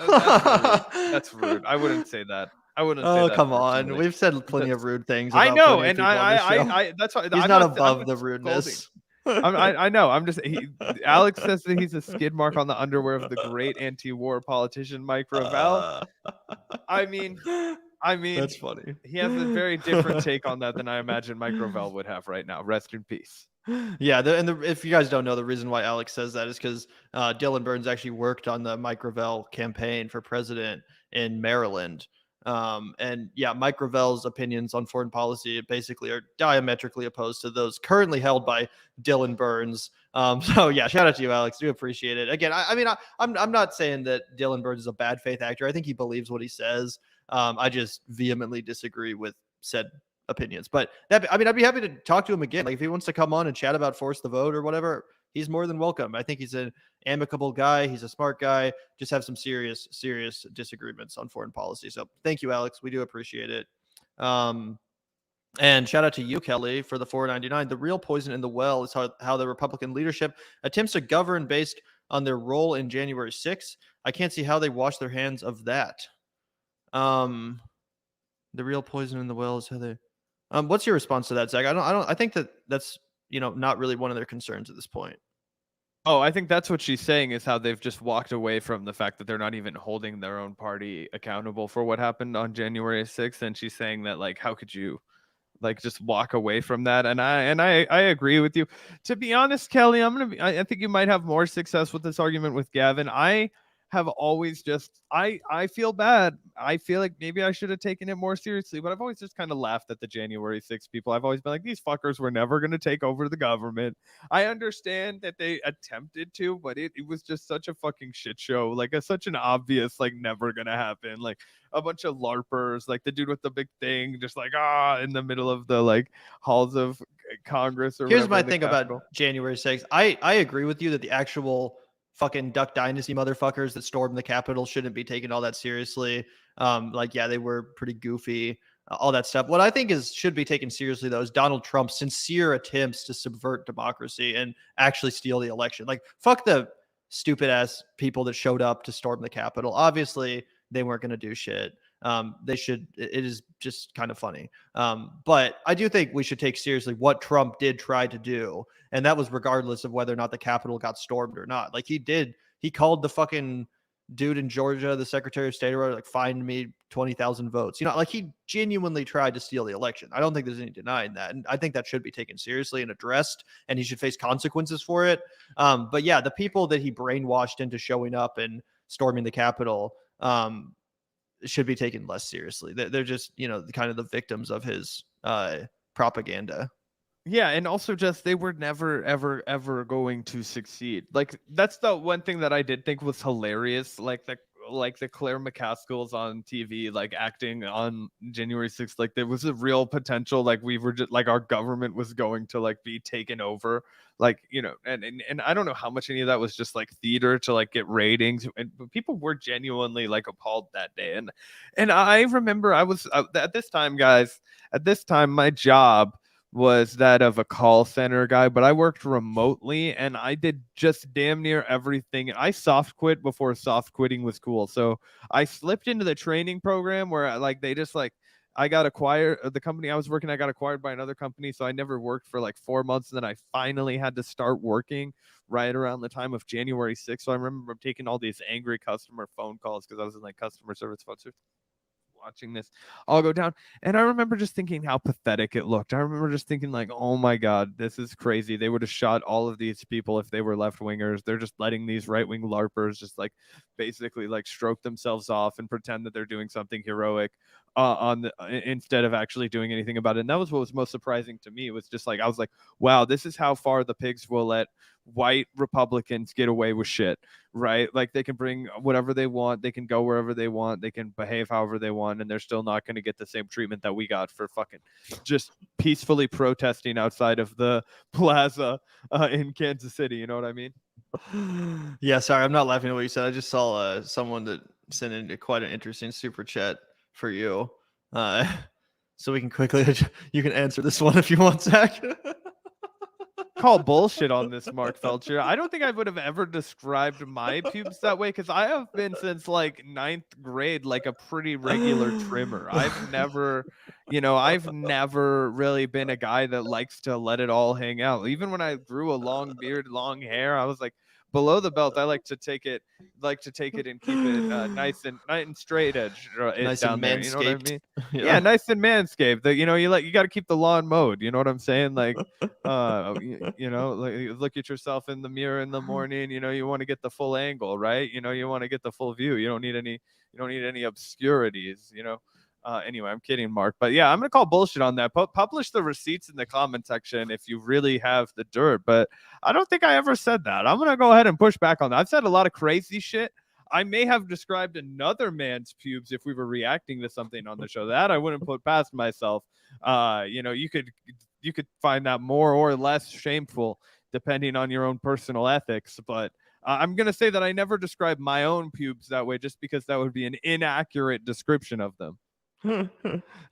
That's rude. I wouldn't say that. I wouldn't. Oh, say that come personally. on. We've said plenty of rude things. I know, and I that's why he's I'm not above the rudeness. I know. I'm just. Alex says that he's a skid mark on the underwear of the great anti-war politician Mike Gravel. I mean, that's funny. He has a very different take on that than I imagine Mike Gravel would have right now. Rest in peace. Yeah, if you guys don't know, the reason why Alex says that is because Dylan Burns actually worked on the Mike Gravel campaign for president in Maryland. And yeah, Mike Gravel's opinions on foreign policy basically are diametrically opposed to those currently held by Dylan Burns. So yeah, shout out to you, Alex. Do appreciate it. Again, I'm not saying that Dylan Burns is a bad faith actor. I think he believes what he says. I just vehemently disagree with said opinions. But I'd be happy to talk to him again. Like, if he wants to come on and chat about Force the Vote or whatever, he's more than welcome. I think he's an amicable guy. He's a smart guy. Just have some serious disagreements on foreign policy. So thank you, Alex. We do appreciate it. And shout out to you, Kelly, for the $4.99. The real poison in the well is how the Republican leadership attempts to govern based on their role in January 6th. I can't see how they wash their hands of that. The real poison in the well is how they. What's your response to that, Zach? I think that's not really one of their concerns at this point. Oh, I think that's what she's saying, is how they've just walked away from the fact that they're not even holding their own party accountable for what happened on January 6th. And she's saying that, like, how could you, like, just walk away from that? And I agree with you. To be honest, Kelly, I think you might have more success with this argument with Gavin. I have always just I feel bad. I feel like maybe I should have taken it more seriously, but I've always just kind of laughed at the January 6th people. I've always been like, these fuckers were never going to take over the government. I understand that they attempted to, but it was just such a fucking shit show. Like such an obvious, like never gonna happen. Like a bunch of LARPers, like the dude with the big thing, just like in the middle of the like halls of Congress or Here's whatever my in the thing Capitol. about January 6th. I agree with you that the actual fucking Duck Dynasty motherfuckers that stormed the Capitol shouldn't be taken all that seriously. Like, yeah, they were pretty goofy, all that stuff. What I think is should be taken seriously, though, is Donald Trump's sincere attempts to subvert democracy and actually steal the election. Like, fuck the stupid ass people that showed up to storm the Capitol. Obviously, they weren't going to do shit. They should, it is just kind of funny. But I do think we should take seriously what Trump did try to do. And that was regardless of whether or not the Capitol got stormed or not. Like he called the fucking dude in Georgia, the Secretary of State, or like, find me 20,000 votes. Like he genuinely tried to steal the election. I don't think there's any denying that. And I think that should be taken seriously and addressed, and he should face consequences for it. But yeah, the people that he brainwashed into showing up and storming the Capitol, should be taken less seriously. They're just, kind of the victims of his propaganda. Yeah, and also just they were never ever going to succeed. Like that's the one thing that I did think was hilarious. Like the Claire McCaskill's on TV, like acting on January 6th, like there was a real potential, like we were just like our government was going to like be taken over, like and I don't know how much any of that was just like theater to like get ratings, but people were genuinely like appalled that day, and I remember I was at this time, guys, at this time my job was that of a call center guy, but I worked remotely and I did just damn near everything. I soft quit before soft quitting was cool. So I slipped into the training program where like they just like I got acquired. The company I was working at got acquired by another company, so I never worked for like 4 months. And then I finally had to start working right around the time of January 6th. So I remember taking all these angry customer phone calls because I was in like customer service phone service watching this all go down. And I remember just thinking how pathetic it looked. I remember just thinking like, oh my God, this is crazy. They would have shot all of these people if they were left wingers. They're just letting these right wing LARPers just like basically like stroke themselves off and pretend that they're doing something heroic instead of actually doing anything about it. And that was what was most surprising to me. It was just like I was like, wow, this is how far the pigs will let white Republicans get away with shit, right? Like they can bring whatever they want, they can go wherever they want, they can behave however they want, and they're still not going to get the same treatment that we got for fucking just peacefully protesting outside of the plaza in Kansas City. You know what I mean? Yeah, sorry, I'm not laughing at what you said. I just saw someone that sent in quite an interesting super chat for you. So we can quickly, you can answer this one if you want, Zach. Call bullshit on this, Mark Felcher. I don't think I would have ever described my pubes that way because I have been since like 9th grade like a pretty regular trimmer. I've never really been a guy that likes to let it all hang out. Even when I grew a long beard, long hair, I was like below the belt. I like to take it and keep it nice and straight edge Nice down and there. You know what I manscaped. mean? Yeah, nice and manscaped. You got to keep the lawn mowed. You know what I'm saying? Like like look at yourself in the mirror in the morning, you want to get the full angle, right? You want to get the full view. You don't need any obscurities. Anyway, I'm kidding, Mark, but yeah, I'm gonna call bullshit on that. Publish the receipts in the comment section if you really have the dirt, but I don't think I ever said that. I'm gonna go ahead and push back on that. I've said a lot of crazy shit. I may have described another man's pubes if we were reacting to something on the show. That I wouldn't put past myself. You could find that more or less shameful depending on your own personal ethics. But I'm going to say that I never described my own pubes that way just because that would be an inaccurate description of them.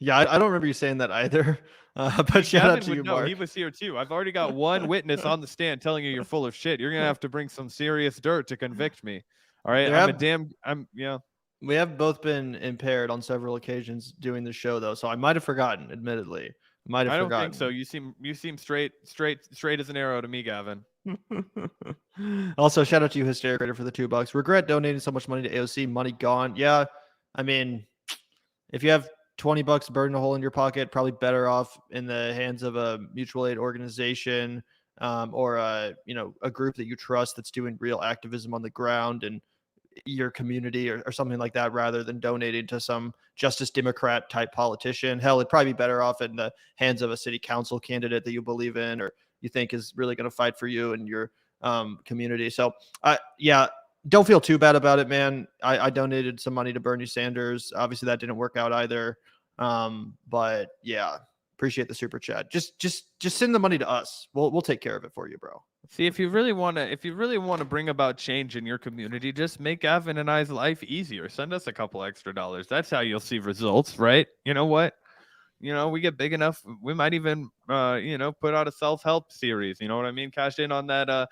Yeah, I don't remember you saying that either. But shout out to you, Mark. He was here too. I've already got one witness on the stand telling you you're full of shit. You're going to have to bring some serious dirt to convict me. All right. Yeah. We have both been impaired on several occasions doing the show, though, so I might have forgotten. Admittedly, I don't think so. You seem straight as an arrow to me, Gavin. Also, shout out to you, Hysteric, for the $2. Regret donating so much money to AOC. Money gone. Yeah, I mean, if you have $20 burning a hole in your pocket, probably better off in the hands of a mutual aid organization or a group that you trust that's doing real activism on the ground and your community or something like that, rather than donating to some Justice Democrat type politician. Hell, it'd probably be better off in the hands of a city council candidate that you believe in or you think is really going to fight for you and your community. So yeah, don't feel too bad about it, man. I donated some money to Bernie Sanders. Obviously that didn't work out either. But yeah, appreciate the super chat. Just send the money to us. We'll take care of it for you, bro. See, if you really want to bring about change in your community, just make Gavin and I's life easier. Send us a couple extra dollars. That's how you'll see results, right? You know what? We get big enough, we might even put out a self-help series. You know what I mean? Cash in on that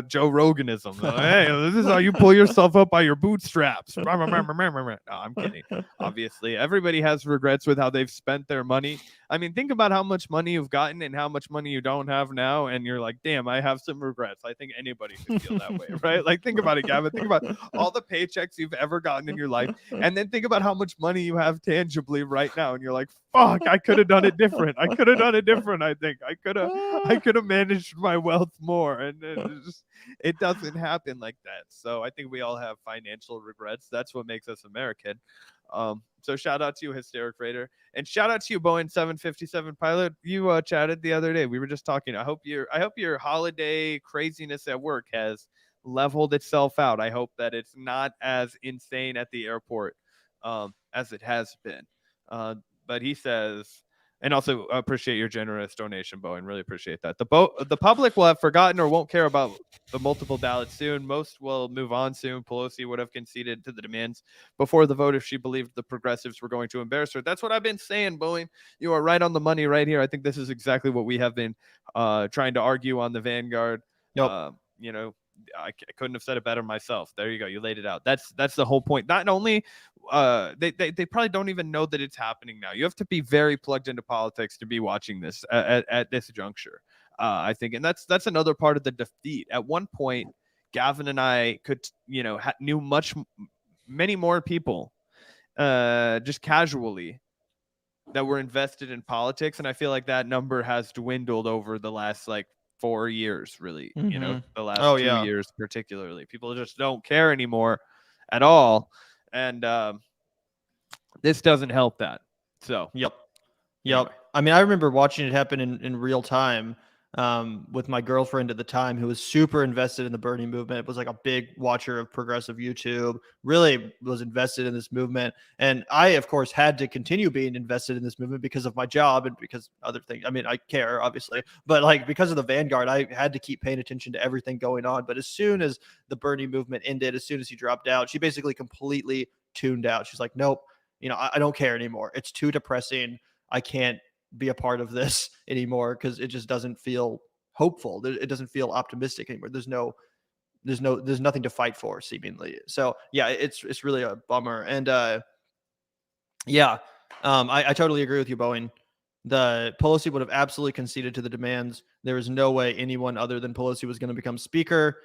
Joe Roganism. Hey, this is how you pull yourself up by your bootstraps. No, I'm kidding. Obviously, everybody has regrets with how they've spent their money. I mean, think about how much money you've gotten and how much money you don't have now, and you're like, damn, I have some regrets. I think anybody could feel that way, right? Like, think about it, Gavin. Think about all the paychecks you've ever gotten in your life, and then think about how much money you have tangibly right now, and you're like, fuck, I could have done it different. I could have done it different. I think I could have managed my wealth more, and it doesn't happen like that. So I think we all have financial regrets. That's what makes us American. So shout out to you, Hysteric Raider, and shout out to you, Boeing 757 pilot. You chatted the other day. We were just talking. I hope your holiday craziness at work has leveled itself out. I hope that it's not as insane at the airport as it has been. But he says, and also appreciate your generous donation, Bowen. Really appreciate that. The public will have forgotten or won't care about the multiple ballots soon. Most will move on soon. Pelosi would have conceded to the demands before the vote if she believed the progressives were going to embarrass her. That's what I've been saying, Bowen. You are right on the money right here. I think this is exactly what we have been trying to argue on the Vanguard. Yep. I couldn't have said it better myself. There you go. You laid it out. That's the whole point. Not only they probably don't even know that it's happening now. You have to be very plugged into politics to be watching this at this juncture. I think, and that's another part of the defeat. At one point, Gavin and I could, knew many more people, just casually, that were invested in politics, and I feel like that number has dwindled over the last 4 years, really. Mm-hmm. The last 2 years particularly. People just don't care anymore at all, and this doesn't help that. So yep. Anyway. I mean, I remember watching it happen in real time with my girlfriend at the time, who was super invested in the Bernie movement. It was like a big watcher of progressive YouTube, really was invested in this movement. And I, of course, had to continue being invested in this movement because of my job and because other things. I mean, I care, obviously, but because of the Vanguard, I had to keep paying attention to everything going on. But as soon as the Bernie movement ended, as soon as he dropped out, she basically completely tuned out. She's like, nope, I don't care anymore. It's too depressing. I can't be a part of this anymore because it just doesn't feel hopeful. It doesn't feel optimistic anymore. There's nothing to fight for, seemingly. So yeah, it's really a bummer. And I totally agree with you, Boeing. The Pelosi would have absolutely conceded to the demands. There is no way anyone other than Pelosi was going to become speaker.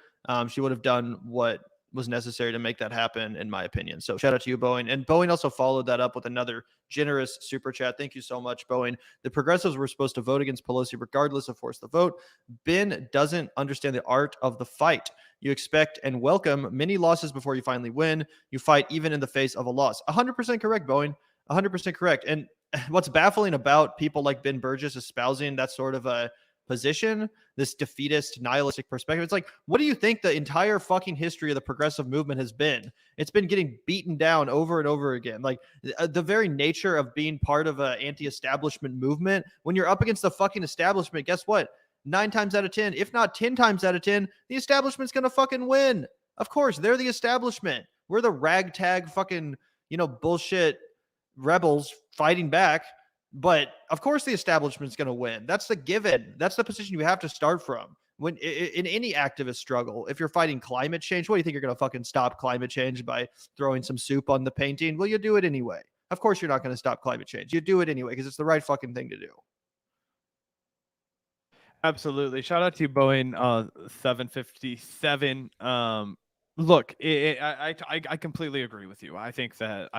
She would have done what was necessary to make that happen, in my opinion. So shout out to you, Boeing. And Boeing also followed that up with another generous super chat. Thank you so much, Boeing. The progressives were supposed to vote against Pelosi regardless of force the vote. Ben doesn't understand the art of the fight. You expect and welcome many losses before you finally win. You fight even in the face of a loss. 100% correct, Boeing. 100% correct. And what's baffling about people like Ben Burgess espousing that sort of a position, this defeatist, nihilistic perspective. It's like, what do you think the entire fucking history of the progressive movement has been? It's been getting beaten down over and over again. Like the very nature of being part of an anti-establishment movement, when you're up against the fucking establishment, guess what? 9 times out of 10, if not 10 times out of 10, the establishment's going to fucking win. Of course, they're the establishment. We're the ragtag fucking, bullshit rebels fighting back. But of course the establishment's going to win. That's the given. That's the position you have to start from. When in any activist struggle, if you're fighting climate change, what do you think, you're going to fucking stop climate change by throwing some soup on the painting? Well, you do it anyway. Of course you're not going to stop climate change. You do it anyway because it's the right fucking thing to do. Absolutely. Shout out to you, Boeing 757. Look, I completely agree with you. I think that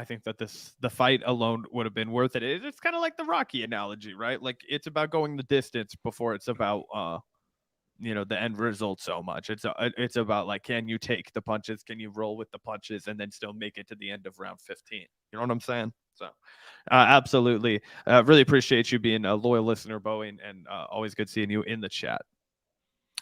the fight alone would have been worth it. It's kind of like the Rocky analogy, right? Like, it's about going the distance before it's about the end result so much. It's about like, can you take the punches? Can you roll with the punches and then still make it to the end of round 15? You know what I'm saying? So, absolutely. Really appreciate you being a loyal listener, Boeing, and always good seeing you in the chat.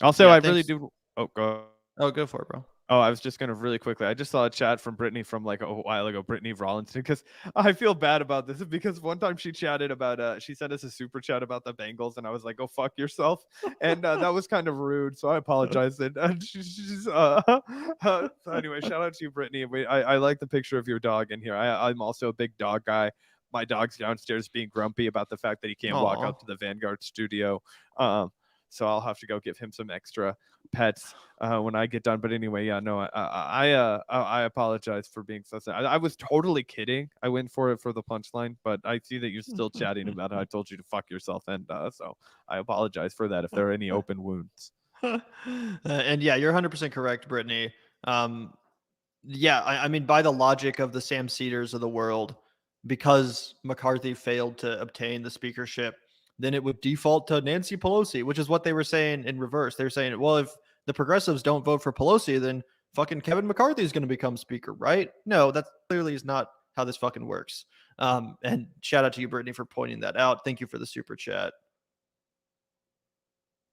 Also, Yeah, I thanks. really do. Oh, go. Oh, go for it, bro. Oh, I was just gonna really quickly. I just saw a chat from Brittany from like a while ago, Brittany Rollinson, because I feel bad about this because one time she chatted about she sent us a super chat about the Bengals, and I was like, "Go fuck yourself," and that was kind of rude, so I apologize. And she's so anyway, shout out to you, Brittany. I like the picture of your dog in here. I'm also a big dog guy. My dog's downstairs being grumpy about the fact that he can't walk Aw. out to the Vanguard studio. So I'll have to go give him some extra pets when I get done. But anyway, yeah, no, I apologize for being so sad. I was totally kidding. I went for it for the punchline, but I see that you're still chatting about it. I told you to fuck yourself, and so I apologize for that if there are any open wounds. And yeah, you're 100% correct, Brittany. Yeah, I mean, by the logic of the Sam Cedars of the world, because McCarthy failed to obtain the speakership, then it would default to Nancy Pelosi, which is what they were saying in reverse. They're saying, well, if the progressives don't vote for Pelosi, then fucking Kevin McCarthy is going to become speaker, right? No, that clearly is not how this fucking works. And shout out to you, Brittany, for pointing that out. Thank you for the super chat.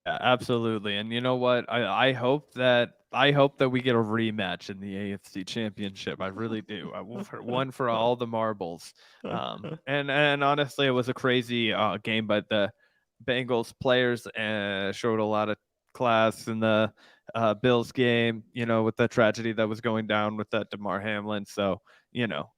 Yeah, absolutely. And you know what? I hope that we get a rematch in the AFC Championship. I really do. I will for one for all the marbles. And honestly, it was a crazy game, but the Bengals players showed a lot of class in the Bills game. With the tragedy that was going down with that Damar Hamlin. So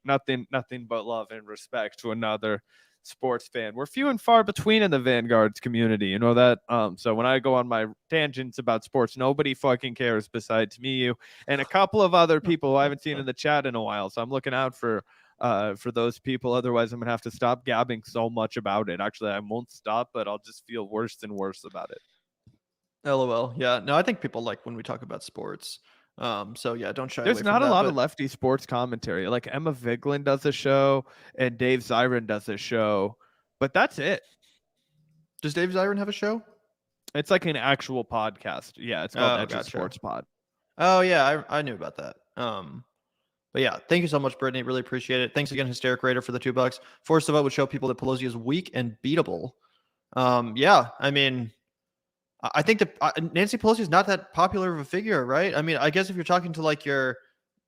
nothing but love and respect to another sports fan. We're few and far between in the Vanguard's community. You know that? So when I go on my tangents about sports, nobody fucking cares besides me, you, and a couple of other people who I haven't seen in the chat in a while. So I'm looking out for those people. Otherwise, I'm gonna have to stop gabbing so much about it. Actually, I won't stop, but I'll just feel worse and worse about it. LOL. Yeah. No, I think people like when we talk about sports. So yeah, don't shy There's away from not a that. lot But of lefty sports commentary. Like Emma Vigeland does a show and Dave Zirin does a show, but that's it. does Dave Zirin have a show? It's like an actual podcast. Yeah, it's called Oh, Edge of gotcha. Sports Pod. Oh yeah, I knew about that. But yeah, thank you so much, Brittany. Really appreciate it. Thanks again, Hysteric Raider, for the $2. Force the vote would show people that Pelosi is weak and beatable. Yeah, I mean, I think that Nancy Pelosi is not that popular of a figure, right? I mean, I guess if you're talking to like your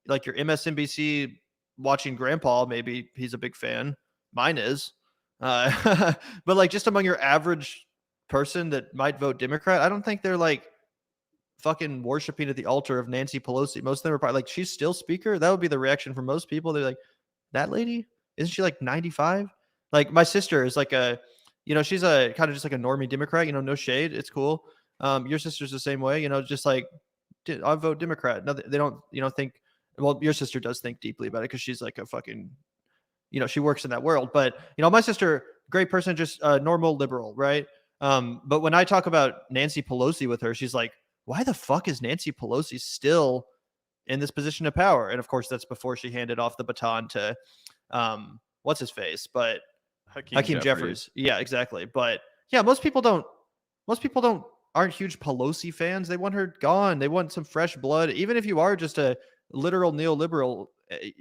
MSNBC watching grandpa, maybe he's a big fan. Mine is. But like just among your average person that might vote Democrat, I don't think they're like fucking worshiping at the altar of Nancy Pelosi. Most of them are probably like, she's still speaker. That would be the reaction from most people. They're like, that lady? Isn't she like 95? Like my sister is like she's a kind of just like a normie Democrat, no shade. It's cool. Your sister's the same way, just like I vote Democrat. No, they don't, think, well, your sister does think deeply about it because she's like a fucking, she works in that world. But, my sister, great person, just a normal liberal, right? But when I talk about Nancy Pelosi with her, she's like, why the fuck is Nancy Pelosi still in this position of power? And of course, that's before she handed off the baton to, what's his face? But Hakeem Jeffries. Yeah, exactly. But yeah, most people aren't huge Pelosi fans. They want her gone. They want some fresh blood. Even if you are just a literal neoliberal,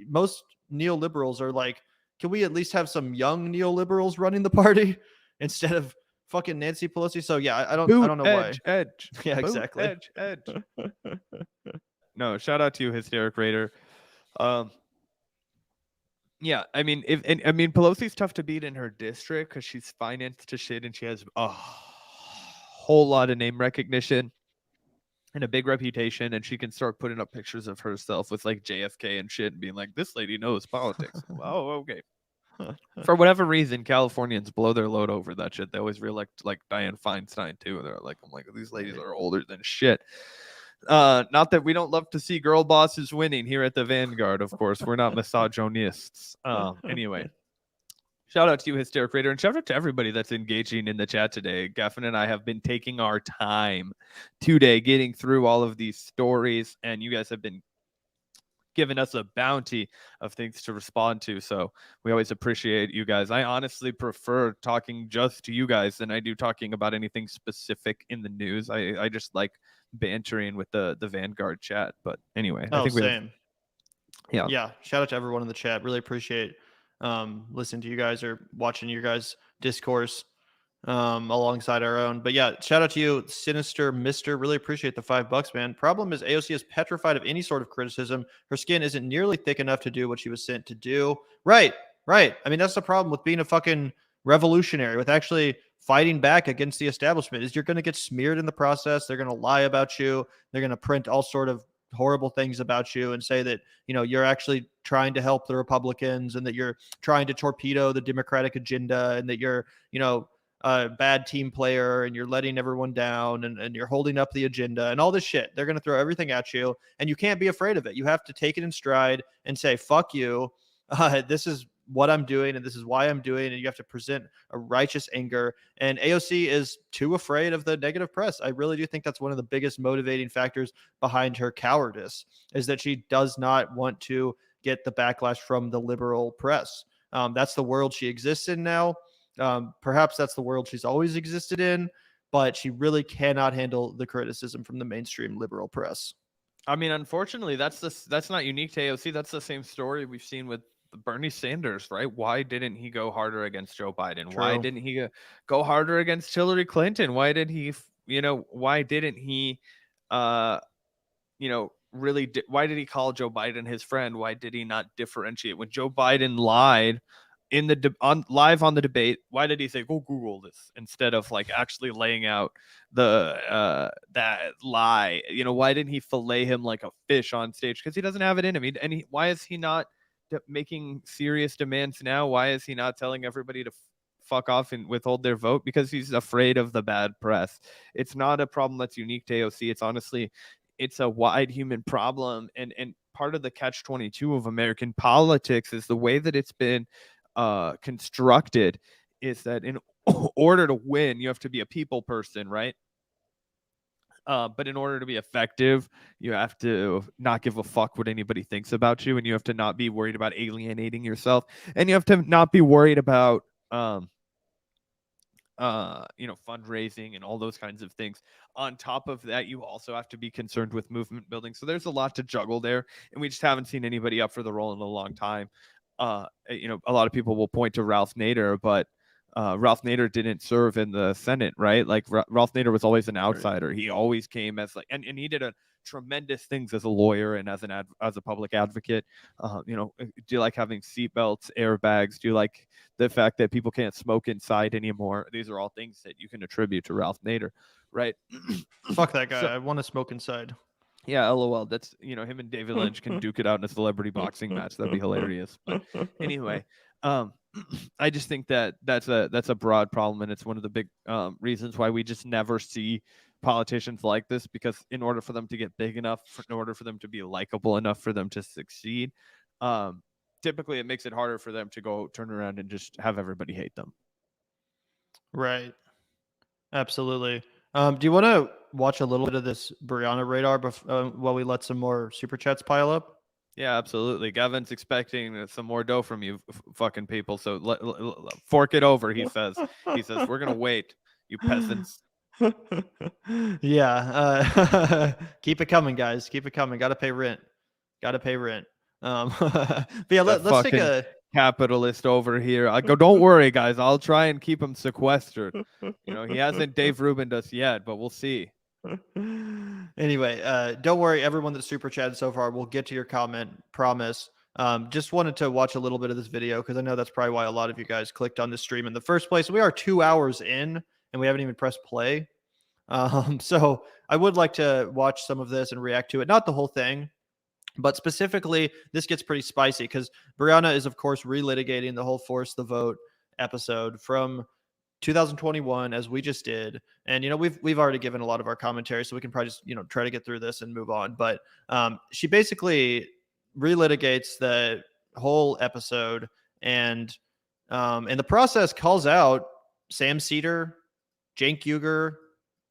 most neoliberals are like, can we at least have some young neoliberals running the party instead of fucking Nancy Pelosi? So yeah, I don't know why. Edge. Yeah, Boot, exactly. Edge. No, shout out to you, Hysteric Raider. Yeah, I mean, Pelosi's tough to beat in her district because she's financed to shit and she has a whole lot of name recognition and a big reputation, and she can start putting up pictures of herself with like JFK and shit and being like, this lady knows politics. Oh, okay. For whatever reason, Californians blow their load over that shit. They always reelect like Dianne Feinstein too. They're like, I'm like, these ladies are older than shit. Not that we don't love to see girl bosses winning here at the Vanguard, of course. We're not misogynists. Anyway, shout out to you, Hysteric Raider, and shout out to everybody that's engaging in the chat today. Gaffin and I have been taking our time today getting through all of these stories, and you guys have been given us a bounty of things to respond to. So we always appreciate you guys. I honestly prefer talking just to you guys than I do talking about anything specific in the news. I just like bantering with the Vanguard chat. But anyway, I think we have, same. Yeah. Shout out to everyone in the chat. Really appreciate listening to you guys or watching your guys' discourse alongside our own. But yeah, shout out to you, Sinister Mister. Really appreciate the $5, man. Problem is AOC is petrified of any sort of criticism. Her skin isn't nearly thick enough to do what she was sent to do. Right. I mean, that's the problem with being a fucking revolutionary, with actually fighting back against the establishment, is you're going to get smeared in the process. They're going to lie about you. They're going to print all sort of horrible things about you and say that, you know, you're actually trying to help the Republicans and that you're trying to torpedo the Democratic agenda and that you're, you know, a bad team player and you're letting everyone down and you're holding up the agenda and all this shit. They're going to throw everything at you and you can't be afraid of it. You have to take it in stride and say, fuck you. This is what I'm doing and this is why I'm doing. And you have to present a righteous anger. And AOC is too afraid of the negative press. I really do think that's one of the biggest motivating factors behind her cowardice, is that she does not want to get the backlash from the liberal press. That's the world she exists in now. Perhaps that's the world she's always existed in, but she really cannot handle the criticism from the mainstream liberal press. I mean, unfortunately, that's not unique to AOC. That's the same story we've seen with Bernie Sanders, right? Why didn't he go harder against Joe Biden? True. Why didn't he go harder against Hillary Clinton? Why did he, why didn't he, why did he call Joe Biden his friend? Why did he not differentiate when Joe Biden lied in the live on the debate? Why did he say, go Google this, instead of like actually laying out the that lie? Why didn't he fillet him like a fish on stage? Because he doesn't have it in him. Why is he not making serious demands now? Why is he not telling everybody to fuck off and withhold their vote? Because he's afraid of the bad press. It's not a problem that's unique to AOC. It's a wide human problem, and part of the catch-22 of American politics is the way that it's been constructed, is that in order to win, you have to be a people person, right? But in order to be effective, you have to not give a fuck what anybody thinks about you, and you have to not be worried about alienating yourself, and you have to not be worried about fundraising and all those kinds of things. On top of that, you also have to be concerned with movement building. So there's a lot to juggle there, and we just haven't seen anybody up for the role in a long time. A lot of people will point to Ralph Nader, but Ralph Nader didn't serve in the Senate, right? Like Ralph Nader was always an outsider. He always came as like, and he did tremendous things as a lawyer and as a public advocate. Do you like having seatbelts, airbags? Do you like the fact that people can't smoke inside anymore? These are all things that you can attribute to Ralph Nader, right? Fuck that guy. I want to smoke inside. Yeah, LOL. That's, him and David Lynch can duke it out in a celebrity boxing match. That'd be hilarious. But anyway, I just think that that's a broad problem, and it's one of the big reasons why we just never see politicians like this, because in order for them to get big enough, in order for them to be likable enough for them to succeed, typically it makes it harder for them to go turn around and just have everybody hate them. Right. Absolutely. Do you want to watch a little bit of this Briahna radar while we let some more super chats pile up? Yeah, absolutely. Gavin's expecting some more dough from you fucking people. So fork it over, he says. He says, we're going to wait, you peasants. Yeah. Keep it coming, guys. Keep it coming. Got to pay rent. But yeah, let's take a capitalist over here. I go, don't worry, guys. I'll try and keep him sequestered. He hasn't Dave Rubined us yet, but we'll see. Anyway, don't worry, everyone that super chatted so far. We'll get to your comment, promise. Just wanted to watch a little bit of this video because I know that's probably why a lot of you guys clicked on this stream in the first place. We are 2 hours in and we haven't even pressed play. So I would like to watch some of this and react to it. Not the whole thing, but specifically, this gets pretty spicy because Briahna is, of course, relitigating the whole Force the Vote episode from 2021, as we just did. And, we've already given a lot of our commentary, so we can probably just, try to get through this and move on. But she basically relitigates the whole episode and in the process calls out Sam Seder, Cenk Uygur,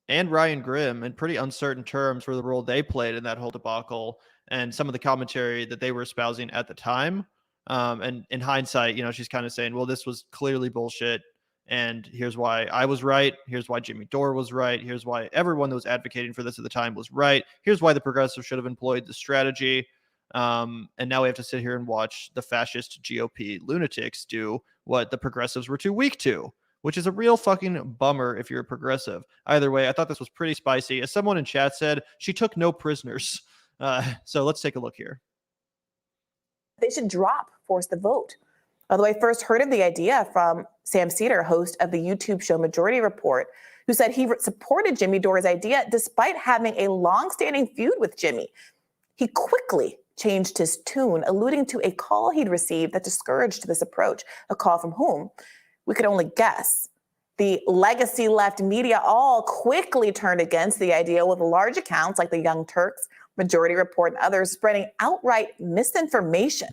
and Ryan Grimm in pretty uncertain terms for the role they played in that whole debacle and some of the commentary that they were espousing at the time. And in hindsight, she's kind of saying, well, this was clearly bullshit. And here's why I was right. Here's why Jimmy Dore was right. Here's why everyone that was advocating for this at the time was right. Here's why the progressives should have employed the strategy. And now we have to sit here and watch the fascist GOP lunatics do what the progressives were too weak to, which is a real fucking bummer if you're a progressive. Either way, I thought this was pretty spicy. As someone in chat said, she took no prisoners. So let's take a look here. They should force the vote. Although I first heard of the idea from Sam Seder, host of the YouTube show Majority Report, who said he supported Jimmy Dore's idea despite having a long-standing feud with Jimmy. He quickly changed his tune, alluding to a call he'd received that discouraged this approach. A call from whom? We could only guess. The legacy left media all quickly turned against the idea, with large accounts like the Young Turks, Majority Report, and others spreading outright misinformation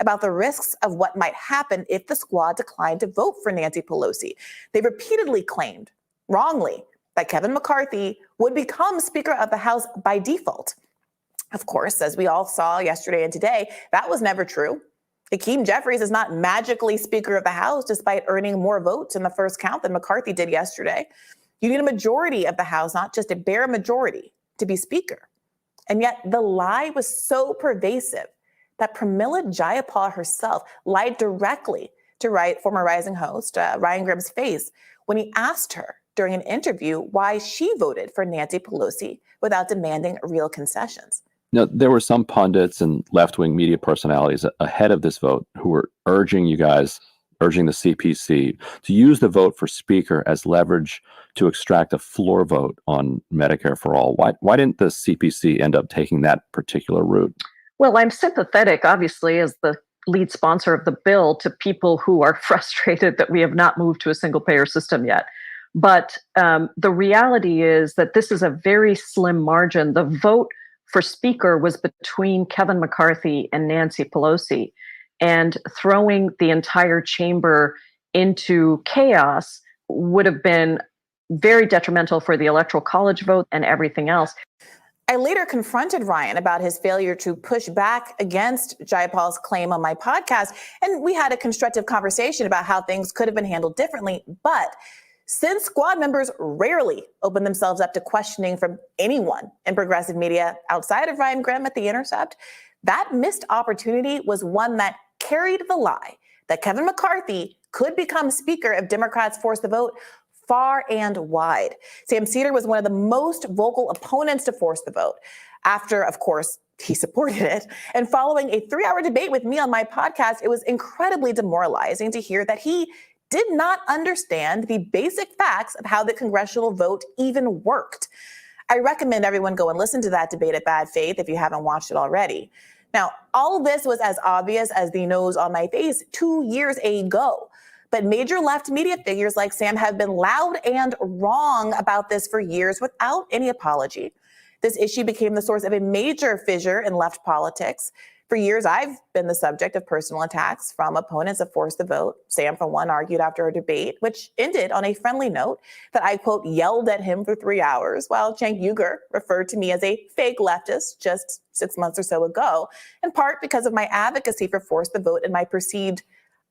about the risks of what might happen if the squad declined to vote for Nancy Pelosi. They repeatedly claimed, wrongly, that Kevin McCarthy would become Speaker of the House by default. Of course, as we all saw yesterday and today, that was never true. Hakeem Jeffries is not magically Speaker of the House, despite earning more votes in the first count than McCarthy did yesterday. You need a majority of the House, not just a bare majority, to be Speaker. And yet the lie was so pervasive that Pramila Jayapal herself lied directly to former Rising host Ryan Grimm's face when he asked her during an interview why she voted for Nancy Pelosi without demanding real concessions. Now, there were some pundits and left-wing media personalities ahead of this vote who were urging the CPC to use the vote for Speaker as leverage to extract a floor vote on Medicare for all. Why didn't the CPC end up taking that particular route? Well, I'm sympathetic, obviously, as the lead sponsor of the bill, to people who are frustrated that we have not moved to a single-payer system yet. But the reality is that this is a very slim margin. The vote for Speaker was between Kevin McCarthy and Nancy Pelosi. And throwing the entire chamber into chaos would have been very detrimental for the Electoral College vote and everything else. I later confronted Ryan about his failure to push back against Jayapal's claim on my podcast, and we had a constructive conversation about how things could have been handled differently. But since squad members rarely open themselves up to questioning from anyone in progressive media outside of Ryan Grimm at The Intercept, that missed opportunity was one that carried the lie that Kevin McCarthy could become Speaker if Democrats force the vote far and wide. Sam Seder was one of the most vocal opponents to force the vote. After, of course, he supported it. And following a 3-hour debate with me on my podcast, it was incredibly demoralizing to hear that he did not understand the basic facts of how the congressional vote even worked. I recommend everyone go and listen to that debate at Bad Faith if you haven't watched it already. Now, all of this was as obvious as the nose on my face 2 years ago. But major left media figures like Sam have been loud and wrong about this for years without any apology. This issue became the source of a major fissure in left politics. For years, I've been the subject of personal attacks from opponents of Force the Vote. Sam, for one, argued after a debate, which ended on a friendly note, that I, quote, yelled at him for 3 hours, while Cenk Uygur referred to me as a fake leftist just 6 months or so ago, in part because of my advocacy for Force the Vote and my perceived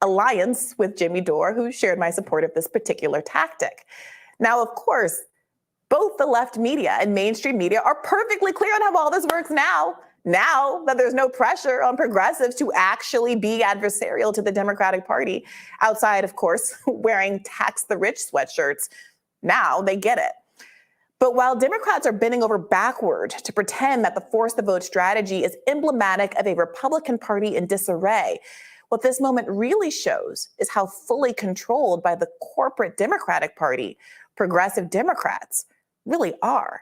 alliance with Jimmy Dore, who shared my support of this particular tactic. Now, of course, both the left media and mainstream media are perfectly clear on how all this works now that there's no pressure on progressives to actually be adversarial to the Democratic Party, outside, of course, wearing tax the rich sweatshirts. Now they get it. But while Democrats are bending over backward to pretend that the force the vote strategy is emblematic of a Republican Party in disarray, what this moment really shows is how fully controlled by the corporate Democratic Party progressive Democrats really are.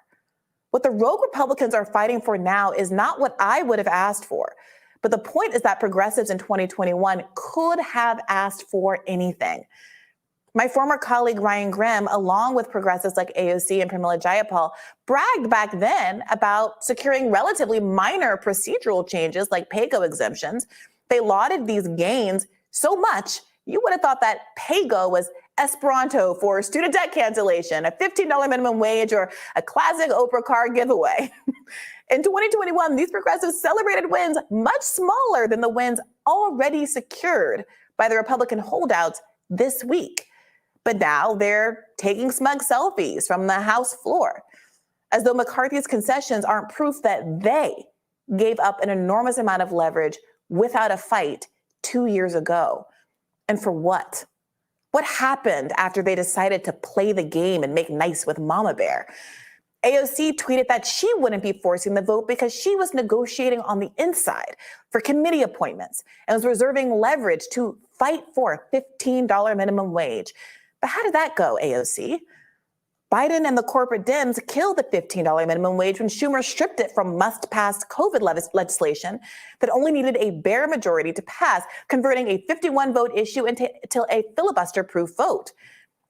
What the rogue Republicans are fighting for now is not what I would have asked for. But the point is that progressives in 2021 could have asked for anything. My former colleague Ryan Grimm, along with progressives like AOC and Pramila Jayapal, bragged back then about securing relatively minor procedural changes like PAYGO exemptions. They lauded these gains so much, you would have thought that PAYGO was Esperanto for student debt cancellation, a $15 minimum wage, or a classic Oprah car giveaway. In 2021, these progressives celebrated wins much smaller than the wins already secured by the Republican holdouts this week. But now they're taking smug selfies from the House floor, as though McCarthy's concessions aren't proof that they gave up an enormous amount of leverage without a fight 2 years ago. And for what? What happened after they decided to play the game and make nice with Mama Bear? AOC tweeted that she wouldn't be forcing the vote because she was negotiating on the inside for committee appointments and was reserving leverage to fight for a $15 minimum wage. But how did that go, AOC? Biden and the corporate Dems killed the $15 minimum wage when Schumer stripped it from must-pass COVID legislation that only needed a bare majority to pass, converting a 51-vote issue into a filibuster-proof vote.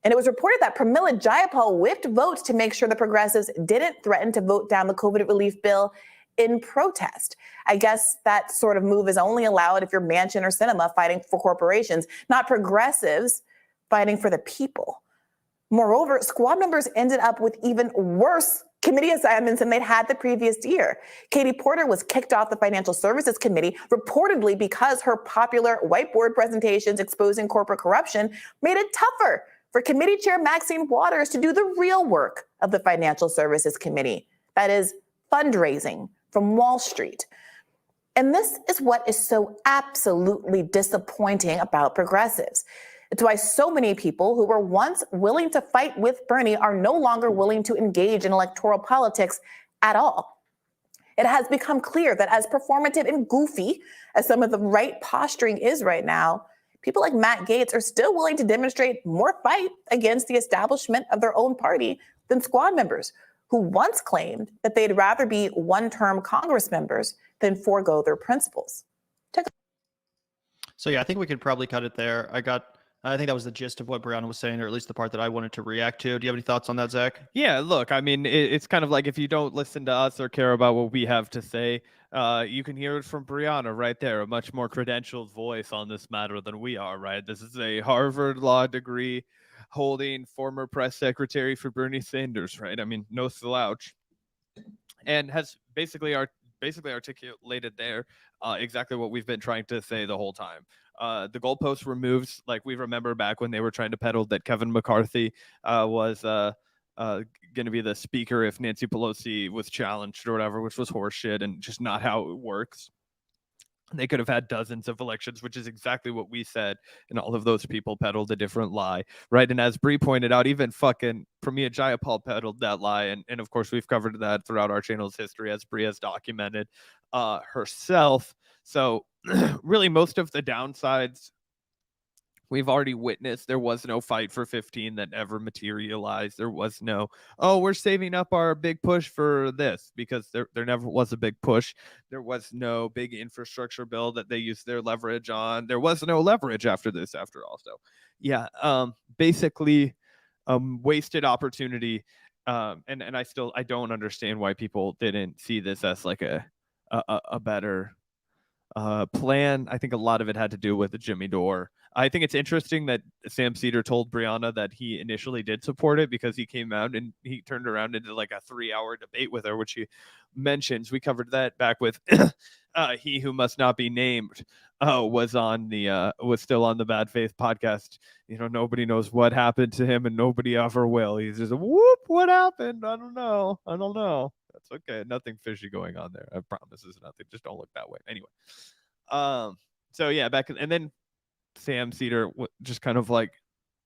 And it was reported that Pramila Jayapal whipped votes to make sure the progressives didn't threaten to vote down the COVID relief bill in protest. I guess that sort of move is only allowed if you're Manchin or Sinema fighting for corporations, not progressives fighting for the people. Moreover, squad members ended up with even worse committee assignments than they'd had the previous year. Katie Porter was kicked off the Financial Services Committee, reportedly because her popular whiteboard presentations exposing corporate corruption made it tougher for Committee Chair Maxine Waters to do the real work of the Financial Services Committee, that is, fundraising from Wall Street. And this is what is so absolutely disappointing about progressives. It's why so many people who were once willing to fight with Bernie are no longer willing to engage in electoral politics at all. It has become clear that as performative and goofy as some of the right posturing is right now, people like Matt Gaetz are still willing to demonstrate more fight against the establishment of their own party than squad members who once claimed that they'd rather be one-term Congress members than forego their principles. So yeah, I think we could probably cut it there. I think that was the gist of what Briahna was saying, or at least the part that I wanted to react to. Do you have any thoughts on that, Zach? Yeah, look, I mean, it's kind of like if you don't listen to us or care about what we have to say, you can hear it from Briahna right there, a much more credentialed voice on this matter than we are, right? This is a Harvard law degree holding former press secretary for Bernie Sanders, right? I mean, no slouch. And has basically articulated there exactly what we've been trying to say the whole time. The goalposts were moved, like we remember back when they were trying to peddle that Kevin McCarthy was going to be the speaker if Nancy Pelosi was challenged or whatever, which was horseshit and just not how it works. They could have had dozens of elections, which is exactly what we said, and all of those people peddled a different lie, right? And as Bree pointed out, even fucking Pramila Jayapal peddled that lie, and of course we've covered that throughout our channel's history, as Bree has documented herself. So really, most of the downsides we've already witnessed. There was no fight for 15 that ever materialized. There was no, oh, we're saving up our big push for this, because there never was a big push. There was no big infrastructure bill that they used their leverage on. There was no leverage after this, after all. So yeah, basically wasted opportunity. And I don't understand why people didn't see this as like a better plan. I think a lot of it had to do with the Jimmy Dore. I think it's interesting that Sam Seder told Briahna that he initially did support it because he came out and he turned around into like a 3-hour debate with her, which he mentions. We covered that back with he who must not be named was still on the Bad Faith podcast. You know, nobody knows what happened to him and nobody ever will. He's just whoop, what happened? I don't know. That's okay. Nothing fishy going on there. I promise there's nothing. Just don't look that way. Anyway. So yeah, and then Sam Seder just kind of like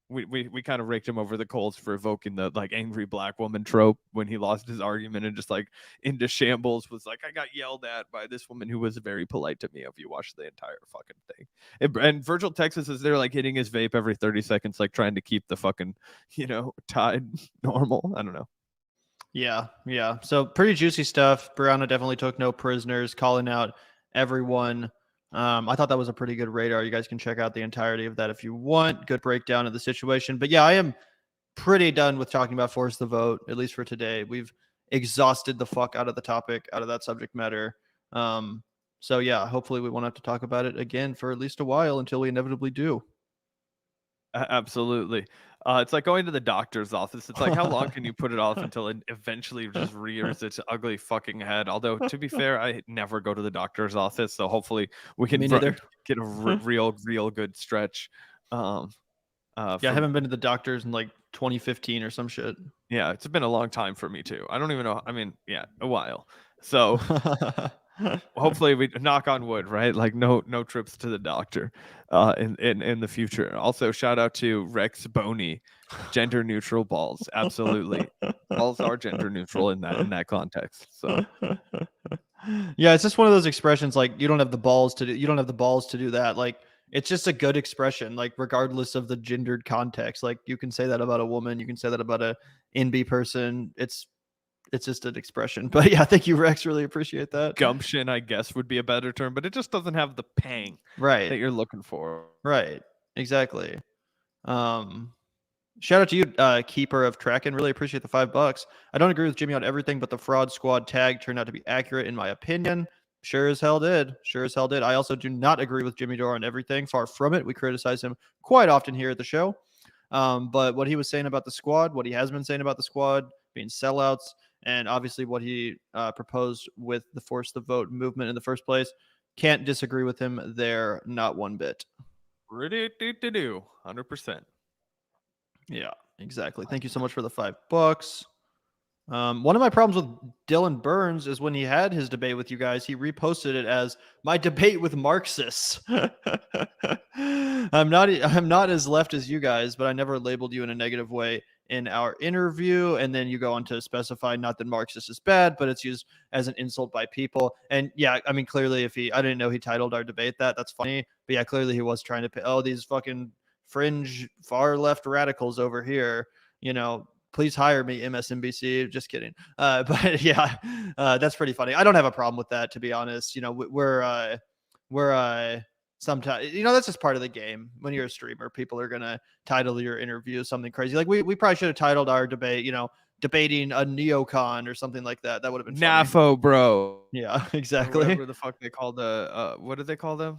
we kind of raked him over the coals for evoking the like angry black woman trope when he lost his argument and just like into shambles, was like, I got yelled at by this woman who was very polite to me if you watch the entire fucking thing. And Virgil Texas is there like hitting his vape every 30 seconds, like trying to keep the fucking, tide normal. I don't know. Yeah. So pretty juicy stuff. Briahna definitely took no prisoners, calling out everyone. I thought that was a pretty good radar. You guys can check out the entirety of that if you want. Good breakdown of the situation. But yeah, I am pretty done with talking about force the vote, at least for today. We've exhausted the fuck out of the topic, out of that subject matter. So yeah, hopefully we won't have to talk about it again for at least a while until we inevitably do. Absolutely. It's like going to the doctor's office. It's like, how long can you put it off until it eventually just rears its ugly fucking head? Although, to be fair, I never go to the doctor's office, so hopefully we can Me neither. get a real good stretch. Yeah, I haven't been to the doctors in like 2015 or some shit. Yeah, it's been a long time for me too. I don't even know. I mean, yeah, a while. So hopefully we knock on wood, right? Like no trips to the doctor in the future. Also, shout out to Rex Boney, gender neutral balls. Absolutely. Balls are gender neutral in that context. So yeah, it's just one of those expressions like you don't have the balls to do that. Like it's just a good expression, like regardless of the gendered context. Like you can say that about a woman, you can say that about a NB person. It's just an expression. But yeah, thank you, Rex. Really appreciate that. Gumption, I guess, would be a better term, but it just doesn't have the pang that you're looking for. Right. Exactly. Shout out to you, Keeper of Tracken. Really appreciate the $5. I don't agree with Jimmy on everything, but the Fraud Squad tag turned out to be accurate in my opinion. Sure as hell did. I also do not agree with Jimmy Dore on everything. Far from it. We criticize him quite often here at the show. But what he was saying about the squad, what he has been saying about the squad being sellouts, and obviously what he proposed with the Force the Vote movement in the first place, can't disagree with him there, not one bit. 100%. Yeah, exactly. Thank you so much for the $5. One of my problems with Dylan Burns is when he had his debate with you guys, he reposted it as my debate with Marxists. I'm not as left as you guys, but I never labeled you in a negative way in our interview. And then you go on to specify not that Marxist is bad, but it's used as an insult by people. And yeah, I mean, clearly I didn't know he titled our debate that's funny. But yeah, clearly he was trying to these fucking fringe far left radicals over here, please hire me, MSNBC. Just kidding. But yeah, that's pretty funny. I don't have a problem with that, to be honest. We're sometimes, that's just part of the game. When you're a streamer, people are going to title your interview something crazy. Like we probably should have titled our debate, debating a neocon or something like that. That would have been funny. NAFO, bro. Yeah, exactly. Or whatever the fuck they call what do they call them?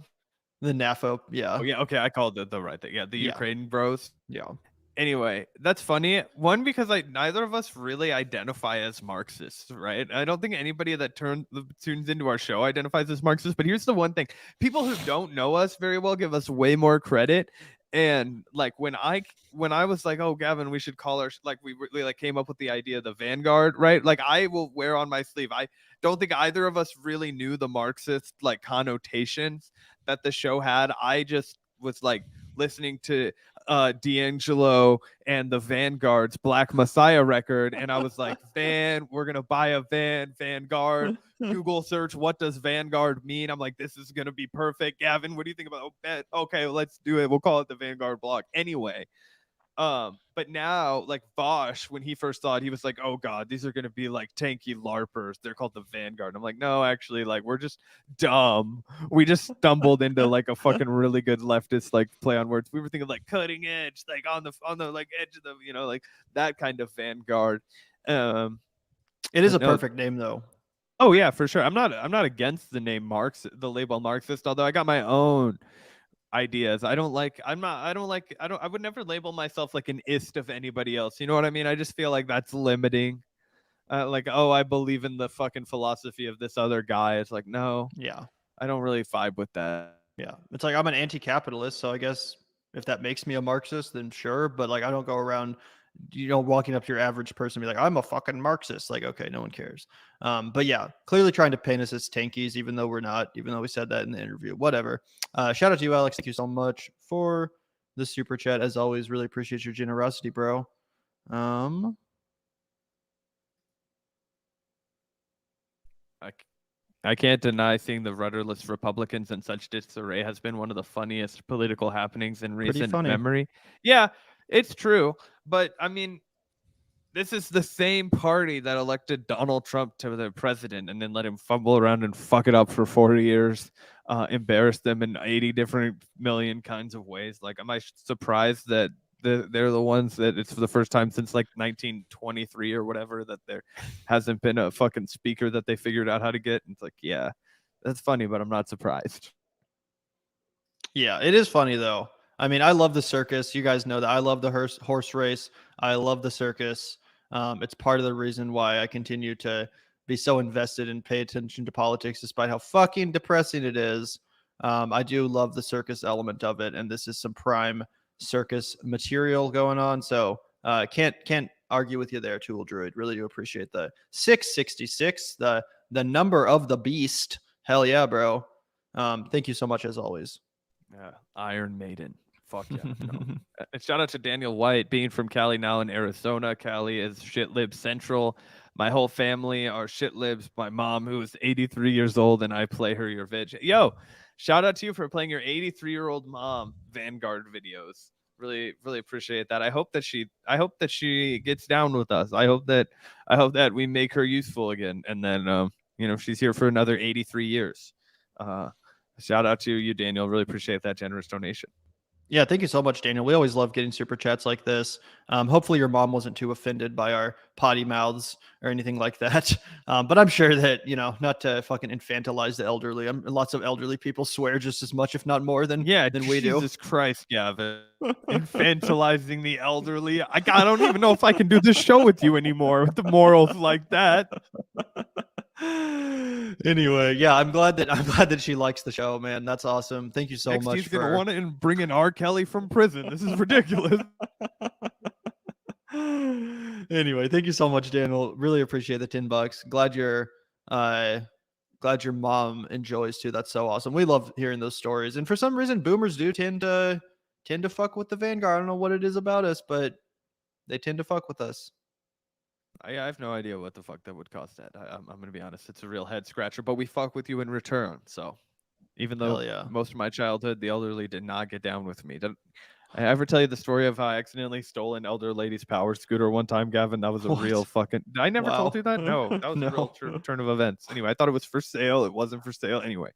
The NAFO. Yeah. Oh, yeah. Okay. I called it the right thing. Yeah. The Ukraine bros. Yeah. Anyway, that's funny. One, because neither of us really identify as Marxists, right? I don't think anybody that tunes into our show identifies as Marxist. But here's the one thing: people who don't know us very well give us way more credit. And like when I was like, oh, Gavin, we should call we really came up with the idea of the Vanguard, right? Like I will wear on my sleeve. I don't think either of us really knew the Marxist connotations that the show had. I just was listening to D'Angelo and the Vanguard's Black Messiah record, and I was like, we're gonna buy a Vanguard. Google search, what does Vanguard mean? I'm like, this is gonna be perfect. Gavin, what do you think about okay, let's do it. We'll call it the Vanguard block. Anyway, but now Vaush, when he first saw it, he was like, oh god, these are gonna be tanky LARPers. They're called the Vanguard. I'm like, no, actually, we're just dumb. We just stumbled into a fucking really good leftist play on words. We were thinking cutting edge, on the edge of the that kind of Vanguard. It is a perfect name though. Oh yeah, for sure. I'm not against the name the label Marxist, although I got my own ideas. I would never label myself an ist of anybody else. You know what I mean? I just feel like that's limiting. I believe in the fucking philosophy of this other guy. It's no. Yeah. I don't really vibe with that. Yeah. It's I'm an anti-capitalist, so I guess if that makes me a Marxist, then sure. But I don't go around walking up to your average person and be like, I'm a fucking Marxist. Okay, no one cares. But yeah, clearly trying to paint us as tankies, even though we're not, even though we said that in the interview, whatever. Shout out to you, Alex. Thank you so much for the super chat. As always, really appreciate your generosity, bro. I can't deny seeing the rudderless Republicans in such disarray has been one of the funniest political happenings in recent memory. Yeah, it's true. But I mean, this is the same party that elected Donald Trump to the president and then let him fumble around and fuck it up for 4 years, embarrass them in 80 different million kinds of ways. Am I surprised that they're the ones that it's for the first time since 1923 or whatever that there hasn't been a fucking speaker that they figured out how to get? And it's yeah, that's funny, but I'm not surprised. Yeah, it is funny though. I mean, I love the circus. You guys know that I love the horse race. I love the circus. It's part of the reason why I continue to be so invested and pay attention to politics, despite how fucking depressing it is. I do love the circus element of it, and this is some prime circus material going on. So can't argue with you there, Tool Druid. Really do appreciate the 666, the number of the beast. Hell yeah, bro. Thank you so much as always. Yeah, Iron Maiden. Fuck yeah. No. And shout out to Daniel White, being from Cali, now in Arizona. Cali is shitlib central. My whole family are shitlibs. My mom, who is 83 years old, and I play her your vid. Yo, shout out to you for playing your 83-year-old mom Vanguard videos. Really, really appreciate that. I hope that she gets down with us. I hope that we make her useful again, and then she's here for another 83 years. Shout out to you, Daniel. Really appreciate that generous donation. Yeah, thank you so much, Daniel. We always love getting super chats like this. Hopefully your mom wasn't too offended by our potty mouths or anything like that. But I'm sure that, not to fucking infantilize the elderly. Lots of elderly people swear just as much, if not more than we do. Jesus Christ, Gavin. Infantilizing the elderly. I don't even know if I can do this show with you anymore with the morals like that. Anyway, yeah, I'm glad that she likes the show, man. That's awesome. Thank you so Next, much. He's gonna want to bring in R. Kelly from prison. This is ridiculous. Anyway, thank you so much, Daniel. Really appreciate the $10. Glad your mom enjoys too. That's so awesome. We love hearing those stories. And for some reason, boomers do tend to fuck with the Vanguard. I don't know what it is about us, but they tend to fuck with us. I have no idea what the fuck that would cost that. I'm going to be honest. It's a real head scratcher, but we fuck with you in return. So even though most of my childhood, the elderly did not get down with me. Did I ever tell you the story of how I accidentally stole an elder lady's power scooter one time, Gavin? That was a real fucking... I never told you that? No, that was a real turn of events. Anyway, I thought it was for sale. It wasn't for sale. Anyway,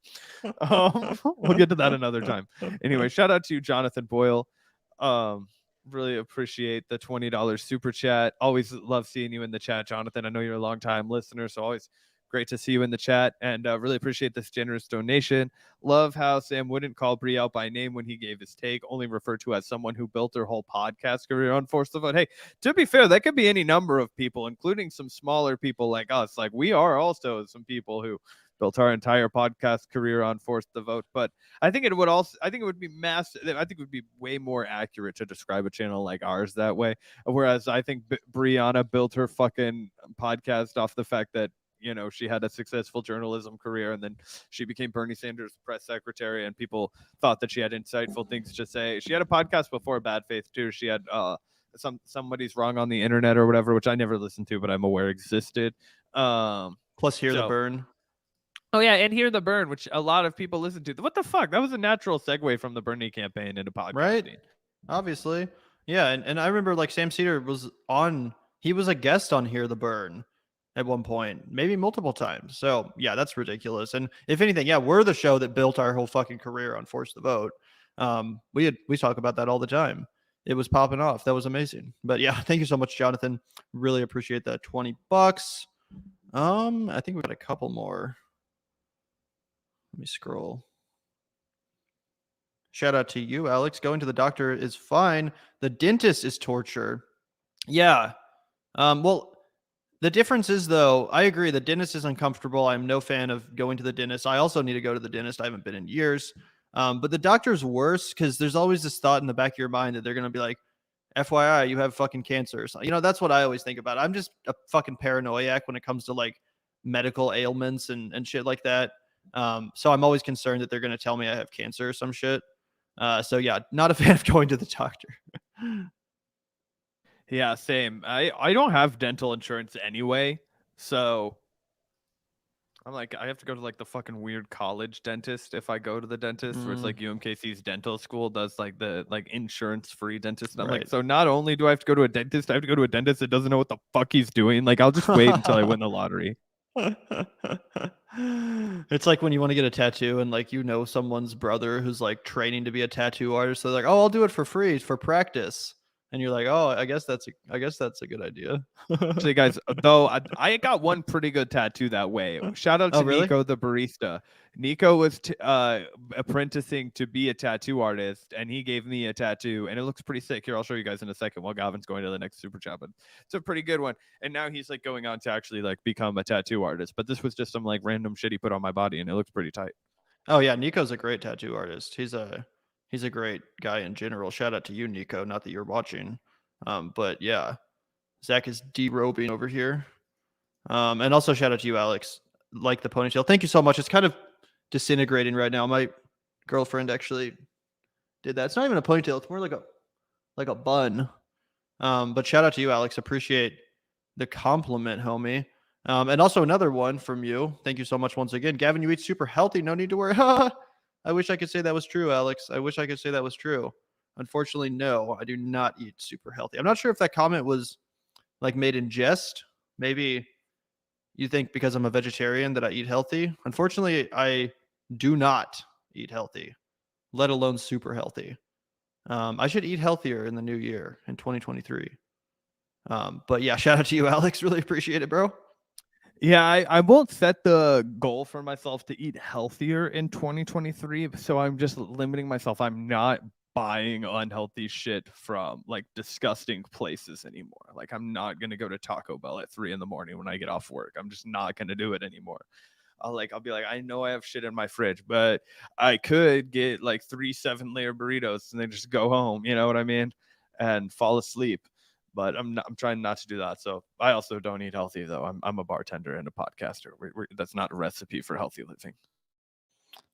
we'll get to that another time. Anyway, shout out to you, Jonathan Boyle. Really appreciate the $20 super chat. Always love seeing you in the chat, Jonathan. I know you're a long-time listener, so always great to see you in the chat, and really appreciate this generous donation. Love how Sam wouldn't call Brie out by name when he gave his take, only referred to as someone who built their whole podcast career on Force the Vote. Hey, to be fair, that could be any number of people, including some smaller people like us. Like, we are also some people who built our entire podcast career on Force the Vote. But I think it would be massive. I think it would be way more accurate to describe a channel like ours that way. Whereas I think Briahna built her fucking podcast off the fact that, she had a successful journalism career, and then she became Bernie Sanders' press secretary, and people thought that she had insightful things to say. She had a podcast before Bad Faith too. She had Somebody's Wrong on the Internet or whatever, which I never listened to, but I'm aware existed. Plus Hear the Burn. Oh, yeah, and Hear the Burn, which a lot of people listen to. What the fuck? That was a natural segue from the Bernie campaign into podcasting. Right? Obviously. Yeah, and I remember, like, Sam Seder was a guest on Hear the Burn at one point, maybe multiple times. So, yeah, that's ridiculous. And if anything, yeah, we're the show that built our whole fucking career on Force the Vote. We talk about that all the time. It was popping off. That was amazing. But, yeah, thank you so much, Jonathan. Really appreciate that. $20. I think we got a couple more. Let me scroll. Shout out to you, Alex. Going to the doctor is fine. The dentist is torture. Yeah. Well, the difference is, though, I agree. The dentist is uncomfortable. I'm no fan of going to the dentist. I also need to go to the dentist. I haven't been in years. But the doctor's worse because there's always this thought in the back of your mind that they're going to be like, FYI, you have fucking cancer. So, that's what I always think about. I'm just a fucking paranoiac when it comes to, like, medical ailments and shit like that. So I'm always concerned that they're going to tell me I have cancer or some shit. So yeah, not a fan of going to the doctor. Yeah, same. I don't have dental insurance anyway, so I'm like, I have to go to like the fucking weird college dentist if I go to the dentist, where it's like UMKC's dental school does like the insurance free dentist. And I'm like, so not only do I have to go to a dentist, I have to go to a dentist that doesn't know what the fuck he's doing. Like, I'll just wait until I win the lottery. It's like when you want to get a tattoo and like someone's brother who's like training to be a tattoo artist. So they're like, oh, I'll do it for free for practice. and you're like, oh, I guess that's a good idea. Actually, guys, though I got one pretty good tattoo that way. Shout out to really? Nico, the barista. Nico was apprenticing to be a tattoo artist, and he gave me a tattoo, and it looks pretty sick. Here, I'll show you guys in a second while Gavin's going to the next super chat. But it's a pretty good one. And now he's like going on to actually like become a tattoo artist. But this was just some like random shit he put on my body, and it looks pretty tight. Oh yeah, Nico's a great tattoo artist. He's a great guy in general. Shout out to you, Nico. Not that you're watching, but yeah, Zach is derobing over here. And also shout out to you, Alex. Like the ponytail. Thank you so much. It's kind of disintegrating right now. My girlfriend actually did that. It's not even a ponytail. It's more like a bun. But shout out to you, Alex. Appreciate the compliment, homie. And also another one from you. Thank you so much once again. Gavin, you eat super healthy. No need to worry. I wish I could say that was true, Alex. I wish I could say that was true. Unfortunately, no, I do not eat super healthy. I'm not sure if that comment was like made in jest. Maybe you think because I'm a vegetarian that I eat healthy. Unfortunately, I do not eat healthy, let alone super healthy. I should eat healthier in the new year in 2023. But yeah, shout out to you, Alex. Really appreciate it, bro. Yeah, I won't set the goal for myself to eat healthier in 2023. So I'm just limiting myself. I'm not buying unhealthy shit from like disgusting places anymore. Like I'm not going to go to Taco Bell at 3 a.m. when I get off work. I'm just not going to do it anymore. I'll be like, I know I have shit in my fridge, but I could get like 3 7-layer burritos and then just go home. You know what I mean? And fall asleep. But I'm trying not to do that. So I also don't eat healthy, though. I'm a bartender and a podcaster. That's not a recipe for healthy living.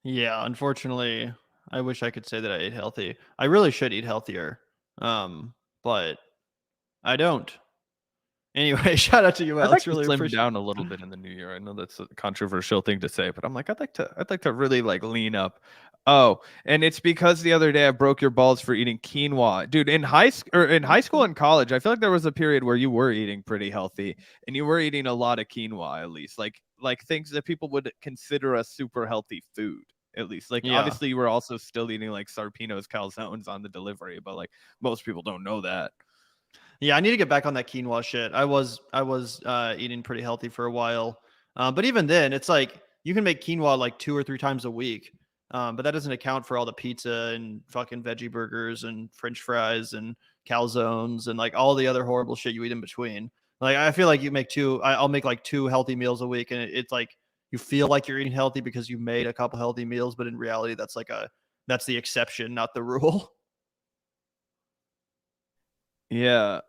Yeah, unfortunately, I wish I could say that I ate healthy. I really should eat healthier, but I don't. Anyway, shout out to you, Alex. I'd like to really slim down a little bit in the new year. I know that's a controversial thing to say, but I'm like, I'd like to really like lean up. Oh, and it's because the other day I broke your balls for eating quinoa, dude. In high school and college, I feel like there was a period where you were eating pretty healthy, and you were eating a lot of quinoa, at least, like things that people would consider a super healthy food. At least, like obviously, you were also still eating like Sarpino's calzones on the delivery, but like most people don't know that. Yeah, I need to get back on that quinoa shit. I was eating pretty healthy for a while, but even then, it's like you can make quinoa like 2 or 3 times a week. But that doesn't account for all the pizza and fucking veggie burgers and French fries and calzones and like all the other horrible shit you eat in between. Like I feel like I'll make like 2 healthy meals a week, and it's like you feel like you're eating healthy because you made a couple healthy meals, but in reality, that's the exception, not the rule. Yeah.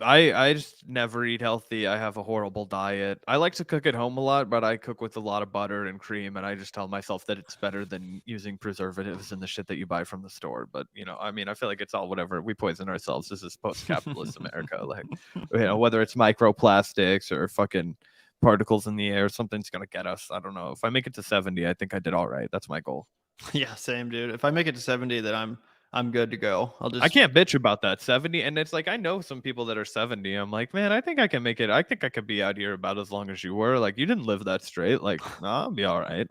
I just never eat healthy. I have a horrible diet. I like to cook at home a lot, but I cook with a lot of butter and cream, and I just tell myself that it's better than using preservatives and the shit that you buy from the store. But I mean, I feel like it's all whatever. We poison ourselves. This is post-capitalist America. Like, whether it's microplastics or fucking particles in the air, something's gonna get us. I don't know. If I make it to 70, I think I did all right. That's my goal. Yeah, same, dude. If I make it to 70, then I'm good to go. I can't bitch about that 70. And it's like, I know some people that are 70. I'm like, man, I think I can make it. I think I could be out here about as long as you were. Like, you didn't live that straight. Like, I'll be all right.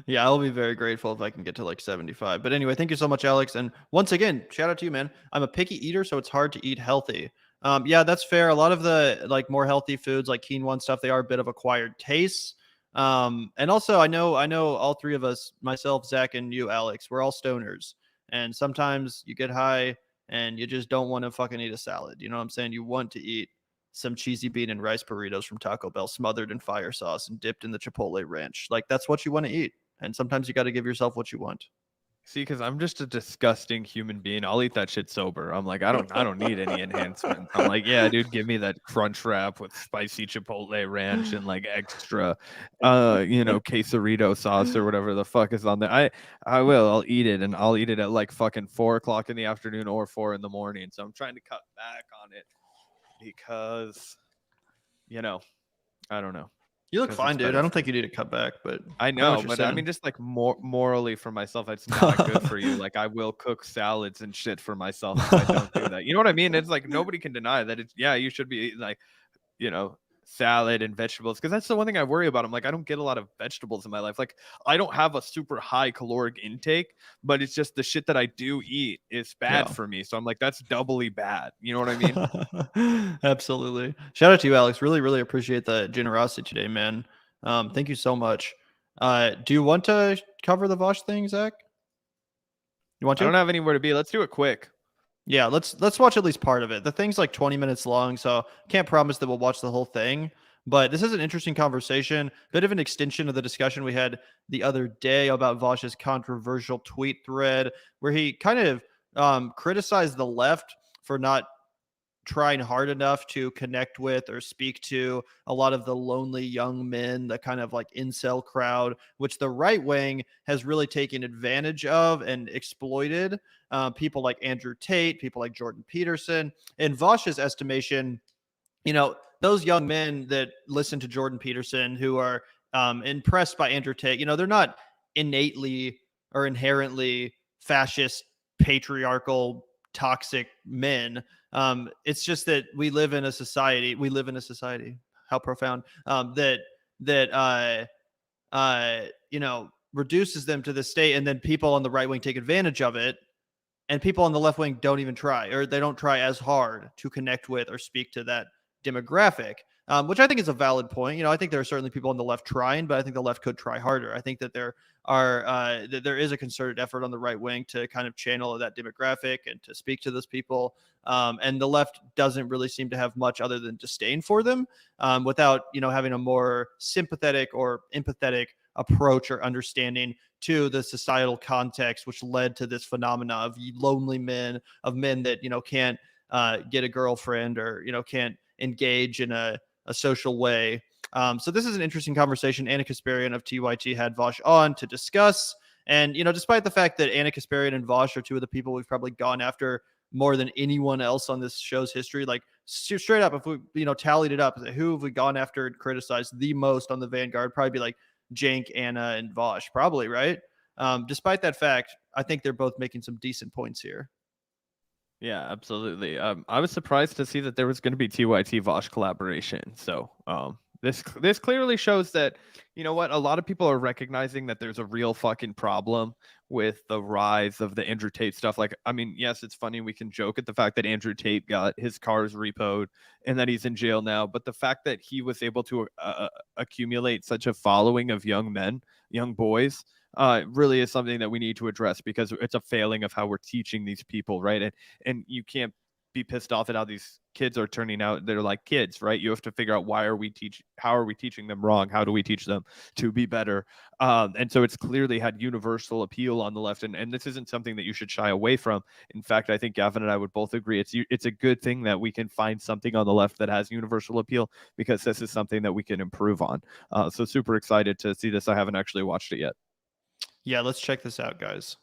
Yeah, I'll be very grateful if I can get to like 75. But anyway, thank you so much, Alex. And once again, shout out to you, man. I'm a picky eater, so it's hard to eat healthy. Yeah, that's fair. A lot of the like more healthy foods like quinoa and stuff, they are a bit of acquired tastes. And also I know all 3 of us, myself, Zach, and you, Alex, we're all stoners. And sometimes you get high and you just don't want to fucking eat a salad. You know what I'm saying? You want to eat some cheesy bean and rice burritos from Taco Bell smothered in fire sauce and dipped in the Chipotle ranch. Like that's what you want to eat. And sometimes you got to give yourself what you want. See, because I'm just a disgusting human being. I'll eat that shit sober. I'm like, I don't need any enhancement. I'm like, yeah, dude, give me that crunch wrap with spicy Chipotle ranch and like extra, quesarito sauce or whatever the fuck is on there. I'll eat it, and I'll eat it at like fucking 4 o'clock in the afternoon or 4 in the morning. So I'm trying to cut back on it because, I don't know. You look fine, dude. I don't think you need to cut back, but I know, but I mean, just like morally for myself, it's not good for you. Like, I will cook salads and shit for myself if I don't do that. You know what I mean? It's like nobody can deny that. You should be like, salad and vegetables, because that's the one thing I worry about. I'm like, I don't get a lot of vegetables in my life. Like, I don't have a super high caloric intake, but it's just the shit that I do eat is bad for me. So I'm like, that's doubly bad. You know what I mean? Absolutely. Shout out to you, Alex. Really, really appreciate the generosity today, man. Thank you so much. Do you want to cover the Vaush thing, Zach? You want to? I don't have anywhere to be. Let's do it quick. Yeah, let's watch at least part of it. The thing's like 20 minutes long, so can't promise that we'll watch the whole thing. But this is an interesting conversation, bit of an extension of the discussion we had the other day about Vaush's controversial tweet thread, where he kind of criticized the left for not trying hard enough to connect with or speak to a lot of the lonely young men, the kind of like incel crowd, which the right wing has really taken advantage of and exploited. People like Andrew Tate, people like Jordan Peterson. In Vaush's estimation, you know, those young men that listen to Jordan Peterson, who are impressed by Andrew Tate, you know, they're not innately or inherently fascist, patriarchal, toxic men. It's just that we live in a society. How profound. You know, reduces them to this state, and then people on the right wing take advantage of it, and people on the left wing don't even try, or they don't try as hard to connect with or speak to that demographic, which I think is a valid point. You know, I think there are certainly people on the left trying, but I think the left could try harder. I think that there is a concerted effort on the right wing to kind of channel that demographic and to speak to those people. And the left doesn't really seem to have much other than disdain for them, without, you know, having a more sympathetic or empathetic approach or understanding to the societal context, which led to this phenomena of lonely men, of men that, you know, can't get a girlfriend, or, you know, can't engage in a social way. So this is an interesting conversation. Anna Kasparian of TYT had Vaush on to discuss. And, you know, despite the fact that Anna Kasparian and Vaush are two of the people we've probably gone after more than anyone else on this show's history, like straight up, if we, you know, tallied it up, who have we gone after and criticized the most on the Vanguard? Probably be like Cenk, Anna, and Vaush, probably, right? Despite that fact, I think they're both making some decent points here. Yeah, absolutely. I was surprised to see that there was going to be TYT Vaush collaboration. So this clearly shows that, you know what, a lot of people are recognizing that there's a real fucking problem with the rise of the Andrew Tate stuff. Like, I mean, yes, it's funny, we can joke at the fact that Andrew Tate got his cars repoed and that he's in jail now, but the fact that he was able to accumulate such a following of young men, young boys, really is something that we need to address, because it's a failing of how we're teaching these people, right? And you can't be pissed off at how these kids are turning out. They're like kids, right? You have to figure out how are we teaching them wrong? How do we teach them to be better? And so it's clearly had universal appeal on the left, and this isn't something that you should shy away from. In fact, I think Gavin and I would both agree it's a good thing that we can find something on the left that has universal appeal, because this is something that we can improve on. So super excited to see this. I haven't actually watched it yet. Yeah, let's check this out, guys.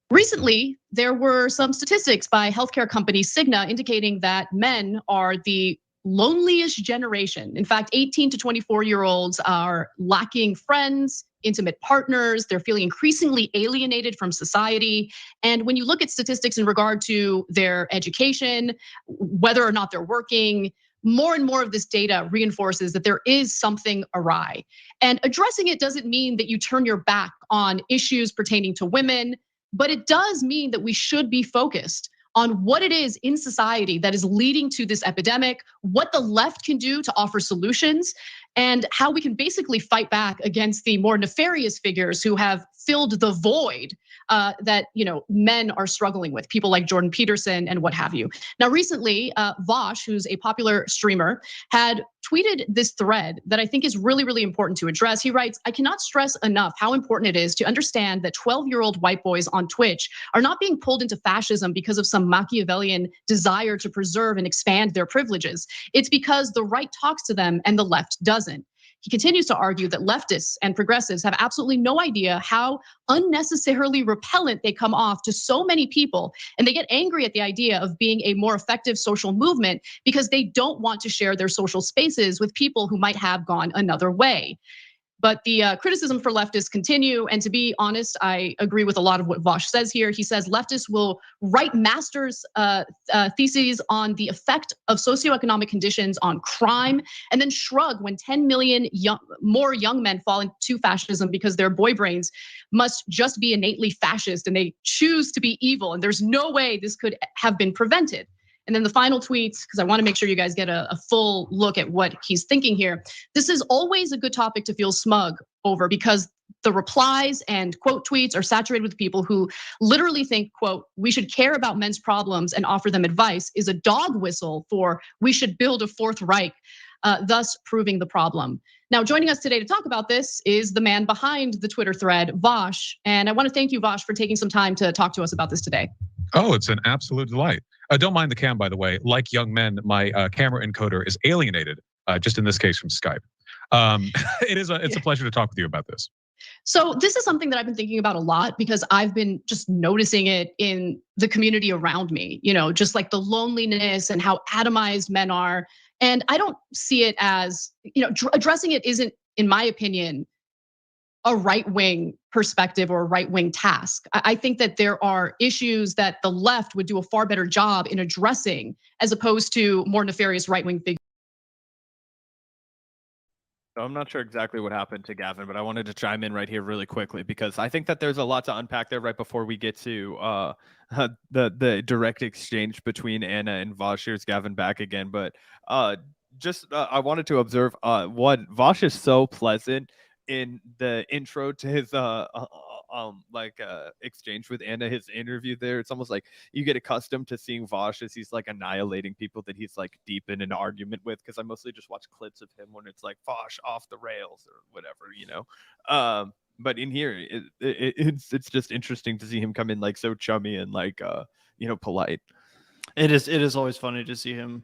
Recently, there were some statistics by healthcare company Cigna indicating that men are the loneliest generation. In fact, 18 to 24-year-olds are lacking friends, intimate partners. They're feeling increasingly alienated from society. And when you look at statistics in regard to their education, whether or not they're working, more and more of this data reinforces that there is something awry. And addressing it doesn't mean that you turn your back on issues pertaining to women, but it does mean that we should be focused on what it is in society that is leading to this epidemic, what the left can do to offer solutions, and how we can basically fight back against the more nefarious figures who have filled the void that, you know, men are struggling with, people like Jordan Peterson and what have you. Now, recently, Vaush, who's a popular streamer, had tweeted this thread that I think is really, really important to address. He writes, "I cannot stress enough how important it is to understand that 12-year-old white boys on Twitch are not being pulled into fascism because of some Machiavellian desire to preserve and expand their privileges. It's because the right talks to them and the left doesn't." He continues to argue that leftists and progressives have absolutely no idea how unnecessarily repellent they come off to so many people. And they get angry at the idea of being a more effective social movement because they don't want to share their social spaces with people who might have gone another way. But the criticism for leftists continue. And to be honest, I agree with a lot of what Vaush says here. He says leftists will write master's theses on the effect of socioeconomic conditions on crime, and then shrug when 10 million more young men fall into fascism because their boy brains must just be innately fascist and they choose to be evil. And there's no way this could have been prevented. And then the final tweets, because I want to make sure you guys get a full look at what he's thinking here. This is always a good topic to feel smug over because the replies and quote tweets are saturated with people who literally think, quote, we should care about men's problems and offer them advice is a dog whistle for we should build a Fourth Reich, thus proving the problem. Now, joining us today to talk about this is the man behind the Twitter thread, Vaush. And I want to thank you, Vaush, for taking some time to talk to us about this today. Oh, it's an absolute delight. Don't mind the cam, by the way. Like young men, my camera encoder is alienated, just in this case from Skype. It's a pleasure to talk with you about this. So this is something that I've been thinking about a lot because I've been just noticing it in the community around me, just like the loneliness and how atomized men are. And I don't see it as, addressing it isn't, in my opinion, a right-wing perspective or a right-wing task. I think that there are issues that the left would do a far better job in addressing as opposed to more nefarious right-wing figures. So I'm not sure exactly what happened to Gavin, but I wanted to chime in right here really quickly because I think that there's a lot to unpack there right before we get to the direct exchange between Anna and Vaush. Here's Gavin back again, but I wanted to observe what Vaush is so pleasant in the intro to his exchange with Anna, his interview there. It's almost like you get accustomed to seeing Vaush as he's like annihilating people that he's like deep in an argument with, because I mostly just watch clips of him when it's like Vaush off the rails or whatever, but in here it's just interesting to see him come in like so chummy and like polite. It is always funny to see him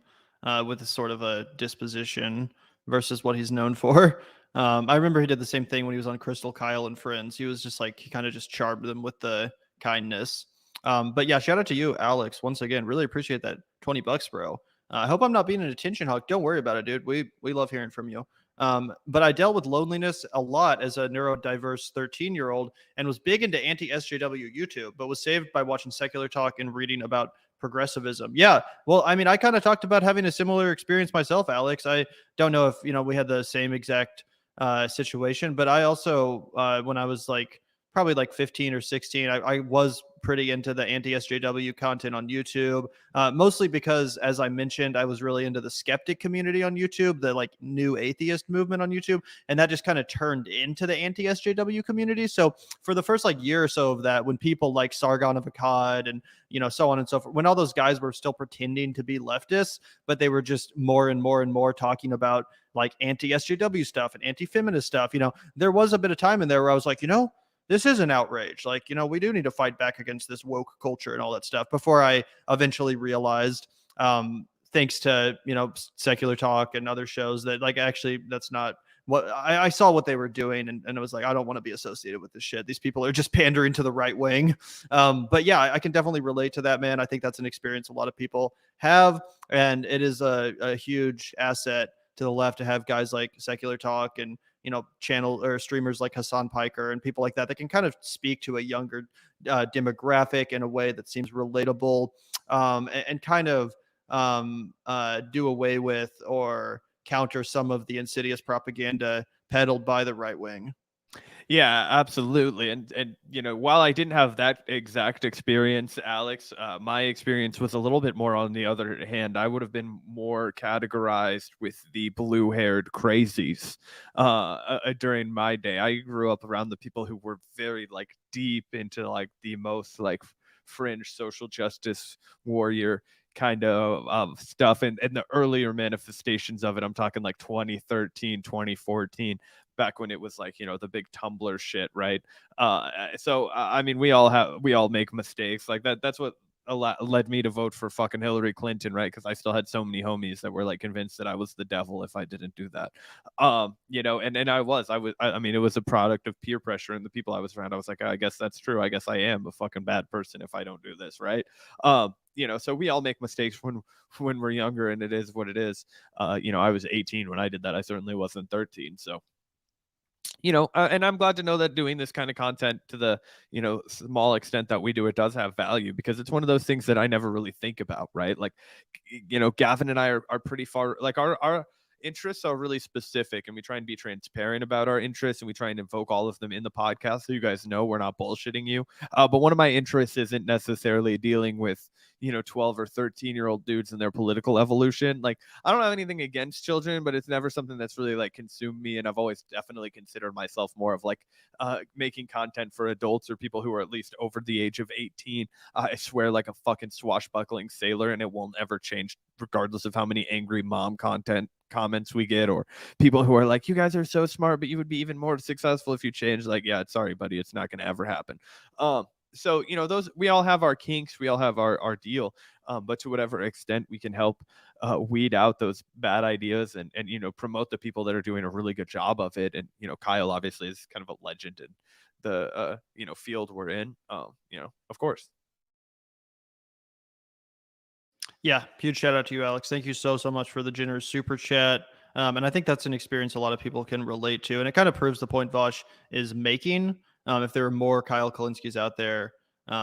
with a sort of a disposition versus what he's known for. I remember he did the same thing when he was on Crystal Kyle and Friends. He was just like, he kind of just charmed them with the kindness. But yeah, shout out to you, Alex. Once again, really appreciate that $20, bro. I hope I'm not being an attention hog. Don't worry about it, dude. We love hearing from you. But I dealt with loneliness a lot as a neurodiverse 13-year-old and was big into anti-SJW YouTube, but was saved by watching Secular Talk and reading about progressivism. Yeah. Well, I mean, I kind of talked about having a similar experience myself, Alex. I don't know if, we had the same exact situation, but I also, when I was like, probably like 15 or 16, I was pretty into the anti-SJW content on YouTube, mostly because, as I mentioned, I was really into the skeptic community on YouTube, the like new atheist movement on YouTube, and that just kind of turned into the anti-SJW community. So for the first like year or so of that, when people like Sargon of Akkad and so on and so forth, when all those guys were still pretending to be leftists, but they were just more and more and more talking about like anti-SJW stuff and anti-feminist stuff, there was a bit of time in there where I was like, this is an outrage. Like, we do need to fight back against this woke culture and all that stuff, before I eventually realized, thanks to, Secular Talk and other shows, that like, actually, that's not what I saw what they were doing. And it was like, I don't want to be associated with this shit. These people are just pandering to the right wing. But yeah, I can definitely relate to that, man. I think that's an experience a lot of people have. And it is a huge asset to the left to have guys like Secular Talk and, channel or streamers like Hassan Piker and people like that can kind of speak to a younger demographic in a way that seems relatable, and kind of do away with or counter some of the insidious propaganda peddled by the right wing. Yeah, absolutely. And while I didn't have that exact experience, Alex, my experience was a little bit more. On the other hand, I would have been more categorized with the blue-haired crazies during my day. I grew up around the people who were very like deep into like the most like fringe social justice warrior kind of stuff, and the earlier manifestations of it. I'm talking like 2013, 2014. Back when it was like, the big Tumblr shit, right? So I mean, we all make mistakes like that. That's what led me to vote for fucking Hillary Clinton, right? Because I still had so many homies that were like convinced that I was the devil if I didn't do that. And I mean, it was a product of peer pressure and the people I was around. I was like, I guess that's true. I guess I am a fucking bad person if I don't do this, right? So we all make mistakes when we're younger, and it is what it is. I was 18 when I did that. I certainly wasn't 13. So And I'm glad to know that doing this kind of content to the, small extent that we do, it does have value, because it's one of those things that I never really think about, right? Like, Gavin and I are pretty far, like our interests are really specific, and we try and be transparent about our interests, and we try and invoke all of them in the podcast, so you guys know we're not bullshitting you. But one of my interests isn't necessarily dealing with 12 or 13-year-old dudes and their political evolution. Like, I don't have anything against children, but it's never something that's really like consumed me, and I've always definitely considered myself more of like making content for adults or people who are at least over the age of 18. I swear, like a fucking swashbuckling sailor, and it won't ever change regardless of how many angry mom comments we get, or people who are like, you guys are so smart, but you would be even more successful if you changed. Like, yeah, sorry buddy, it's not going to ever happen. So those, we all have our kinks, we all have our deal, but to whatever extent we can help weed out those bad ideas, and promote the people that are doing a really good job of it. And Kyle obviously is kind of a legend in the field we're in. Of course. Yeah, huge shout out to you, Alex. Thank you so much for the generous super chat. And I think that's an experience a lot of people can relate to, and it kind of proves the point Vaush is making. If there were more Kyle Kalinskis out there,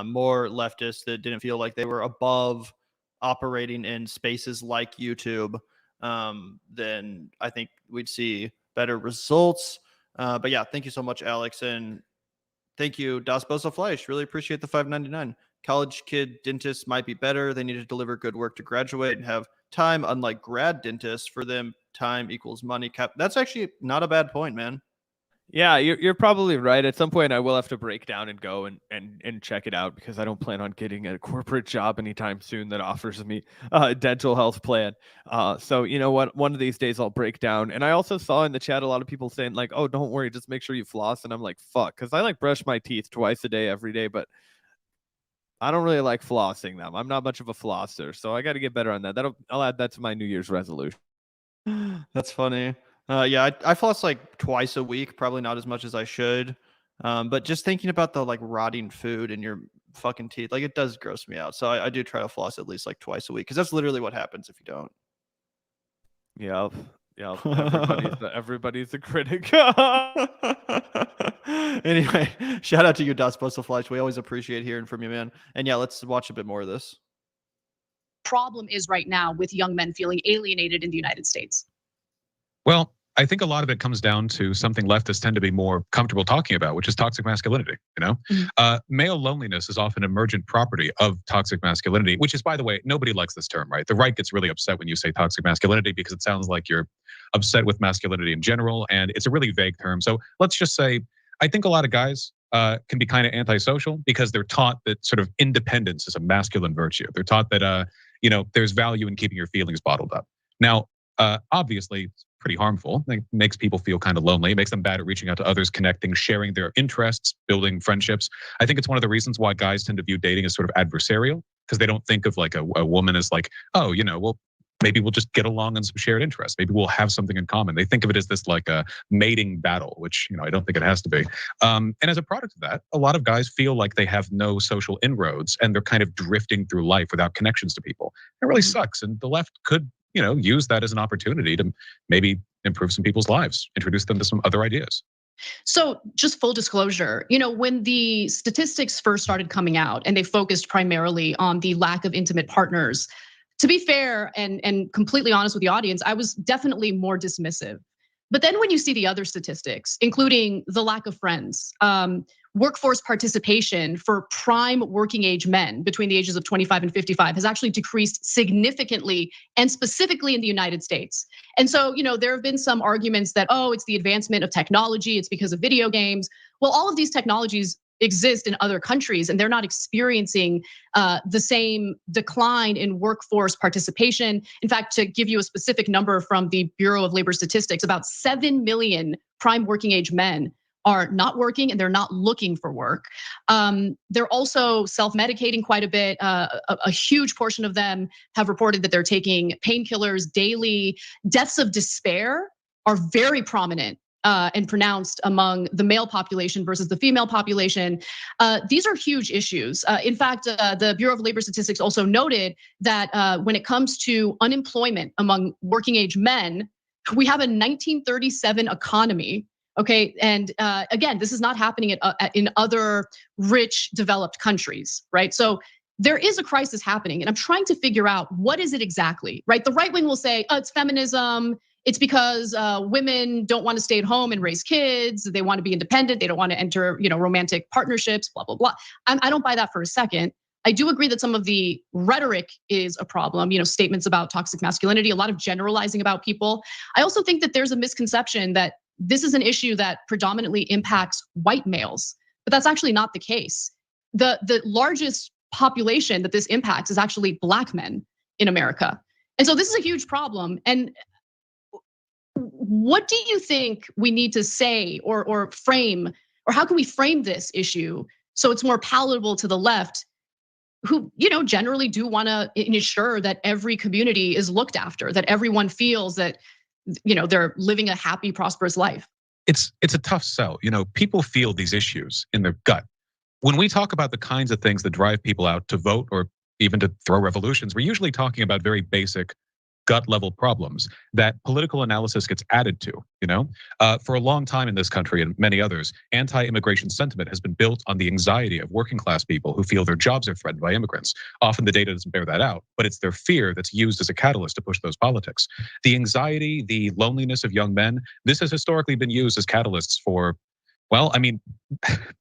more leftists that didn't feel like they were above operating in spaces like YouTube, then I think we'd see better results. But yeah, thank you so much, Alex. And thank you, Das Bosa Fleisch. Really appreciate the $5.99. College kid dentists might be better. They need to deliver good work to graduate and have time, unlike grad dentists. For them, time equals money. That's actually not a bad point, man. Yeah, you're probably right. At some point, I will have to break down and go and check it out, because I don't plan on getting a corporate job anytime soon that offers me a dental health plan. So you know what? One of these days I'll break down. And I also saw in the chat a lot of people saying like, "Oh, don't worry, just make sure you floss." And I'm like, "Fuck," because I like brush my teeth twice a day, every day, but I don't really like flossing them. I'm not much of a flosser, so I got to get better on that. I'll add that to my New Year's resolution. That's funny. Yeah, I floss like twice a week, probably not as much as I should. But just thinking about the like rotting food in your fucking teeth, like it does gross me out. So I do try to floss at least like twice a week, because that's literally what happens if you don't. Yep. Everybody's a critic. Anyway, shout out to you, Das Bosa Fleisch. We always appreciate hearing from you, man. And yeah, let's watch a bit more of this. Problem is right now with young men feeling alienated in the United States? Well, I think a lot of it comes down to something leftists tend to be more comfortable talking about, which is toxic masculinity. Male loneliness is often emergent property of toxic masculinity, which is, by the way, nobody likes this term, right? The right gets really upset when you say toxic masculinity, because it sounds like you're upset with masculinity in general, and it's a really vague term. So let's just say, I think a lot of guys can be kind of antisocial because they're taught that sort of independence is a masculine virtue. They're taught that there's value in keeping your feelings bottled up. Now, obviously, it's pretty harmful. It makes people feel kind of lonely. It makes them bad at reaching out to others, connecting, sharing their interests, building friendships. I think it's one of the reasons why guys tend to view dating as sort of adversarial, because they don't think of like a woman as like, oh, well, maybe we'll just get along on some shared interests. Maybe we'll have something in common. They think of it as this like a mating battle, which, I don't think it has to be. And as a product of that, a lot of guys feel like they have no social inroads, and they're kind of drifting through life without connections to people. It really sucks. And the left could use that as an opportunity to maybe improve some people's lives, introduce them to some other ideas. So just full disclosure, when the statistics first started coming out and they focused primarily on the lack of intimate partners, to be fair and completely honest with the audience, I was definitely more dismissive. But then when you see the other statistics, including the lack of friends, workforce participation for prime working age men between the ages of 25 and 55 has actually decreased significantly, and specifically in the United States. And so, there have been some arguments that, oh, it's the advancement of technology, it's because of video games. Well, all of these technologies exist in other countries, and they're not experiencing the same decline in workforce participation. In fact, to give you a specific number from the Bureau of Labor Statistics, about 7 million prime working age men are not working, and they're not looking for work. They're also self-medicating quite a bit. A huge portion of them have reported that they're taking painkillers daily. Deaths of despair are very prominent and pronounced among the male population versus the female population. These are huge issues. In fact, the Bureau of Labor Statistics also noted that when it comes to unemployment among working age men, we have a 1937 economy Okay, and again, this is not happening in other rich developed countries, right? So there is a crisis happening, and I'm trying to figure out what is it exactly, right? The right wing will say, oh, it's feminism. It's because women don't want to stay at home and raise kids. They want to be independent. They don't want to enter, romantic partnerships. Blah blah blah. I don't buy that for a second. I do agree that some of the rhetoric is a problem. Statements about toxic masculinity, a lot of generalizing about people. I also think that there's a misconception that this is an issue that predominantly impacts white males, but that's actually not the case. The largest population that this impacts is actually Black men in America. And so this is a huge problem. And what do you think we need to say or frame, or how can we frame this issue so it's more palatable to the left, who generally do want to ensure that every community is looked after, that everyone feels that they're living a happy, prosperous life? It's a tough sell. People feel these issues in their gut. When we talk about the kinds of things that drive people out to vote or even to throw revolutions, we're usually talking about very basic gut level problems that political analysis gets added to. For a long time in this country and many others, anti-immigration sentiment has been built on the anxiety of working class people who feel their jobs are threatened by immigrants. Often the data doesn't bear that out, but it's their fear that's used as a catalyst to push those politics. The anxiety, the loneliness of young men, this has historically been used as catalysts for,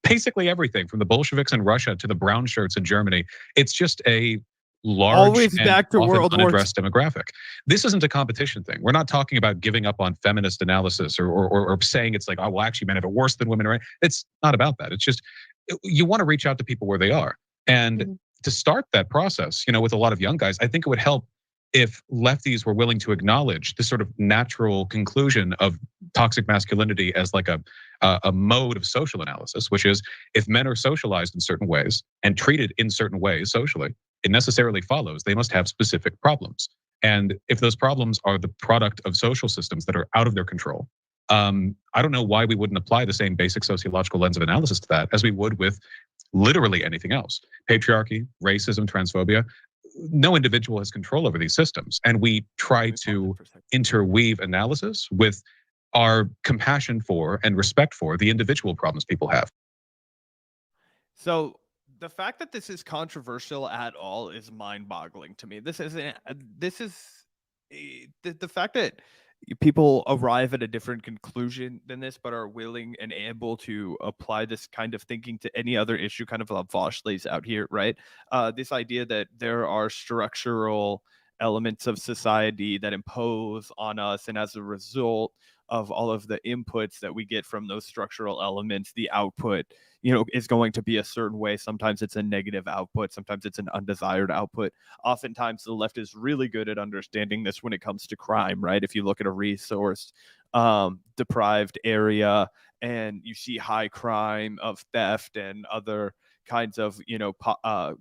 basically everything from the Bolsheviks in Russia to the brown shirts in Germany. It's just a large always and back to often World War unaddressed demographic. This isn't a competition thing. We're not talking about giving up on feminist analysis or saying it's like, oh, well, actually men have it worse than women, right? It's not about that. It's just, you want to reach out to people where they are. And to start that process, with a lot of young guys, I think it would help if lefties were willing to acknowledge this sort of natural conclusion of toxic masculinity as like a mode of social analysis, which is if men are socialized in certain ways and treated in certain ways socially, it necessarily follows they must have specific problems. And if those problems are the product of social systems that are out of their control, I don't know why we wouldn't apply the same basic sociological lens of analysis to that as we would with literally anything else. Patriarchy, racism, transphobia. No individual has control over these systems. And we try to interweave analysis with our compassion for and respect for the individual problems people have. So the fact that this is controversial at all is mind-boggling to me. The fact that people arrive at a different conclusion than this, but are willing and able to apply this kind of thinking to any other issue, kind of like Vaush lays out here, right? This idea that there are structural elements of society that impose on us, and as a result of all of the inputs that we get from those structural elements, the output, is going to be a certain way. Sometimes it's a negative output, sometimes it's an undesired output. Oftentimes the left is really good at understanding this when it comes to crime, right? If you look at a resource deprived area and you see high crime of theft and other kinds of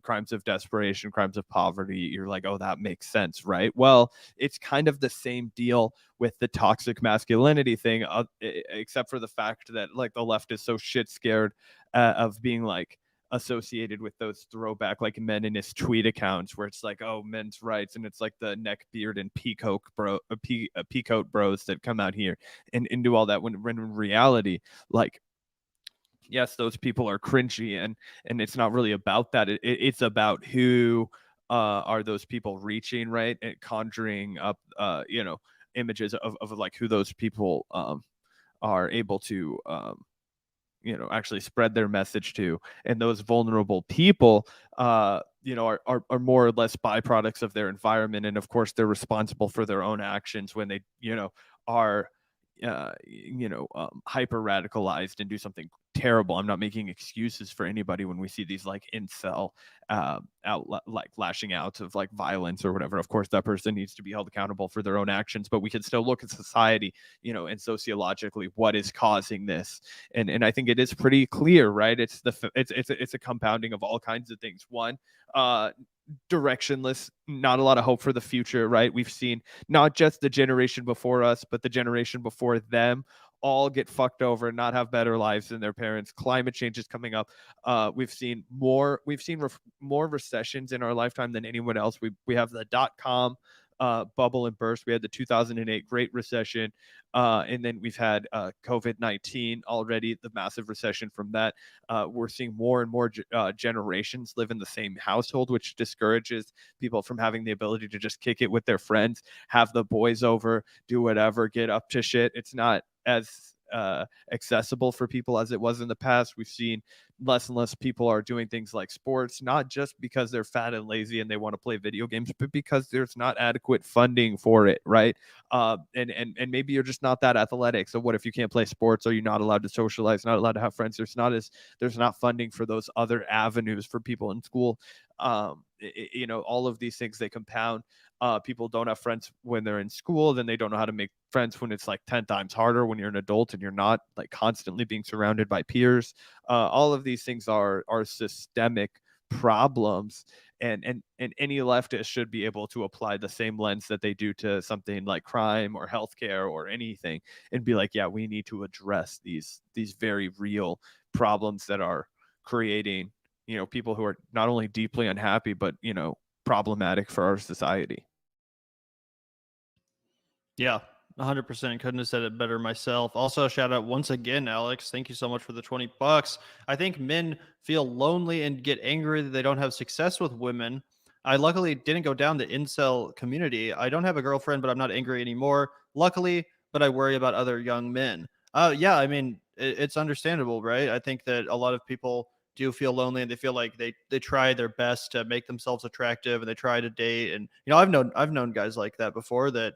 crimes of desperation, crimes of poverty, you're like, oh, that makes sense, right? Well, it's kind of the same deal with the toxic masculinity thing, except for the fact that like the left is so shit scared of being like associated with those throwback like Meninist tweet accounts where it's like, oh, men's rights, and it's like the neck beard and peacoat bros that come out here and do all that, when in reality, like, yes, those people are cringy, and it's not really about that. It's about who are those people reaching, right? And conjuring up images of like who those people are able to actually spread their message to. And those vulnerable people are more or less byproducts of their environment, and of course they're responsible for their own actions when they are hyper radicalized and do something terrible. I'm not making excuses for anybody when we see these like incel like lashing out of like violence or whatever. Of course that person needs to be held accountable for their own actions, but we can still look at society, and sociologically what is causing this. And I think it is pretty clear, right? It's a compounding of all kinds of things. One, directionless, not a lot of hope for the future, right? We've seen not just the generation before us, but the generation before them all get fucked over and not have better lives than their parents. Climate change is coming up. We've seen more recessions in our lifetime than anyone else. We have the .com bubble and burst. We had the 2008 Great Recession, and then we've had COVID-19 already, the massive recession from that. We're seeing more and more generations live in the same household, which discourages people from having the ability to just kick it with their friends, have the boys over, do whatever, get up to shit. It's not as accessible for people as it was in the past. We've seen less and less people are doing things like sports, not just because they're fat and lazy and they want to play video games, but because there's not adequate funding for it, right? And maybe you're just not that athletic. So what if you can't play sports? Are you not allowed to socialize? Not allowed to have friends? There's not funding for those other avenues for people in school. All of these things, they compound. People don't have friends when they're in school, then they don't know how to make friends when it's like 10 times harder when you're an adult and you're not like constantly being surrounded by peers. All of these things are systemic problems, and any leftist should be able to apply the same lens that they do to something like crime or healthcare or anything, and be like, yeah, we need to address these very real problems that are creating people who are not only deeply unhappy but problematic for our society. Yeah, 100%. Couldn't have said it better myself. Also, shout out once again, Alex. Thank you so much for the $20. I think men feel lonely and get angry that they don't have success with women. I luckily didn't go down the incel community. I don't have a girlfriend, but I'm not angry anymore. Luckily, but I worry about other young men. Yeah, I mean, it's understandable, right? I think that a lot of people do feel lonely and they feel like they try their best to make themselves attractive and they try to date. And I've known guys like that before that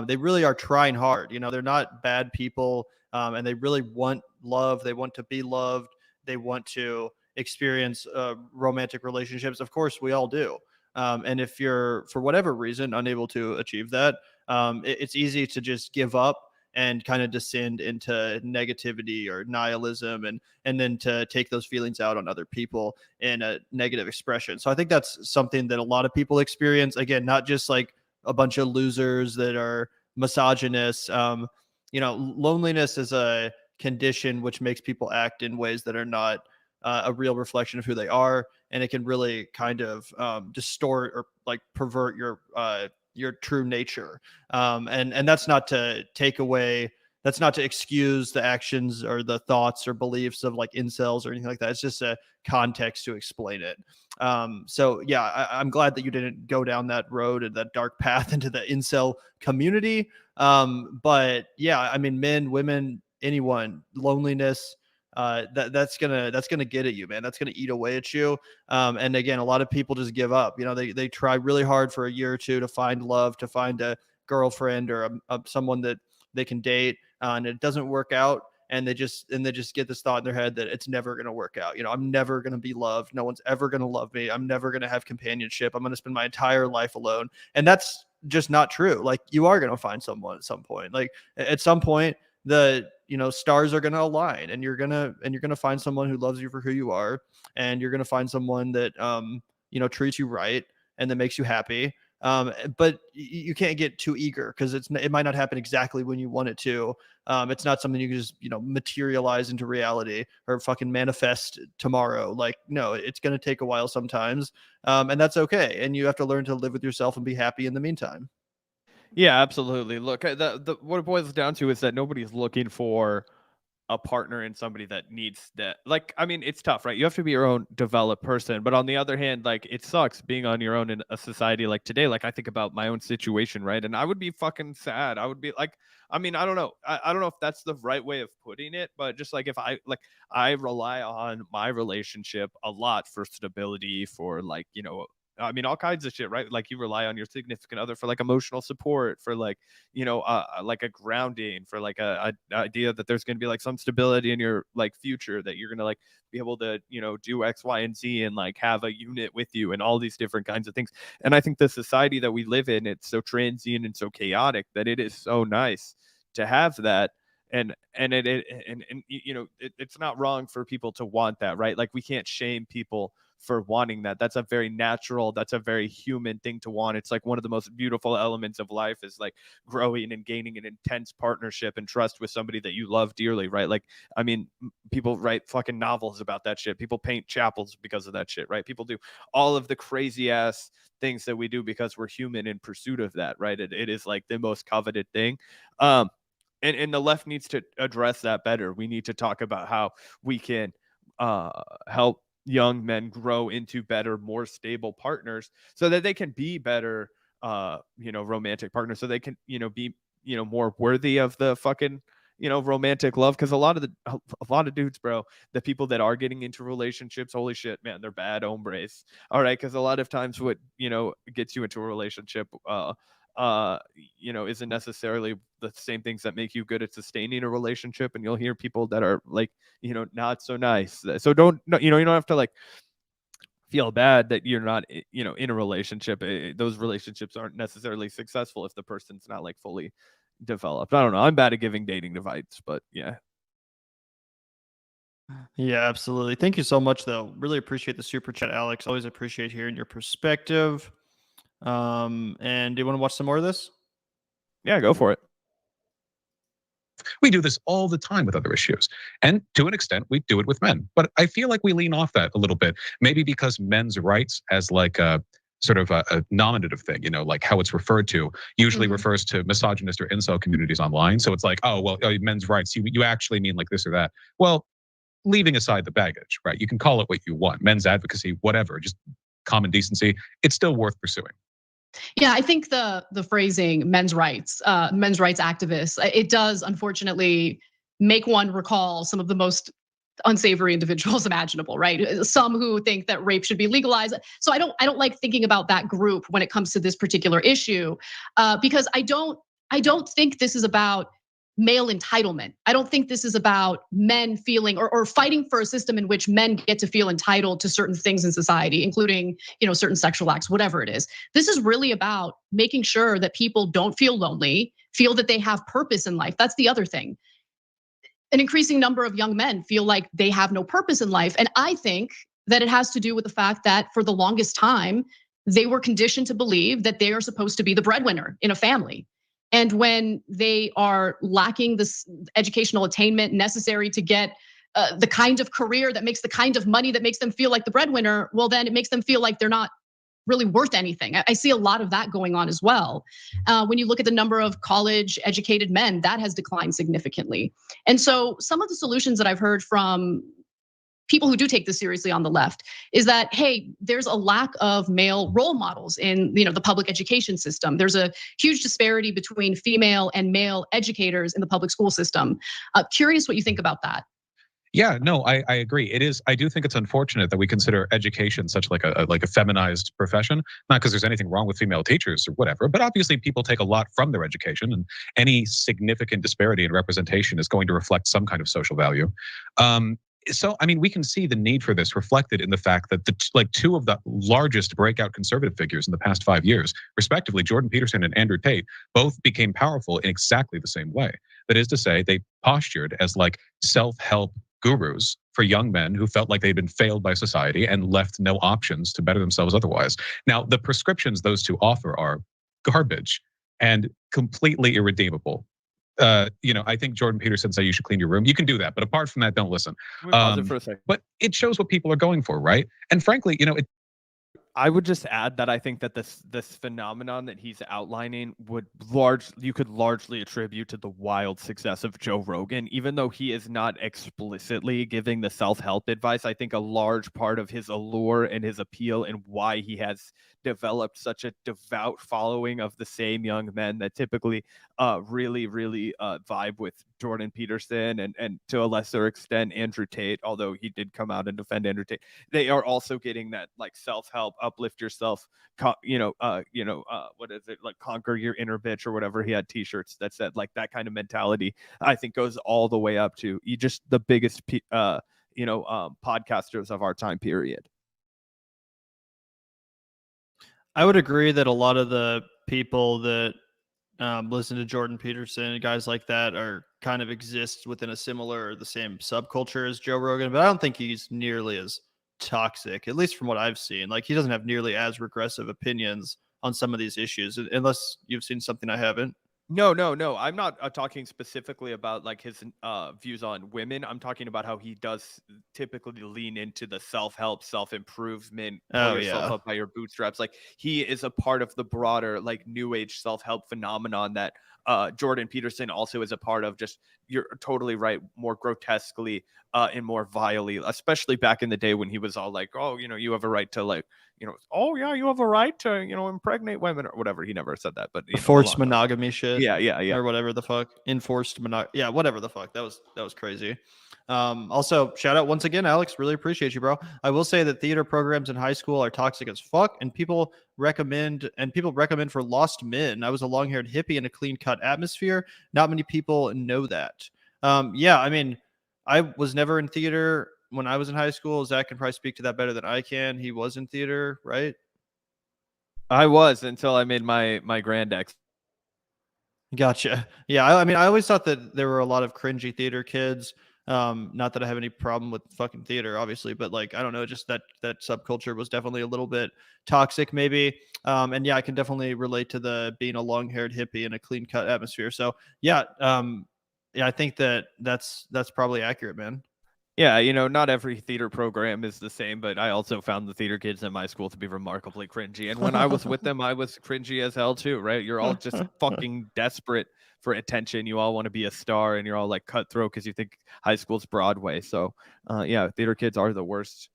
they really are trying hard. They're not bad people, and they really want love. They want to be loved. They want to experience romantic relationships. Of course, we all do. And if you're, for whatever reason, unable to achieve that, it's easy to just give up and kind of descend into negativity or nihilism, and then to take those feelings out on other people in a negative expression. So I think that's something that a lot of people experience. Again, not just like a bunch of losers that are misogynists. Loneliness is a condition which makes people act in ways that are not a real reflection of who they are, and it can really kind of distort or like pervert your true nature. And that's not to take away, that's not to excuse the actions or the thoughts or beliefs of like incels or anything like that. It's just a context to explain it. So yeah, I'm glad that you didn't go down that road and that dark path into the incel community. But yeah, I mean, men, women, anyone, loneliness, that's gonna get at you, man. That's gonna eat away at you. And again, a lot of people just give up. They try really hard for a year or two to find love, to find a girlfriend or someone that they can date, and it doesn't work out. And they just get this thought in their head that it's never going to work out. I'm never going to be loved. No one's ever going to love me. I'm never going to have companionship. I'm going to spend my entire life alone. And that's just not true. Like, you are going to find someone at some point. Like, at some point, the stars are going to align, and you're going to find someone who loves you for who you are, and you're going to find someone that treats you right and that makes you happy. But you can't get too eager, because it might not happen exactly when you want it to. It's not something you can just materialize into reality or fucking manifest tomorrow. Like, no, it's going to take a while sometimes, and that's okay. And you have to learn to live with yourself and be happy in the meantime. Yeah, absolutely. Look, what it boils down to is that nobody's looking for a partner in somebody that needs that. Like, I mean, it's tough, right? You have to be your own developed person. But on the other hand, like, it sucks being on your own in a society like today. Like, I think about my own situation, right? And I would be fucking sad. I would be like, I mean, I don't know. I don't know if that's the right way of putting it, but just like, if I rely on my relationship a lot for stability, for like, I mean, all kinds of shit, right? Like, you rely on your significant other for like emotional support, for like, like a grounding, for like a idea that there's going to be like some stability in your like future, that you're going to like be able to, do X, Y, and Z, and like have a unit with you and all these different kinds of things. And I think the society that we live in, it's so transient and so chaotic that it is so nice to have that. And it's not wrong for people to want that, right? Like, we can't shame people for wanting that. That's a very natural, that's a very human thing to want. It's like one of the most beautiful elements of life is like growing and gaining an intense partnership and trust with somebody that you love dearly, right? Like, I mean, people write fucking novels about that shit. People paint chapels because of that shit, right? People do all of the crazy ass things that we do because we're human in pursuit of that, right? It is like the most coveted thing. And the left needs to address that better. We need to talk about how we can help young men grow into better, more stable partners so that they can be better, romantic partners, so they can, be, more worthy of the fucking, romantic love. Because a lot of dudes, bro, the people that are getting into relationships, holy shit, man, they're bad hombres. All right, because a lot of times what gets you into a relationship isn't necessarily the same things that make you good at sustaining a relationship. And you'll hear people that are like, not so nice. So you don't have to like feel bad that you're not, in a relationship. Those relationships aren't necessarily successful if the person's not like fully developed. I don't know. I'm bad at giving dating advice, but yeah. Yeah, absolutely. Thank you so much, though. Really appreciate the super chat, Alex. Always appreciate hearing your perspective. And do you want to watch some more of this? Yeah, go for it. We do this all the time with other issues. And to an extent, we do it with men. But I feel like we lean off that a little bit, maybe because men's rights as like a sort of a nominative thing, like how it's referred to, usually refers to misogynist or incel communities online. So it's like, oh, well, men's rights, you actually mean like this or that. Well, leaving aside the baggage, right? You can call it what you want, men's advocacy, whatever, just common decency. It's still worth pursuing. Yeah, I think the phrasing men's rights activists, it does unfortunately make one recall some of the most unsavory individuals imaginable, right? Some who think that rape should be legalized. So I don't like thinking about that group when it comes to this particular issue, because I don't think this is about male entitlement. I don't think this is about men feeling or fighting for a system in which men get to feel entitled to certain things in society, including, certain sexual acts, whatever it is. This is really about making sure that people don't feel lonely, feel that they have purpose in life. That's the other thing. An increasing number of young men feel like they have no purpose in life. And I think that it has to do with the fact that for the longest time, they were conditioned to believe that they are supposed to be the breadwinner in a family. And when they are lacking this educational attainment necessary to get the kind of career that makes the kind of money that makes them feel like the breadwinner, well, then it makes them feel like they're not really worth anything. I see a lot of that going on as well. When you look at the number of college educated men, that has declined significantly. And so some of the solutions that I've heard from people who do take this seriously on the left is that, hey, there's a lack of male role models in the public education system. There's a huge disparity between female and male educators in the public school system. Curious what you think about that. Yeah, no, I agree. It is. I do think it's unfortunate that we consider education such like a feminized profession. Not because there's anything wrong with female teachers or whatever, but obviously people take a lot from their education, and any significant disparity in representation is going to reflect some kind of social value. So, I mean, we can see the need for this reflected in the fact that two of the largest breakout conservative figures in the past 5 years, respectively, Jordan Peterson and Andrew Tate, both became powerful in exactly the same way. That is to say, they postured as like self-help gurus for young men who felt like they'd been failed by society and left no options to better themselves otherwise. Now, the prescriptions those two offer are garbage and completely irredeemable. I think Jordan Peterson said you should clean your room. You can do that, but apart from that, don't listen. But it shows what people are going for, right? And frankly, I would just add that I think that this phenomenon that he's outlining you could largely attribute to the wild success of Joe Rogan, even though he is not explicitly giving the self-help advice. I think a large part of his allure and his appeal and why he has developed such a devout following of the same young men that typically really vibe with Jordan Peterson and to a lesser extent Andrew Tate, although he did come out and defend Andrew Tate. They are also getting that like self-help, uplift yourself, what is it, like conquer your inner bitch or whatever. He had t-shirts that said like that kind of mentality. I think goes all the way up to just the biggest podcasters of our time period. I would agree that a lot of the people that listen to Jordan Peterson and guys like that are kind of exist within a similar or the same subculture as Joe Rogan, but I don't think he's nearly as toxic, at least from what I've seen. Like, he doesn't have nearly as regressive opinions on some of these issues, unless you've seen something I haven't. No. I'm not talking specifically about like his views on women. I'm talking about how he does typically lean into the self-help, self-improvement, pull yourself up by your bootstraps. Like, he is a part of the broader like new age self-help phenomenon that Jordan Peterson also is a part of. Just, you're totally right, more grotesquely and more vilely, especially back in the day when he was all like, oh, you have a right to, like, oh yeah, you have a right to, impregnate women or whatever. He never said that, but forced monogamy shit. Yeah. Or whatever the fuck. Enforced yeah, whatever the fuck. That was crazy. Also, shout out once again, Alex. Really appreciate you, bro. I will say that theater programs in high school are toxic as fuck, and people recommend for lost men. I was a long-haired hippie in a clean-cut atmosphere. Not many people know that. Yeah, I mean, I was never in theater when I was in high school. Zach can probably speak to that better than I can. He was in theater, right? I was, until I made my grand ex. Gotcha. Yeah, I mean, I always thought that there were a lot of cringy theater kids. Not that I have any problem with fucking theater, obviously, but like, I don't know, just that subculture was definitely a little bit toxic, maybe. And yeah, I can definitely relate to the being a long-haired hippie in a clean-cut atmosphere. So yeah, yeah, I think that's probably accurate, man. Yeah, not every theater program is the same, but I also found the theater kids in my school to be remarkably cringy. And when I was with them, I was cringy as hell too, right? You're all just fucking desperate for attention. You all want to be a star, and you're all like cutthroat because you think high school's Broadway. So, yeah, theater kids are the worst.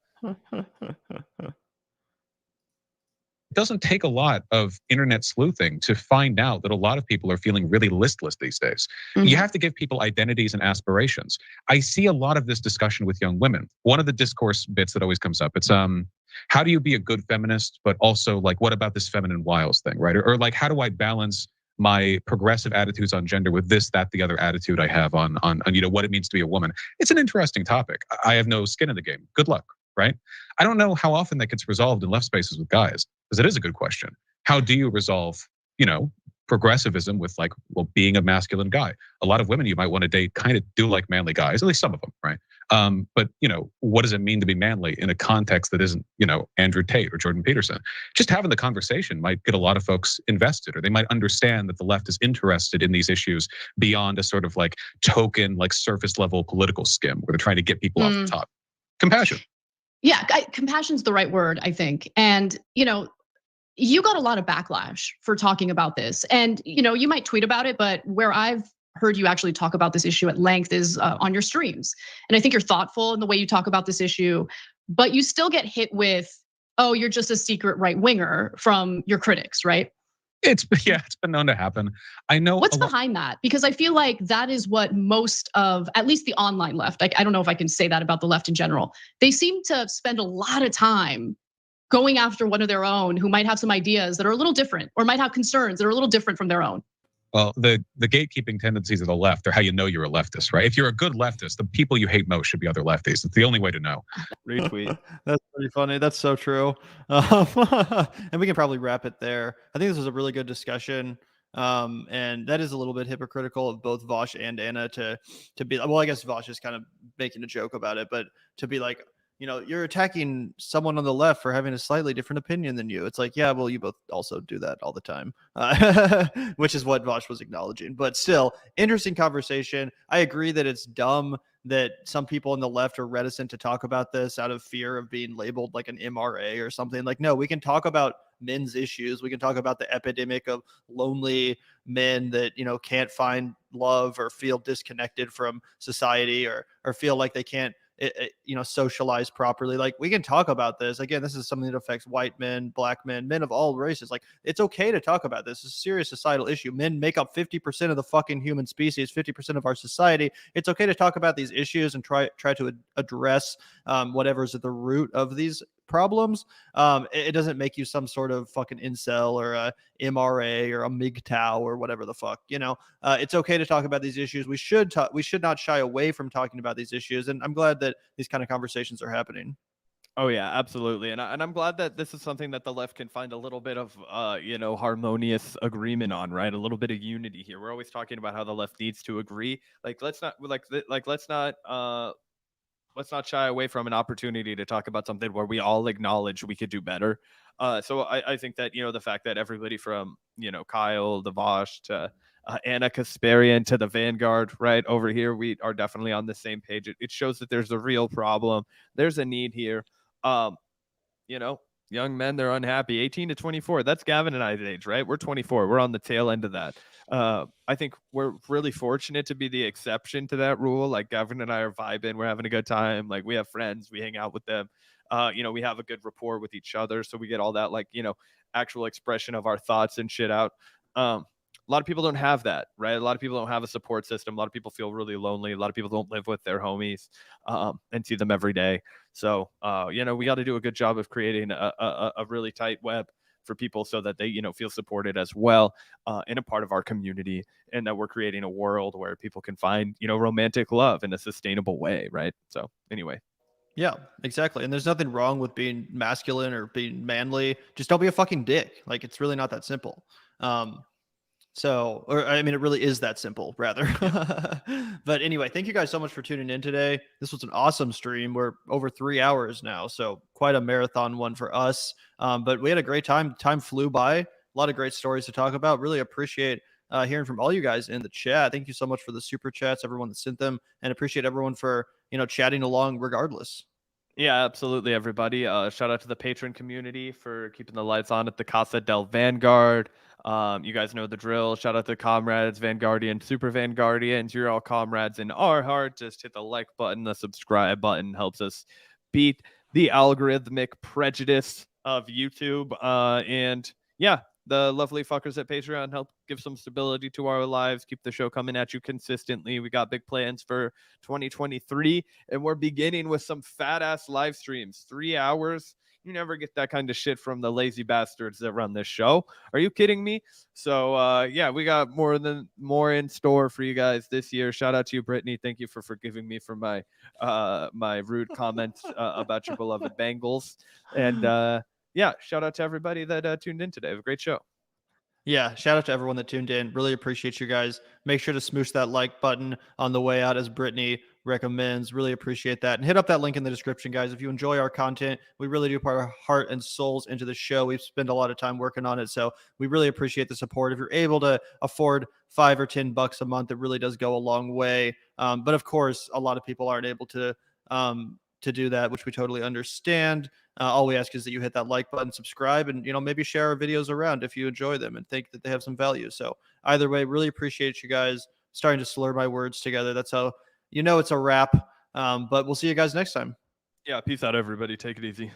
It doesn't take a lot of internet sleuthing to find out that a lot of people are feeling really listless these days. Mm-hmm. You have to give people identities and aspirations. I see a lot of this discussion with young women. One of the discourse bits that always comes up, it's how do you be a good feminist, but also like, what about this feminine wiles thing, right? Or like, how do I balance my progressive attitudes on gender with this, that, the other attitude I have on what it means to be a woman? It's an interesting topic. I have no skin in the game. Good luck, right? I don't know how often that gets resolved in left spaces with guys, because it is a good question. How do you resolve, progressivism with like, well, being a masculine guy? A lot of women you might want to date kind of do like manly guys, at least some of them, right? But what does it mean to be manly in a context that isn't, Andrew Tate or Jordan Peterson? Just having the conversation might get a lot of folks invested, or they might understand that the left is interested in these issues beyond a sort of like token, like surface level political skim where they're trying to get people off the top. Compassion. Yeah, compassion's the right word, I think. And, you got a lot of backlash for talking about this. And, you might tweet about it, but where I've heard you actually talk about this issue at length is on your streams. And I think you're thoughtful in the way you talk about this issue, but you still get hit with, oh, you're just a secret right winger from your critics, right? It's been known to happen. I know. What's behind that? Because I feel like that is what most of, at least the online left, I don't know if I can say that about the left in general. They seem to spend a lot of time going after one of their own who might have some ideas that are a little different, or might have concerns that are a little different from their own. Well, the gatekeeping tendencies of the left are how you know you're a leftist, right? If you're a good leftist, the people you hate most should be other lefties. It's the only way to know. Retweet. That's pretty funny. That's so true. And we can probably wrap it there. I think this was a really good discussion. And that is a little bit hypocritical of both Vaush and Ana to be, well, I guess Vaush is kind of making a joke about it, but to be like, you're attacking someone on the left for having a slightly different opinion than you. It's like, yeah, well, you both also do that all the time, which is what Vaush was acknowledging. But still, interesting conversation. I agree that it's dumb that some people on the left are reticent to talk about this out of fear of being labeled like an MRA or something. Like, no, we can talk about men's issues. We can talk about the epidemic of lonely men that, can't find love or feel disconnected from society or feel like they can't, socialize properly. Like, we can talk about this. Again, this is something that affects white men, black men, men of all races. Like, it's okay to talk about this. It's a serious societal issue. Men make up 50% of the fucking human species, 50% of our society. It's okay to talk about these issues and try to address whatever's at the root of these problems. It doesn't make you some sort of fucking incel or a MRA or a MGTOW or whatever the fuck, it's okay to talk about these issues. We should not shy away from talking about these issues. And I'm glad that these kind of conversations are happening. Oh yeah, absolutely. And I'm glad that this is something that the left can find a little bit of, harmonious agreement on, right? A little bit of unity here. We're always talking about how the left needs to agree. Like, let's not let's not shy away from an opportunity to talk about something where we all acknowledge we could do better. So I think that, the fact that everybody from, Kyle, the Vaush to Anna Kasparian to the Vanguard right over here, we are definitely on the same page. It shows that there's a real problem. There's a need here. Young men, they're unhappy. 18 to 24. That's Gavin and I's age, right? We're 24. We're on the tail end of that. I think we're really fortunate to be the exception to that rule. Like Gavin and I are vibing. We're having a good time. Like we have friends. We hang out with them. We have a good rapport with each other. So we get all that, like, actual expression of our thoughts and shit out. A lot of people don't have that, right? A lot of people don't have a support system. A lot of people feel really lonely. A lot of people don't live with their homies and see them every day. So, we got to do a good job of creating a really tight web for people so that they, feel supported as well in a part of our community, and that we're creating a world where people can find, romantic love in a sustainable way, right? So anyway. Yeah, exactly. And there's nothing wrong with being masculine or being manly. Just don't be a fucking dick. Like, it's really not that simple. It really is that simple, rather. But anyway, thank you guys so much for tuning in today. This was an awesome stream. We're over 3 hours now, so quite a marathon one for us. But we had a great time. Time flew by. A lot of great stories to talk about. Really appreciate hearing from all you guys in the chat. Thank you so much for the super chats, everyone that sent them, and appreciate everyone for, chatting along regardless. Yeah, absolutely, everybody. Shout out to the patron community for keeping the lights on at the Casa del Vanguard. You guys know the drill. Shout out to comrades, Vanguardian, Super Vanguardians. You're all comrades in our heart. Just hit the like button. The subscribe button helps us beat the algorithmic prejudice of YouTube. And yeah, the lovely fuckers at Patreon help give some stability to our lives, keep the show coming at you consistently. We got big plans for 2023, and we're beginning with some fat ass live streams. 3 hours. You never get that kind of shit from the lazy bastards that run this show. Are you kidding me? So yeah, we got more in store for you guys this year. Shout out to you, Brittany. Thank you for forgiving me for my my rude comments about your beloved Bengals. And yeah, shout out to everybody that tuned in today. Have a great show. Yeah, shout out to everyone that tuned in. Really appreciate you guys. Make sure to smoosh that like button on the way out, as Brittany recommends. Really appreciate that. And hit up that link in the description, guys. If you enjoy our content, we really do put our heart and souls into the show. We've spent a lot of time working on it, so we really appreciate the support. If you're able to afford $5 or $10 a month, it really does go a long way. But of course, a lot of people aren't able to do that, which we totally understand. All we ask is that you hit that like button, subscribe, and maybe share our videos around if you enjoy them and think that they have some value. So either way, really appreciate you guys. Starting to slur my words together. That's how it's a wrap. But we'll see you guys next time. Yeah, peace out, everybody. Take it easy.